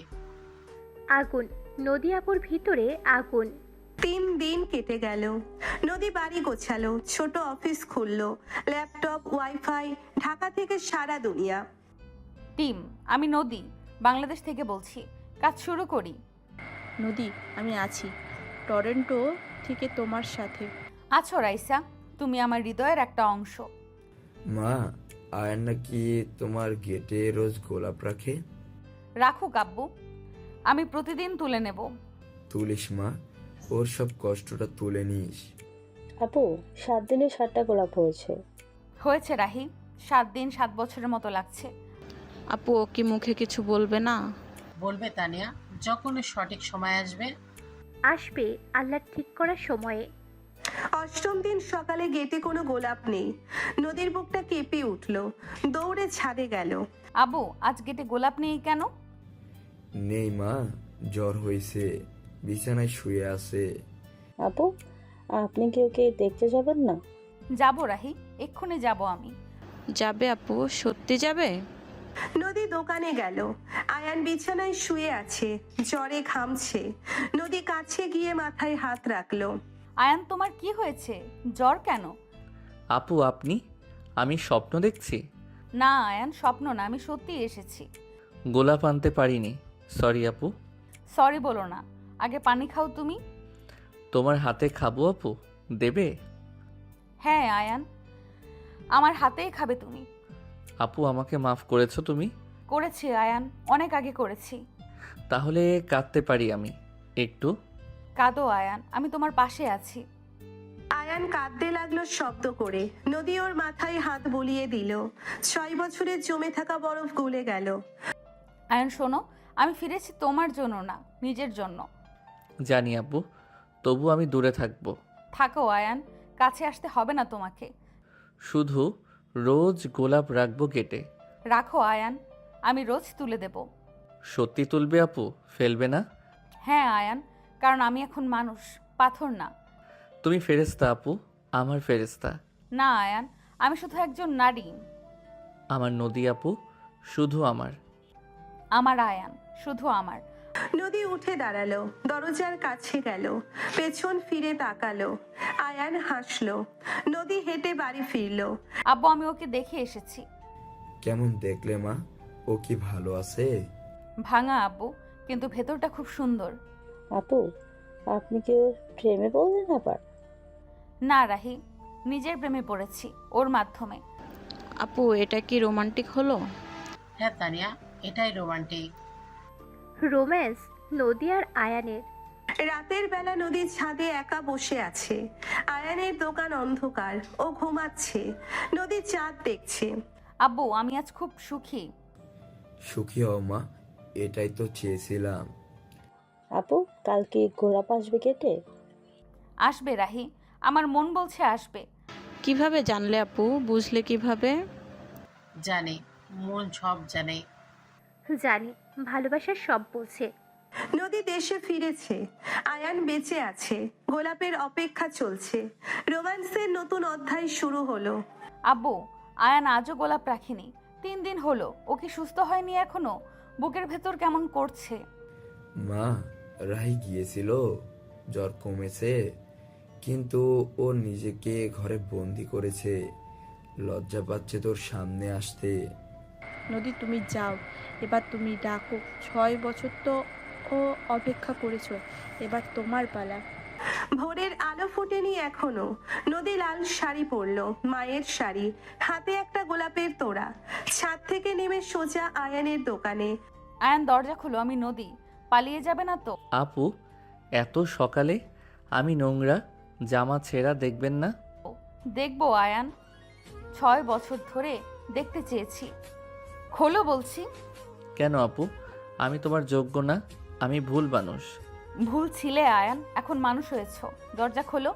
আগুন, নদী আপুর ভিতরে আগুন। 3 দিন কেটে গেল। নদী বাড়ি গোছালো। ছোট অফিস খুললো। ল্যাপটপ, ওয়াইফাই, ঢাকা থেকে সারা দুনিয়া। টিম, আমি নদী, বাংলাদেশ থেকে বলছি, কাজ শুরু করি। নদী, আমি আছি টরন্টো থেকে তোমার সাথে। আছো রাইসা, তুমি আমার হৃদয়ের একটা অংশ। মা, আয়ান নাকি তোমার গেটে রোজ গোলাপ রাখে? রাখুক আব্বু, আমি প্রতিদিন তুলে নেব। তুলিস মা, ওর সব কষ্টটা তুলে নিস। আপু, 7 দিনে 7টা গোলাপ হয়েছে। হয়েছে রাহি, 7 দিন 7 বছরের মতো লাগছে। আপু ও কি মুখে কিছু বলবে না? বলবে তানিয়া যখন সঠিক সময় আসবে। আসবে আল্লাহ ঠিক করার সময়ে। অষ্টম দিন সকালে গেটে কোনো গোলাপ নেই। নদীর বুকটা কেঁপে উঠল, দৌড়ে ছাদে গেল। আবু, আজ গেটে গোলাপ নেই কেন? নেই মা, জ্বর হয়েছে, বিছানায় শুয়ে আছে। আপু, আপনি কি ওকে দেখতে যাবেন না? যাবো রাহি, এক্ষুনি যাব আমি। যাবে আপু, সত্যি যাবে? নদী দোকানে গেল। আয়ান বিছানায় শুয়ে আছে, জ্বরে ঘামছে। নদী কাছে গিয়ে মাথায় হাত রাখলো। আয়ান, তোমার কি হয়েছে? জ্বর কেন? আপু আপনি, আমি স্বপ্ন দেখছি? না আয়ান, স্বপ্ন না, আমি সত্যিই এসেছি। গোলাপ আনতে পারিনি, সরি আপু। সরি বলো না, আগে পানি খাও তুমি। তোমার হাতে খাবো আপু, দেবে? হ্যাঁ আয়ান, আমার হাতেই খাবে তুমি। আপু আমাকে মাফ করেছো তুমি? করেছি আয়ান, অনেক আগে করেছি। তাহলে কাঁদতে পারি আমি একটু? কাঁদো আয়ান, আমি তোমার পাশে আছি। আয়ান কাঁদতে লাগলো শব্দ করে। নদী ওর মাথায় হাত বুলিয়ে দিল। 6 বছরের জমে থাকা বরফ গলে গেল। আয়ান শোনো, আমি ফিরেছি তোমার জন্য না, নিজের জন্য। জানি আপু, তবু আমি দূরে থাকবো। থাকো আয়ান, কাছে আসতে হবে না তোমাকে। শুধু রোজ গোলাপ রাখবো গেটে। রাখো আয়ান, আমি রোজ তুলে দেব। সত্যি তুলবে আপু, ফেলবে না? হ্যাঁ আয়ান, কারণ আমি এখন মানুষ, পাথর না। তুমি ফেরেশতা আপু, আমার ফেরেশতা। না আয়ান, আমি শুধু একজন নারী। আমার নদী আপু, শুধু আমার। আমার আয়ান, শুধু আমার। নদী উঠে দাঁড়ালো, দরজার কাছে গেল, পেছন ফিরে তাকালো। আয়ান হাসলো। নদী হেঁটে বাড়ি ফিরলো। আব্বু, আমি ওকে দেখে এসেছি। কেমন দেখলে মা? ও কি ভালো আছে? ভাঙা আব্বু, কিন্তু ভেতরটা খুব সুন্দর। আপু, আপনি কি ওর প্রেমে পড়লেন আবার? না রাহি, নিজের প্রেমে পড়েছি ওর মাধ্যমে। আপু, এটা কি রোমান্টিক হলো? হ্যাঁ তানিয়া, এটাই রোমান্টিক। রোম্যান্স নদী আর আয়ানের। রাতের বেলা নদীর ছাদে একা বসে আছে। আয়ানের দোকান অন্ধকার, ও ঘুমাচ্ছে। নদী চাঁদ দেখছে। আব্বু, আমি আজ খুব সুখী। সুখী হও মা, এটাই তো চেয়েছিলাম। আপু, কালকে গোলাপ আসবে কেটে? আসবে রাহি, আমার মন বলছে আসবে। কিভাবে জানলে আপু, বুঝলে কিভাবে? জানি, মন সব জানে। জানি, ভালোবাসার সব বোঝে। নদী দেশে ফিরেছে। আয়ান বেঁচে আছে। গোলাপের অপেক্ষা চলছে। রোম্যান্সের নতুন অধ্যায় শুরু হলো। আব্বু, আয়ান আজও গোলাপ রাখিনি। 3 দিন হলো, ও কি সুস্থ হয়নি এখনো? বুকের ভেতর কেমন করছে। মা, রাহি গিয়েছিল, জ্বর কমেছে, কিন্তু ও নিজেকে ঘরে বন্দি করেছে। লজ্জা পাচ্ছে তোর সামনে আসতে। নদী, তুমি যাও, এবার তুমি ডাকো। 6 বছর তো ও অপেক্ষা করেছো, এবার তোমার পালা। ভোরের আলো ফোটেনি এখনো। নদী লাল শাড়ি পরলো, মায়ের শাড়ি, হাতে একটা গোলাপের তোড়া। ছাদ থেকে নেমে সোজা আয়ানের দোকানে। আয়ান, দরজা খুলো, আমি নদী। পালিয়ে যাবে না তো? আপু, এত সকালে? আমি নোংরা জামা ছেঁড়া দেখবেন না? দেখবো আয়ান, 6 বছর ধরে দেখতে চেয়েছি। খোলো বলছি। কেন আপু, আমি তোমার যোগ্য না? আমি ভুল মানুষ। ভুল ছিলে আয়ান, এখন মানুষ হয়েছো। দরজা খোলো।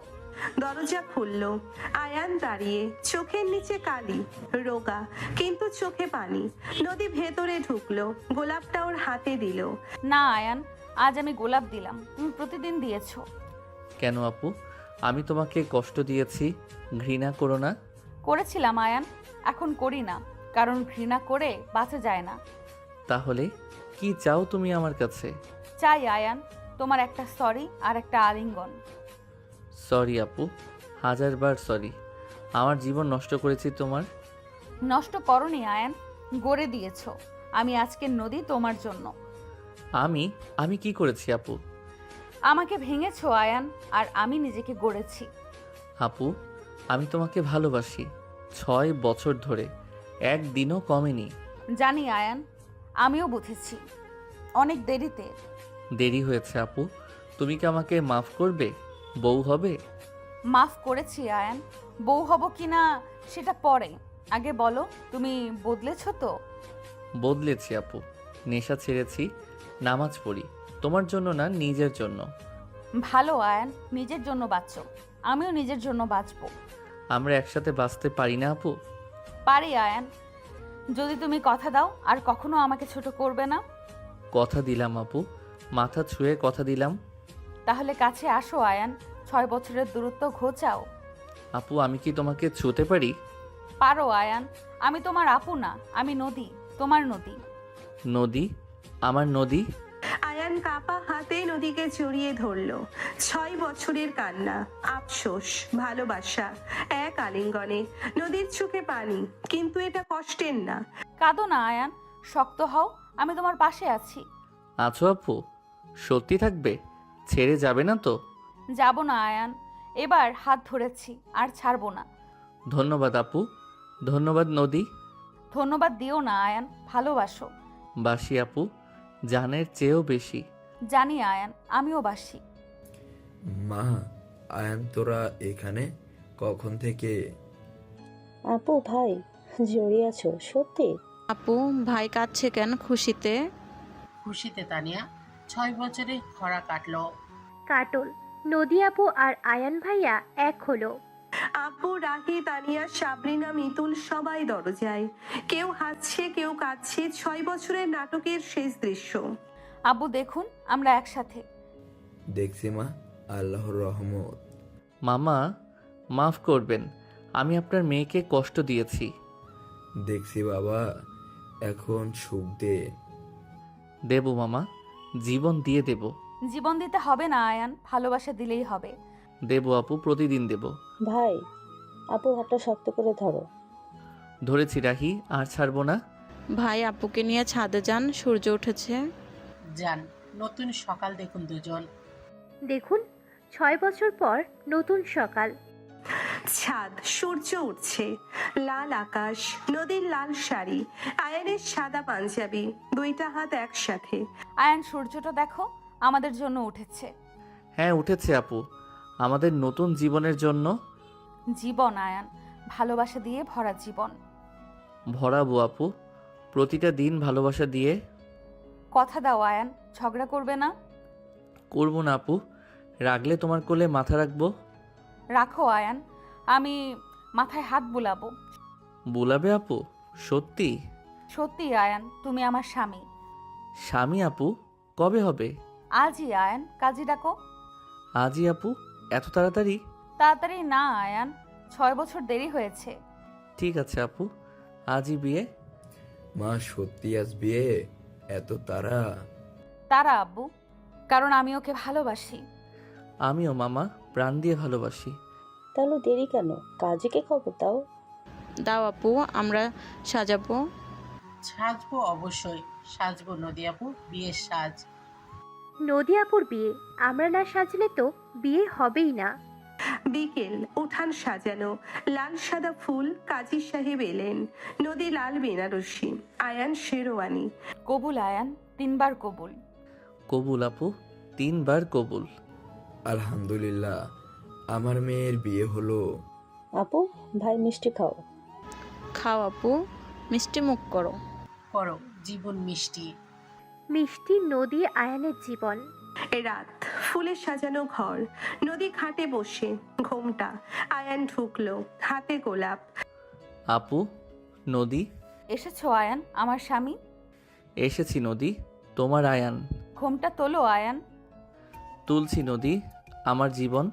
দরজা খুললো। আয়ান দাঁড়িয়ে, চোখের নিচে কালি, রোগা, কিন্তু চোখে পানি। নদী ভেতরে ঢুকলো, গোলাপটা ওর হাতে দিল। না আয়ান, আজ আমি গোলাপ দিলাম, তুমি প্রতিদিন দিয়েছো। কেন আপু, আমি তোমাকে কষ্ট দিয়েছি? ঘৃণা করো না। করেছিলাম আয়ান, এখন করি না, কারণ ঘৃণা করে বাঁচা যায় না। তাহলে কি চাও তুমি আমার কাছে? চাই আয়ান, তোমার একটা সরি আর একটা আলিঙ্গন। সরি আপু, 1000বার সরি। আমার জীবন নষ্ট করেছি তোমার। নষ্ট করনি আয়ান, গড়ে দিয়েছো। আমি আজকের নদী তোমার জন্য। আমি কি করেছি আপু? আমাকে ভেঙেছো আয়ান, আর আমি নিজেকে গড়েছি। আপু, আমি তোমাকে ভালোবাসি 6 বছর ধরে, একদিনও কমেনি। জানি আয়ান, আমিও বুঝেছি, অনেক দেরিতে। দেরি হয়েছে আপু, তুমি কি আমাকে মাফ করবে? বউ হবে? মাফ করেছি আয়ান, বউ হব কিনা সেটা পরে। আগে বলো, তুমি বদলেছো তো? বদলেছি আপু, নেশা ছেড়েছি, নামাজ পড়ি, তোমার জন্য না, নিজের জন্য। ভালো আয়ান, নিজের জন্য বাঁচো, আমিও নিজের জন্য বাঁচবো। আমরা একসাথে বাঁচতে পারি না আপু? পারি আয়ান, যদি তুমি কথা দাও আর কখনো আমাকে ছোট করবে না। কথা দিলাম আপু, মাথা ছুঁয়ে কথা দিলাম। তাহলে কাছে আসো আয়ান, 6 বছরের দূরত্ব ঘোচাও। আপু আমি কি তোমাকে ছুঁতে পারি? পারো আয়ান, আমি তোমার আপু না, আমি নদী, তোমার নদী। নদী? আমার নদী? আয়ান কাপা হাতে নদীকে জড়িয়ে ধরল। 6 বছরের কান্না, আফসোস, ভালোবাসা, এক আলিঙ্গনে। নদীর চোখে পানি, কিন্তু এটা কষ্টের না। কাঁদো না আয়ান, শক্ত হও, আমি তোমার পাশে আছি। আছো আপু? সত্যি থাকবে? ছেড়ে যাবে না তো? যাব না আয়ান, এবার হাত ধরেছি, আর ছাড়বো না। ধন্যবাদ আপু, ধন্যবাদ নদী। ধন্যবাদ দিও না আয়ান, ভালোবাসো। বাসি আপু, জানের চেয়েও বেশি। জানি আয়ান, আমিও বাসি। মা, আয়ান তোরা এখানে কখন থেকে? আপু ভাই, জড়িয়ে আছো সত্যি? আপু, ভাই কাঁদছে কেন খুশিতে? খুশিতে তানিয়া 6 বছরে খরা কাটলো। কাটল, নদী আপু আর আয়ান ভাইয়া এক হলো। আব্বু, রাহি, তানিয়া, সাবরিনা, মিতুল সবাই দরজায়। কেউ হাসছে, কেউ কাঁদছে। 6 বছরের নাটকের শেষ দৃশ্য। আব্বু দেখুন, আমরা একসাথে। দেখছি মা, আল্লাহর রহমত। মামা মাফ করবেন, আমি আপনার মেয়েকে কষ্ট দিয়েছি। দেখছি বাবা, এখন সুখ দে। দেব মামা, জীবন দিয়ে দেব। জীবন দিতে হবে না আয়ান, ভালোবাসা দিলেই হবে। দেব আপু, প্রতিদিন দেব। ভাই, আপুর হাতটা শক্ত করে ধরো। ধরেছি রাহি, আর ছাড়বো না। ভাই আপুকে নিয়ে ছাদে যান, সূর্য উঠেছে। যান, নতুন সকাল দেখুন দুজন। দেখুন, 6 বছর পর নতুন সকাল। ছাদ, সূর্য উঠছে, লাল আকাশ, নদীর লাল শাড়ি, আয়ানের সাদা পাঞ্জাবি, দুইটা হাত একসাথে। আয়ান, সূর্যটা দেখো, আমাদের জন্য উঠেছে। হ্যাঁ উঠেছে আপু, আমাদের নতুন জীবনের জন্য। জীবন আয়ান, ভালোবাসা দিয়ে ভরা জীবন। ভরাবো আপু, প্রতিটা দিন ভালোবাসা দিয়ে। কথা দাও আয়ান, ঝগড়া করবে না। করবো না আপু, রাগলে তোমার কোলে মাথা রাখবো। রাখো আয়ান, আমি মাথায় হাত বুলাবো। বুলাবে আপু? সত্যি? সত্যি আয়ান, তুমি আমার স্বামী। স্বামী আপু? কবে হবে? আজই আয়ান, কাজী ডাকো। আজই আপু? এত তাড়াতাড়ি? তাড়াতাড়ি না আয়ান, 6 বছর দেরি হয়েছে। ঠিক আছে আপু, আজই বিয়ে। মা সত্যি আজ বিয়ে? এত তারা? তারা আব্বু, কারণ আমি ওকে ভালোবাসি। আমিও মামা, প্রাণ দিয়ে ভালোবাসি। তাহলে দেরি কেন? কাজীকে খবর দাও। দাও আপু, আমরা সাজাবো। সাজবো অবশ্যই, সাজবো নদী আপু, বিয়ের সাজ। নদী আপুর বিয়ে, আমরা না সাজলে তো বিয়ে হবেই না। বিকেল, উঠান সাজানো, লাল সাদা ফুল, কাজী সাহেব এলেন। নদী লাল বেনারসি, আয়ান শেরওয়ানি। কবুল আয়ান, 3 বার কবুল। কবুল আপু, 3 বার কবুল। আলহামদুলিল্লাহ, আমার মেয়ের বিয়ে হলো। আপু, ভাই মিষ্টি খাও। খাও আপু, মিষ্টি মুখ করো। করো, জীবন মিষ্টি। মিষ্টি নদী আয়ানের জীবন। রাত, ফুলে সাজানো ঘর, নদী খাটে বসে, ঘোমটা। আয়ান ঢুকলো, হাতে গোলাপ। আপু, নদী। এসেছো আয়ান, আমার স্বামী। এসেছি নদী, তোমার আয়ান। ঘোমটা তোলো আয়ান। তুলছি নদী, আমার জীবন।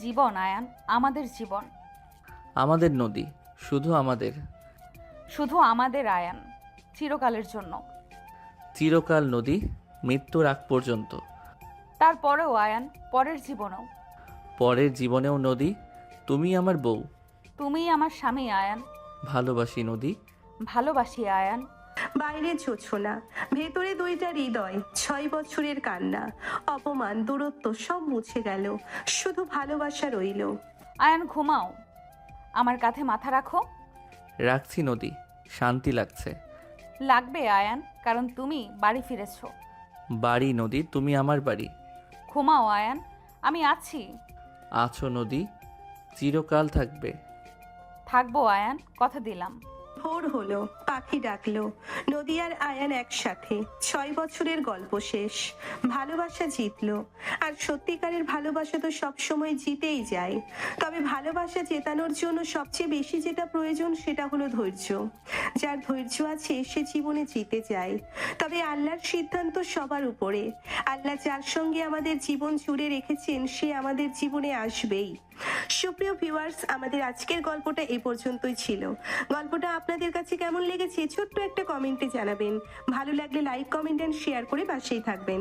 জীবন আয়ান, আমাদের জীবন। আমাদের নদী, শুধু আমাদের। শুধু আমাদের আয়ান, চিরকালের জন্য। চিরকাল নদী, মৃত্যুর আগ পর্যন্ত। তারপরেও আয়ান, পরের জীবনেও। পরের জীবনেও নদী, তুমি আমার বউ। তুমিই আমার স্বামী আয়ান। ভালোবাসি নদী। ভালোবাসি আয়ান। বাইরে জোছনা, ভেতরে দুইটা হৃদয়। 6 বছরের কান্না, অপমান, দূরত্ব সব মুছে গেল, শুধু ভালোবাসা রইল। আয়ান ঘুমাও, আমার কাঁধে মাথা রাখো। রাখছি নদী, শান্তি লাগছে। লাগবে আয়ান, কারণ তুমি বাড়ি ফিরেছো। বাড়ি নদী, তুমি আমার বাড়ি। ঘুমাও আয়ান, আমি আছি। আছো নদী, চিরকাল থাকবে। থাকবো আয়ান, কথা দিলাম। ভোর হলো, পাখি ডাকলো, নদী আর আয়ান একসাথে। 6 বছরের গল্প শেষ। ভালোবাসা জিতলো, আর সত্যিকারের ভালোবাসা তো সবসময় জিতেই যায়। তবে ভালোবাসা জেতানোর জন্য সবচেয়ে বেশি যেটা প্রয়োজন সেটা হলো ধৈর্য। যার ধৈর্য আছে সে জীবনে জিতে যায়। তবে আল্লাহর সিদ্ধান্ত সবার উপরে। আল্লাহ যার সঙ্গে আমাদের জীবন জুড়ে রেখেছেন সে আমাদের জীবনে আসবেই। সুপ্রিয় ভিউয়ার্স, আমাদের আজকের গল্পটা এই পর্যন্তই ছিল। গল্পটা আপনাদের কাছে কেমন লেগেছে ছোট্ট একটা কমেন্টে জানাবেন। ভালো লাগলে লাইক, কমেন্ট এন্ড শেয়ার করে পাশেই থাকবেন।